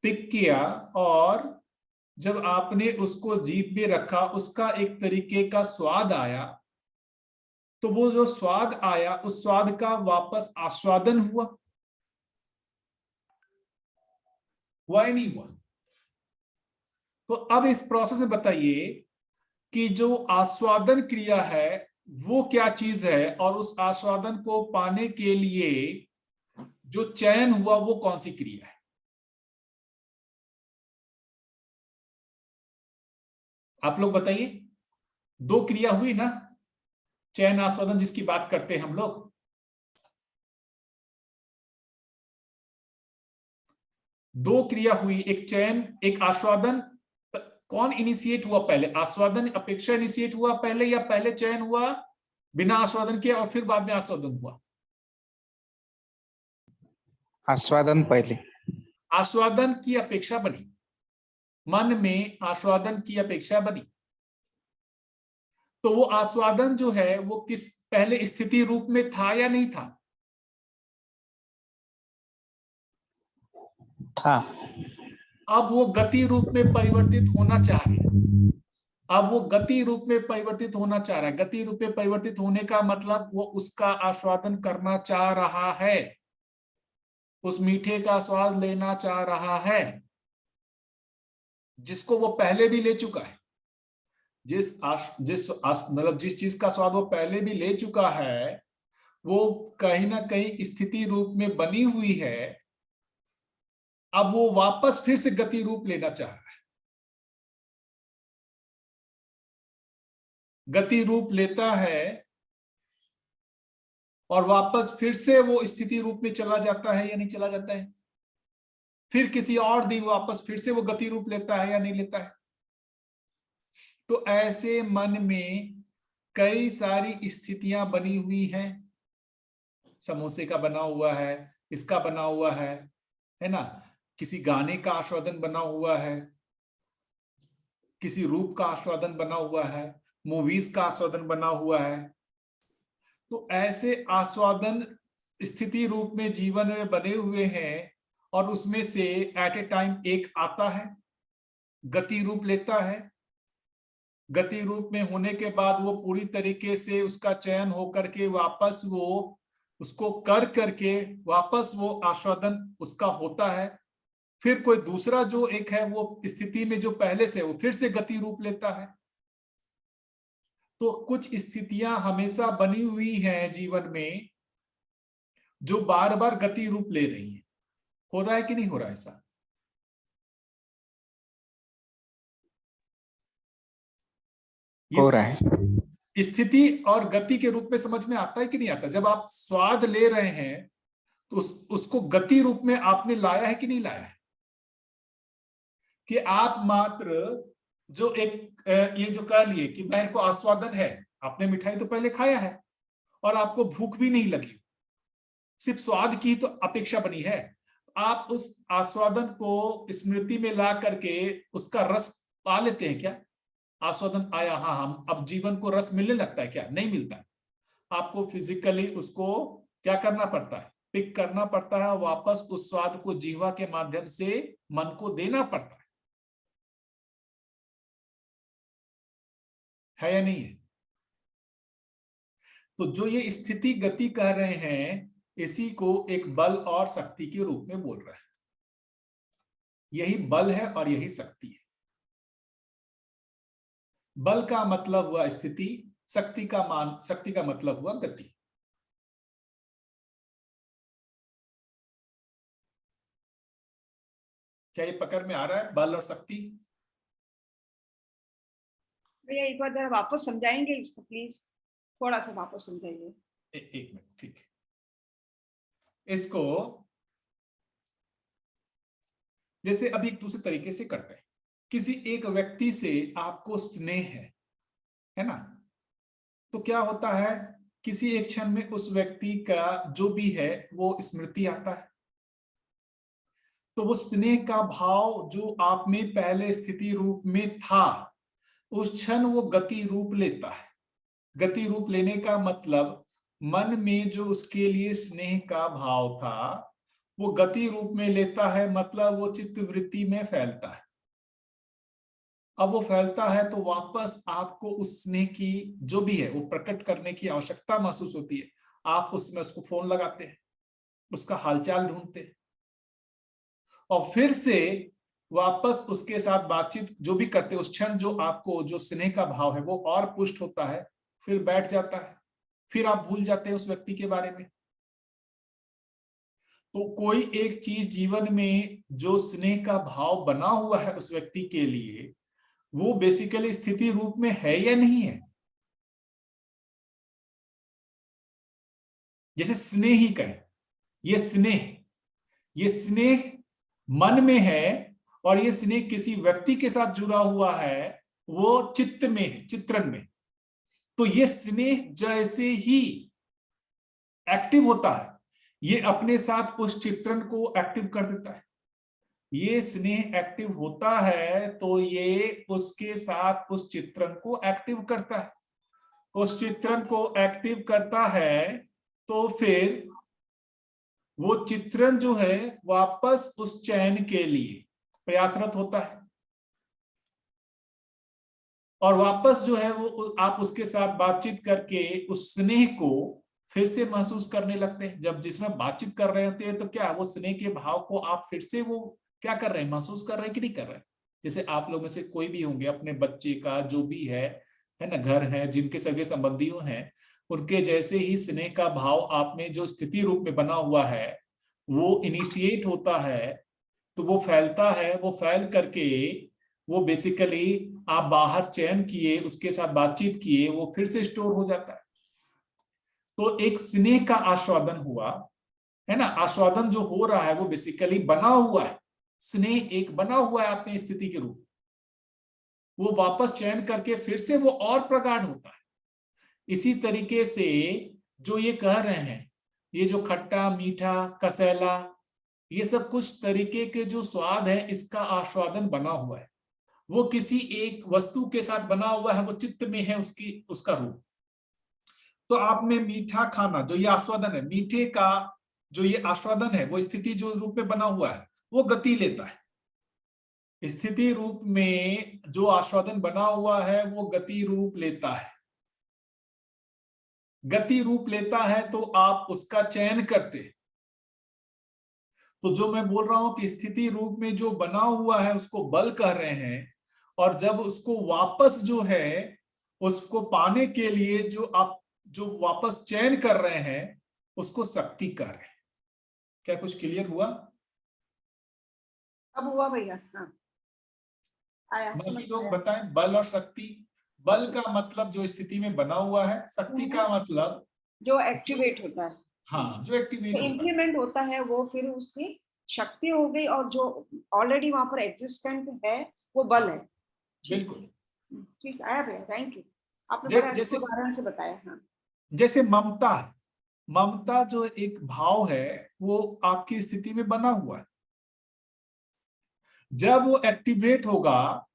पिक किया, और जब आपने उसको जीभ में रखा उसका एक तरीके का स्वाद आया, तो वो जो स्वाद आया उस स्वाद का वापस आस्वादन हुआ ही नहीं हुआ। तो अब इस प्रोसेस में बताइए कि जो आस्वादन क्रिया है वो क्या चीज है, और उस आस्वादन को पाने के लिए जो चयन हुआ वो कौन सी क्रिया है। आप लोग बताइए, दो क्रिया हुई ना, चयन आस्वादन जिसकी बात करते हैं हम लोग। दो क्रिया हुई, एक चयन एक आस्वादन। कौन इनिशिएट हुआ पहले, आस्वादन अपेक्षा इनिशिएट हुआ पहले, या पहले चयन हुआ बिना आस्वादन के और फिर बाद में आस्वादन हुआ। आस्वादन पहले। आस्वादन की अपेक्षा बनी, मन में आस्वादन की अपेक्षा बनी, तो वो आस्वादन जो है वो किस पहले स्थिति रूप में था या नहीं था। था। अब वो गति रूप में परिवर्तित होना चाह रहा है। अब वो गति रूप में परिवर्तित होना चाह रहा है। गति रूप में परिवर्तित होने का मतलब वो उसका आस्वादन करना चाह रहा है, उस मीठे का स्वाद लेना चाह रहा है जिसको वो पहले भी ले चुका है। मतलब जिस चीज का स्वाद वो पहले भी ले चुका है वो कहीं ना कहीं स्थिति रूप में बनी हुई है। अब वो वापस फिर से गति रूप लेना चाह रहा है। गति रूप लेता है और वापस फिर से वो स्थिति रूप में चला जाता है या नहीं चला जाता है। फिर किसी और दिन वापस फिर से वो गति रूप लेता है या नहीं लेता है। तो ऐसे मन में कई सारी स्थितियां बनी हुई हैं। समोसे का बना हुआ है, इसका बना हुआ है ना, किसी गाने का आस्वादन बना हुआ है, किसी रूप का आस्वादन बना हुआ है, मूवीज का आस्वादन बना हुआ है। तो ऐसे आस्वादन स्थिति रूप में जीवन में बने हुए हैं, और उसमें से एट ए टाइम एक आता है, गति रूप लेता है। गति रूप में होने के बाद वो पूरी तरीके से उसका चयन होकर के वापस वो उसको कर करके वापस वो आस्वादन उसका होता है। फिर कोई दूसरा जो एक है वो स्थिति में जो पहले से वो फिर से गति रूप लेता है। तो कुछ स्थितियां हमेशा बनी हुई हैं जीवन में जो बार बार गति रूप ले रही हैं। हो रहा है कि नहीं हो रहा है ऐसा? हो रहा है। स्थिति और गति के रूप में समझ में आता है कि नहीं आता? जब आप स्वाद ले रहे हैं तो उसको गति रूप में आपने लाया है कि नहीं लाया है? कि आप मात्र जो एक ये जो कह लिए कि मेरे को आस्वादन है, आपने मिठाई तो पहले खाया है और आपको भूख भी नहीं लगी, सिर्फ स्वाद की तो अपेक्षा बनी है, आप उस आस्वादन को स्मृति में ला करके उसका रस पा लेते हैं क्या? आस्वादन आया, हाँ हम अब जीवन को रस मिलने लगता है क्या? नहीं मिलता है। आपको फिजिकली उसको क्या करना पड़ता है? पिक करना पड़ता है, वापस उस स्वाद को जीवा के माध्यम से मन को देना पड़ता है या नहीं है? तो जो ये स्थिति गति कह रहे हैं, इसी को एक बल और शक्ति के रूप में बोल रहा है। यही बल है और यही शक्ति है। बल का मतलब हुआ स्थिति, शक्ति का मतलब हुआ गति। क्या ये पकड़ में आ रहा है, बल और शक्ति? भैया एक बार जरा वापस समझाएंगे इसको प्लीज, थोड़ा सा वापस समझाइए। एक मिनट, ठीक है। इसको जैसे अभी एक दूसरे तरीके से करते हैं। किसी एक व्यक्ति से आपको स्नेह है ना? तो क्या होता है, किसी एक क्षण में उस व्यक्ति का जो भी है वो स्मृति आता है, तो वो स्नेह का भाव जो आप में पहले स्थिति रूप में था, उस क्षण वो गति रूप लेता है। गति रूप लेने का मतलब मन में जो उसके लिए स्नेह का भाव था वो गति रूप में लेता है, मतलब वो चित्त वृत्ति में फैलता है। अब वो फैलता है तो वापस आपको उस स्नेह की जो भी है वो प्रकट करने की आवश्यकता महसूस होती है। आप उसमें उसको फोन लगाते हैं, उसका हालचाल ढूंढते हैं और फिर से वापस उसके साथ बातचीत जो भी करते, उस क्षण जो आपको जो स्नेह का भाव है वो और पुष्ट होता है, फिर बैठ जाता है, फिर आप भूल जाते हैं उस व्यक्ति के बारे में। तो कोई एक चीज जीवन में जो स्नेह का भाव बना हुआ है उस व्यक्ति के लिए, वो बेसिकली स्थिति रूप में है या नहीं है? जैसे स्नेह ही कहे, ये स्नेह मन में है और ये स्नेह किसी व्यक्ति के साथ जुड़ा हुआ है, वो चित्त में है, चित्रण में। तो ये स्नेह जैसे ही एक्टिव होता है, ये अपने साथ उस चित्रण को एक्टिव कर देता है। ये स्नेह एक्टिव होता है तो ये उसके साथ उस चित्रण को एक्टिव करता है। उस चित्रण को एक्टिव करता है तो फिर वो चित्रण जो है वापस उस चयन के लिए प्रयासरत होता है और वापस जो है वो आप उसके साथ बातचीत करके उस स्नेह को फिर से महसूस करने लगते हैं। जब जिसमें बातचीत कर रहे होते हैं तो क्या वो स्नेह के भाव को आप फिर से वो क्या कर रहे हैं, महसूस कर रहे हैं कि नहीं कर रहे हैं? जैसे आप लोग में से कोई भी होंगे, अपने बच्चे का जो भी है ना, घर है, जिनके सगे संबंधियों हैं, उनके जैसे ही स्नेह का भाव आप में जो स्थिति रूप में बना हुआ है वो इनिशिएट होता है, तो वो फैलता है, वो फैल करके वो बेसिकली आप बाहर चयन किए, उसके साथ बातचीत किए, वो फिर से स्टोर हो जाता है। तो एक स्नेह का आस्वादन हुआ है ना, आस्वादन जो हो रहा है वो बेसिकली बना हुआ है, स्नेह एक बना हुआ है आपने स्थिति के रूप, वो वापस चयन करके फिर से वो और प्रगाढ़ होता है। इसी तरीके से जो ये कह रहे हैं, ये जो खट्टा मीठा कसैला, ये सब कुछ तरीके के जो स्वाद है, इसका आस्वादन बना हुआ है, वो किसी एक वस्तु के साथ बना हुआ है, वो चित्त में है उसका रूप। तो आप में मीठा खाना जो ये आस्वादन है, मीठे का जो ये आस्वादन है, वो स्थिति जो रूप में बना हुआ है वो गति लेता है। स्थिति रूप में जो आस्वादन बना हुआ है वो गति रूप लेता है। गति रूप लेता है तो आप उसका चयन करते हैं। तो जो मैं बोल रहा हूं कि स्थिति रूप में जो बना हुआ है उसको बल कह रहे हैं, और जब उसको वापस जो है उसको पाने के लिए जो आप जो वापस चयन कर रहे हैं उसको शक्ति कह रहे हैं। क्या कुछ क्लियर हुआ? अब हुआ भैया, हाँ आया, बाकी समझ लोग आया। बताएं, बल और शक्ति बल का मतलब जो स्थिति में बना हुआ है, शक्ति का मतलब जो एक्टिवेट होता है, हाँ जो एक्टिवेट होता है, इम्प्लीमेंट होता है, वो फिर उसकी शक्ति हो गई, और जो ऑलरेडी वहां पर एग्जिस्टेंट है वो बल है। बिल्कुल। ठीक आया भैया, थैंक यू, आपने बड़ा अच्छे जैसे उदाहरण से बताया। हाँ, जैसे ममता है, ममता जो एक भाव है वो आपकी स्थिति में बना हुआ है, जब वो एक्टिवेट होगा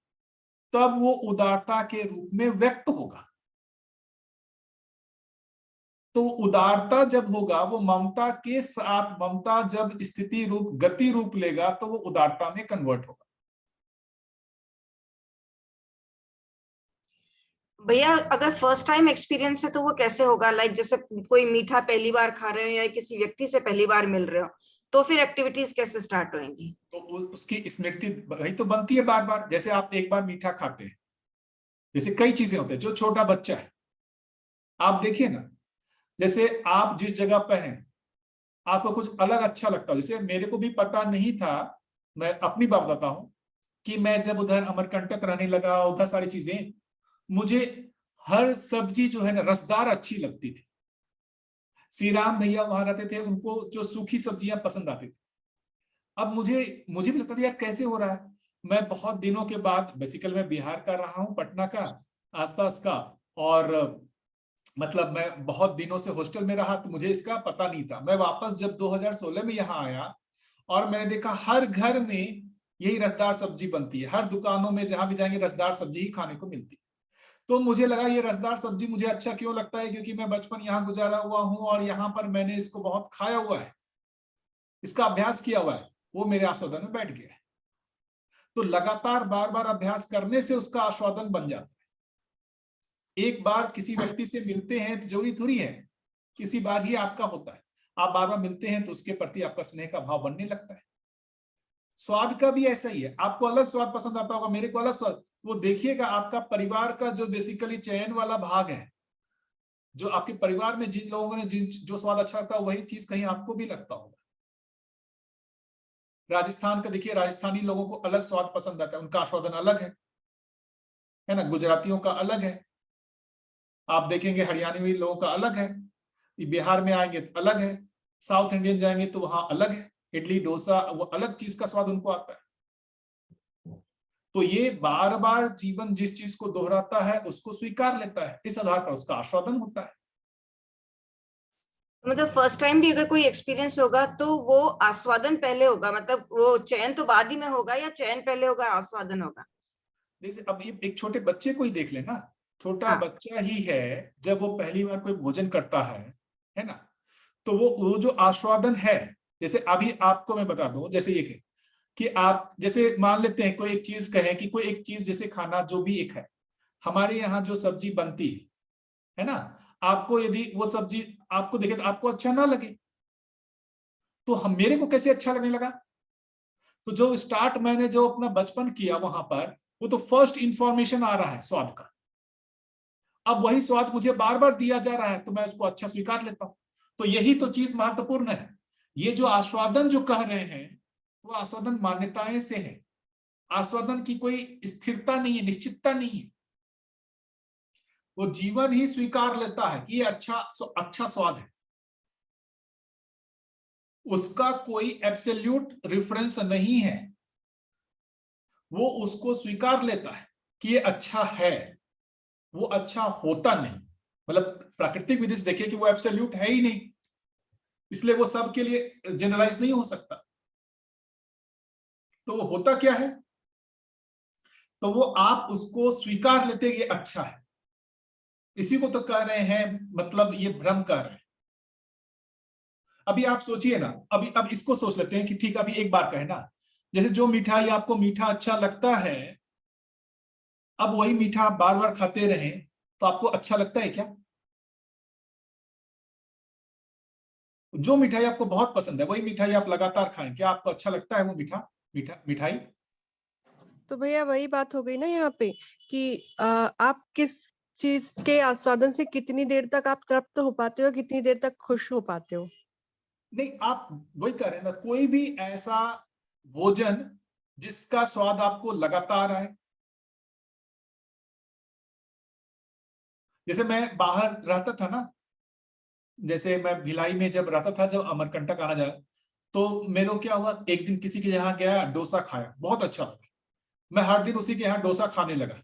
तब वो उदारता के रूप में व्यक्त होगा। तो उदारता जब होगा वो ममता के साथ, ममता जब स्थिति रूप गति रूप लेगा तो वो उदारता में कन्वर्ट होगा। भैया अगर फर्स्ट टाइम एक्सपीरियंस है तो वो कैसे होगा? लाइक जैसे कोई मीठा पहली बार खा रहे हो या किसी व्यक्ति से पहली बार मिल रहे हो, तो फिर एक्टिविटीज कैसे स्टार्ट होंगी? तो उसकी स्मृति वही तो बनती है बार बार। जैसे आप एक बार मीठा खाते हैं, जैसे कई चीजें होती है, जो छोटा बच्चा है आप देखिए ना, जैसे आप जिस जगह पर हैं आपको कुछ अलग अच्छा लगता है। जैसे मेरे को भी पता नहीं था, मैं अपनी बात बताता हूं कि मैं जब उधर अमरकंटक रहने लगा, उधर सारी चीजें, मुझे हर सब्जी जो है ना रसदार अच्छी लगती थी। श्री राम भैया वहां रहते थे, उनको जो सूखी सब्जियां पसंद आती थी। अब मुझे भी लगता था यार कैसे हो रहा है। मैं बहुत दिनों के बाद, बेसिकली मैं बिहार का रहा हूँ, पटना का आसपास का, और मतलब मैं बहुत दिनों से हॉस्टल में रहा, तो मुझे इसका पता नहीं था। मैं वापस जब 2016 में यहाँ आया और मैंने देखा हर घर में यही रसदार सब्जी बनती है, हर दुकानों में जहां भी जाएंगे रसदार सब्जी ही खाने को मिलती है। तो मुझे लगा ये रसदार सब्जी मुझे अच्छा क्यों लगता है, क्योंकि मैं बचपन यहाँ गुजारा हुआ हूँ और यहाँ पर मैंने इसको बहुत खाया हुआ है, इसका अभ्यास किया हुआ है, वो मेरे आस्वादन में बैठ गया है। तो लगातार बार बार अभ्यास करने से उसका आस्वादन बन जाता है। एक बार किसी व्यक्ति से मिलते हैं तो जरूरी थोड़ी है किसी बार ही आपका होता है, आप बार बार मिलते हैं तो उसके प्रति आपका स्नेह का भाव बनने लगता है। स्वाद का भी ऐसा ही है, आपको अलग स्वाद पसंद आता होगा, मेरे को अलग स्वाद। वो देखिएगा आपका परिवार का जो बेसिकली चयन वाला भाग है, जो आपके परिवार में जिन लोगों ने जो स्वाद अच्छा लगता है वही चीज कहीं आपको भी लगता होगा। राजस्थान का देखिए, राजस्थानी लोगों को अलग स्वाद पसंद आता है, उनका आस्वादन अलग है ना। गुजरातियों का अलग है, आप देखेंगे हरियाणवी लोगों का अलग है, बिहार में आएंगे तो अलग है, साउथ इंडियन जाएंगे तो वहां अलग है, इडली डोसा वो अलग चीज का स्वाद उनको आता है। तो ये बार बार जीवन जिस चीज को दोहराता है उसको स्वीकार लेता है, इस आधार पर उसका आस्वादन होता है। मतलब फर्स्ट टाइम भी अगर कोई एक्सपीरियंस होगा तो वो आस्वादन पहले होगा, मतलब वो चयन तो बाद ही में होगा, या चयन पहले होगा आस्वादन होगा? जैसे अब ये एक छोटे बच्चे को ही देख लेना, छोटा हाँ। बच्चा ही है, जब वो पहली बार कोई भोजन करता है ना, तो वो जो आस्वादन है, जैसे अभी आपको मैं बता दूं, जैसे ये कि आप जैसे मान लेते हैं कोई एक चीज कहें कि कोई एक चीज जैसे खाना जो भी एक है, हमारे यहाँ जो सब्जी बनती है ना, आपको यदि वो सब्जी आपको देखे तो आपको अच्छा ना लगे, तो हम मेरे को कैसे अच्छा लगने लगा? तो जो स्टार्ट मैंने जो अपना बचपन किया वहां पर, वो तो फर्स्ट इंफॉर्मेशन आ रहा है स्वाद का। अब वही स्वाद मुझे बार बार दिया जा रहा है तो मैं उसको अच्छा स्वीकार लेता हूं। तो यही तो चीज महत्वपूर्ण है। ये जो आस्वादन जो कह रहे हैं वो आस्वादन मान्यताएं से है, आस्वादन की कोई स्थिरता नहीं है, निश्चितता नहीं है। वो जीवन ही स्वीकार लेता है कि ये अच्छा स्वाद है, उसका कोई एब्सोल्यूट रेफरेंस नहीं है, वो उसको स्वीकार लेता है कि ये अच्छा है, वो अच्छा होता नहीं। मतलब प्राकृतिक विधि से देखिए कि वो एब्सोल्यूट है ही नहीं, इसलिए वो सबके लिए जनरलाइज नहीं हो सकता। तो वो होता क्या है, तो वो आप उसको स्वीकार लेते ये अच्छा है, इसी को तो कह रहे हैं, मतलब ये भ्रम कर रहे हैं। अभी आप सोचिए ना, अब इसको सोच लेते हैं कि ठीक, अभी एक बार कहे ना, जैसे जो मिठाई आपको मीठा अच्छा लगता है, अब वही मीठा आप बार बार खाते रहें तो आपको अच्छा लगता है क्या? जो मिठाई आपको बहुत पसंद है वही मिठाई आप लगातार खाएं, क्या आपको अच्छा लगता है वो मिठाई? तो भैया वही बात हो गई ना यहाँ पे कि आप किस चीज के आस्वादन से कितनी देर तक आप तृप्त हो पाते हो, कितनी देर तक खुश हो पाते हो। नहीं, आप वही कह रहे हैं ना, कोई भी ऐसा भोजन जिसका स्वाद आपको लगातार आए, जैसे मैं बाहर रहता था ना, जैसे मैं भिलाई में जब रहता था, जब अमरकंटक आना जाए, तो मेरे को क्या हुआ, एक दिन किसी के यहाँ गया, डोसा खाया, बहुत अच्छा लगा, मैं हर दिन उसी के यहाँ डोसा खाने लगा।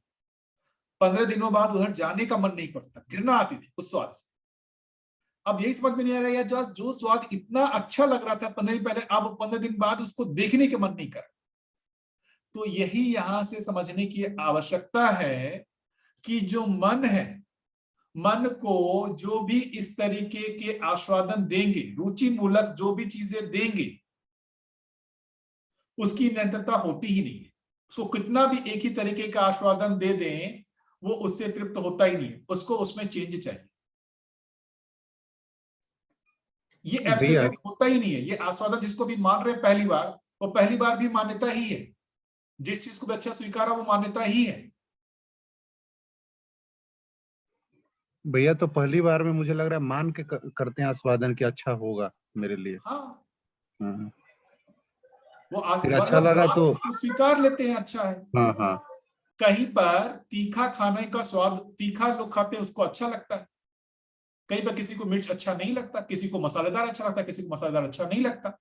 15 दिनों बाद उधर जाने का मन नहीं करता, घृणा आती थी उस स्वाद से। अब यही समझ में नहीं आ रहा है, जो स्वाद इतना अच्छा लग रहा था 15 दिन पहले, अब 15 दिन बाद उसको देखने का मन नहीं कर। तो यही यहां से समझने की आवश्यकता है कि जो मन है, मन को जो भी इस तरीके के आस्वादन देंगे, रुचि मूलक जो भी चीजें देंगे, उसकी निरंतरता होती ही नहीं है। उसको कितना भी एक ही तरीके का आस्वादन दे दें, वो उससे तृप्त होता ही नहीं है, उसको उसमें चेंज चाहिए। ये एब्सोल्यूट होता ही नहीं है। ये आस्वादन जिसको भी मान रहे हैं पहली बार, वो पहली बार भी मान्यता ही है। जिस चीज को भी अच्छा स्वीकारा वो मान्यता ही है। भैया तो पहली बार में मुझे लग रहा है मान के करते हैं आस्वादन कि अच्छा होगा मेरे लिए। हाँ, हाँ। वो फिर अच्छा लगा तो स्वीकार लेते हैं, अच्छा है। हाँ हाँ। कहीं पर तीखा खाने का स्वाद, तीखा लोग खाते हैं उसको अच्छा लगता है, कहीं पर किसी को मिर्च अच्छा नहीं लगता, किसी को मसालेदार अच्छा लगता है, किसी को मसालेदार अच्छा नहीं लगता।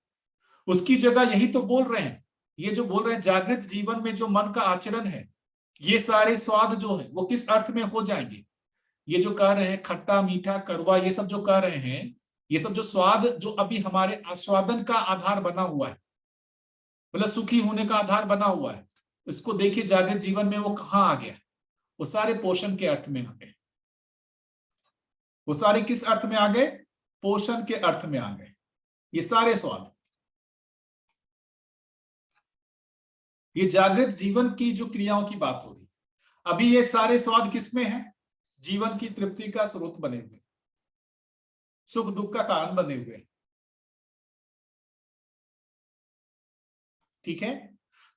उसकी जगह यही तो बोल रहे हैं, ये जो बोल रहे हैं जागृत जीवन में जो मन का आचरण है, ये सारे स्वाद जो है वो किस अर्थ में हो जाएंगे। ये जो कह रहे हैं खट्टा मीठा कड़वा, ये सब जो कह रहे हैं, ये सब जो स्वाद जो अभी हमारे आस्वादन का आधार बना हुआ है, मतलब सुखी होने का आधार बना हुआ है, इसको देखिए जागृत जीवन में वो कहाँ आ गया। वो सारे पोषण के अर्थ में आ गए। वो सारे किस अर्थ में आ गए? पोषण के अर्थ में आ गए ये सारे स्वाद। ये जागृत जीवन की जो क्रियाओं की बात हो रही, अभी ये सारे स्वाद किसमें है? जीवन की तृप्ति का स्रोत बने हुए, सुख दुख का कारण बने हुए। ठीक है,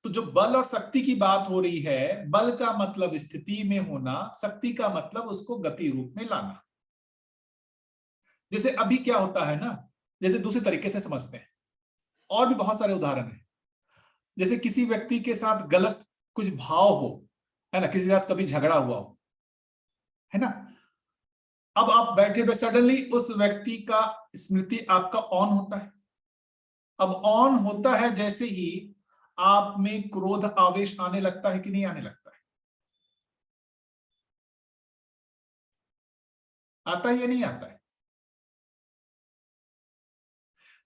तो जो बल और शक्ति की बात हो रही है, बल का मतलब स्थिति में होना, शक्ति का मतलब उसको गति रूप में लाना। जैसे अभी क्या होता है ना, जैसे दूसरे तरीके से समझते हैं, और भी बहुत सारे उदाहरण हैं। जैसे किसी व्यक्ति के साथ गलत कुछ भाव हो, है ना, किसी के साथ कभी झगड़ा हुआ हो, है ना, अब आप बैठे हुए सडनली उस व्यक्ति का स्मृति आपका ऑन होता है। अब ऑन होता है जैसे ही आप में क्रोध आवेश आने लगता है कि नहीं आने लगता है? आता है या नहीं आता है?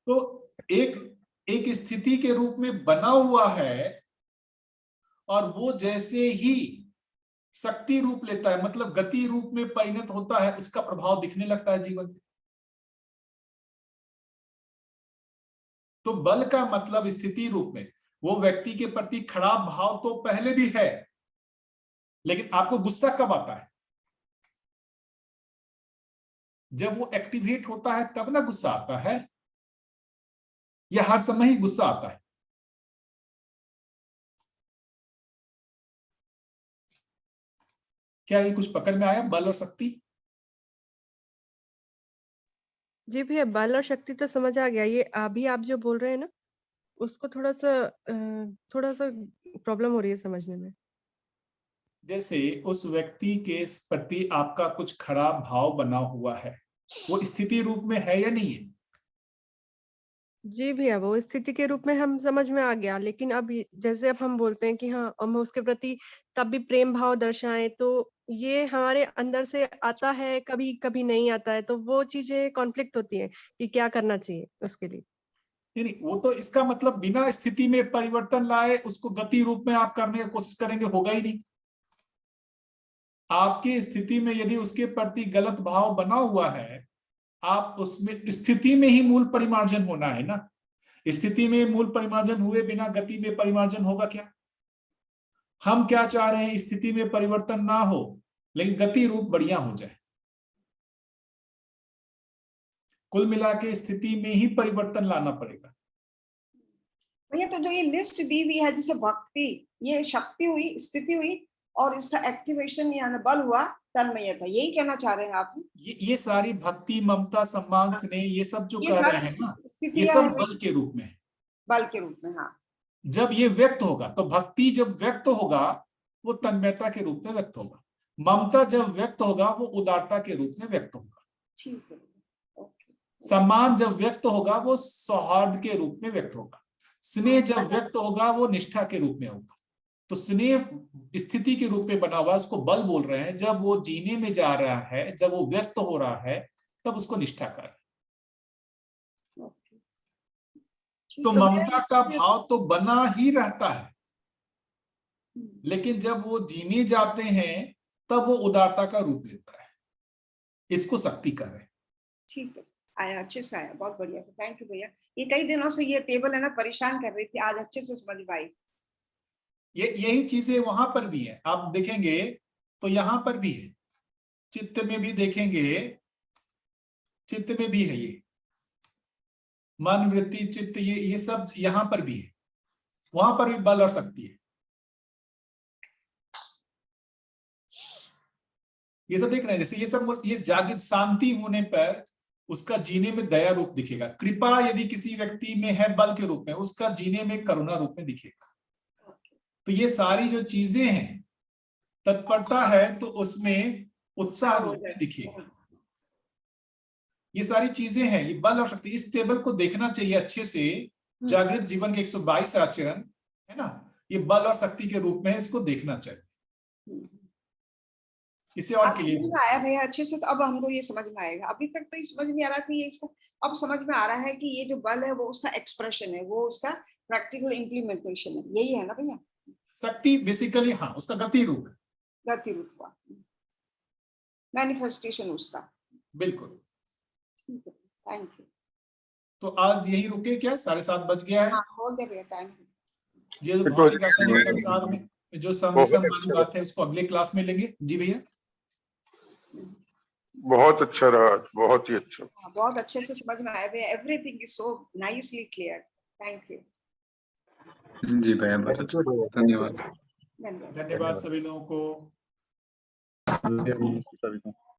तो एक स्थिति के रूप में बना हुआ है, और वो जैसे ही शक्ति रूप लेता है, मतलब गति रूप में परिणत होता है, उसका प्रभाव दिखने लगता है जीवन में। तो बल का मतलब स्थिति रूप में, वो व्यक्ति के प्रति खराब भाव तो पहले भी है, लेकिन आपको गुस्सा कब आता है? जब वो एक्टिवेट होता है तब ना गुस्सा आता है, या हर समय ही गुस्सा आता है? क्या ये कुछ पकड़ में आया, बल और शक्ति? जी भैया, बल और शक्ति तो समझ आ गया। ये अभी आप जो बोल रहे हैं ना, उसको थोड़ा सा प्रॉब्लम हो रही है समझने में। जैसे उस व्यक्ति के प्रति आपका कुछ खराब भाव बना हुआ है, वो स्थिति रूप में है या नहीं है? जी भैया, वो स्थिति के रूप में हम समझ में आ गया, लेकिन अब जैसे अब हम बोलते हैं कि हाँ, हम उसके प्रति तब भी प्रेम भाव दर्शाएं, तो ये हमारे अंदर से आता है, कभी कभी नहीं आता है, तो वो चीजें कॉन्फ्लिक्ट होती है कि क्या करना चाहिए उसके लिए। नहीं, वो तो इसका मतलब बिना स्थिति में परिवर्तन लाए उसको गति रूप में आप करने की कोशिश करेंगे, होगा ही नहीं। आपकी स्थिति में यदि उसके प्रति गलत भाव बना हुआ है, आप उसमें स्थिति में ही मूल परिमार्जन होना है ना। स्थिति में मूल परिमार्जन हुए बिना गति में परिमार्जन होगा क्या? हम क्या चाह रहे हैं? स्थिति में परिवर्तन ना हो, लेकिन गति रूप बढ़िया हो जाए। कुल मिला के स्थिति में ही परिवर्तन लाना पड़ेगा। भैया, तो जो ये लिस्ट दी हुई है, जैसे भक्ति, ये शक्ति हुई, स्थिति हुई, और इसका एक्टिवेशन यानी बल हुआ तन्मयता, यही कहना चाह रहे हैं आप? ये सारी भक्ति, ममता, सम्मान, स्नेह, ये सब जो कर रहे हैं ना, ये सब बल के रूप में है। बल के रूप में, हाँ। जब ये व्यक्त होगा, तो भक्ति जब व्यक्त होगा वो तन्मयता के रूप में व्यक्त होगा, ममता जब व्यक्त होगा वो उदारता के रूप में व्यक्त होगा। ठीक है, ओके, सम्मान जब व्यक्त होगा वो सौहार्द के रूप में व्यक्त होगा। स्नेह जब व्यक्त होगा वो निष्ठा के रूप में होगा। तो स्नेह स्थिति के रूप में बना हुआ, उसको बल बोल रहे हैं। जब वो जीने में जा रहा है, जब वो व्यक्त हो रहा है, तब उसको निष्ठा कर रहे हैं। ओके। तो ममता का भाव तो बना ही रहता है, लेकिन जब वो जीने जाते हैं तब वो उदारता का रूप लेता है। इसको शक्ति कह रहे हैं। ठीक है, आया, अच्छे से आया, बहुत बढ़िया, थैंक यू भैया। ये कई दिनों से ये टेबल है ना परेशान कर रही थी, आज अच्छे से समझ में आई। यही चीजें वहां पर भी है, आप देखेंगे तो यहां पर भी है, चित्त में भी देखेंगे, चित्त में भी है ये मन, वृत्ति, चित्त, ये सब यहां पर भी है, वहां पर भी बल और शक्ति है। ये सब देख रहे हैं, जैसे ये सब, ये जागृत शांति होने पर उसका जीने में दया रूप दिखेगा। कृपा यदि किसी व्यक्ति में है बल के रूप में, उसका जीने में करुणा रूप में दिखेगा। तो ये सारी जो चीजें हैं, तत्परता है तो उसमें उत्साह रूप में दिखेगा। ये सारी चीजें हैं, ये बल और शक्ति। इस टेबल को देखना चाहिए अच्छे से। जागृत जीवन के 122 आचरण है ना, ये बल और शक्ति के रूप में, इसको देखना चाहिए। इसे और क्लियर आया भैया अच्छे से। तो अब हमको ये समझ में आएगा, अभी तक तो ये समझ नहीं आ रहा था, ये इसका अब समझ में आ रहा है कि ये जो बल है वो उसका एक्सप्रेशन है, वो उसका प्रैक्टिकल इम्प्लीमेंटेशन है, यही है ना भैया? शक्ति बेसिकली, हाँ, उसका गति रूप है, गति रूप का मैनिफेस्टेशन उसका। बिल्कुल। ठीक है, थैंक यू। तो आज यही रुके क्या? 7:30 बज गया है। हाँ, हो गया भैया, टाइम। ये जो भौतिक आसन संसार में जो संविषम वाली बात है उसको अगले क्लास में लेंगे। जी भैया, बहुत अच्छा रहा, बहुत ही अच्छा, बहुत अच्छे से समझ में आया भैया। Everything is so nicely clear, thank you. जी भैया, बहुत अच्छा, धन्यवाद। धन्यवाद सभी लोगों को।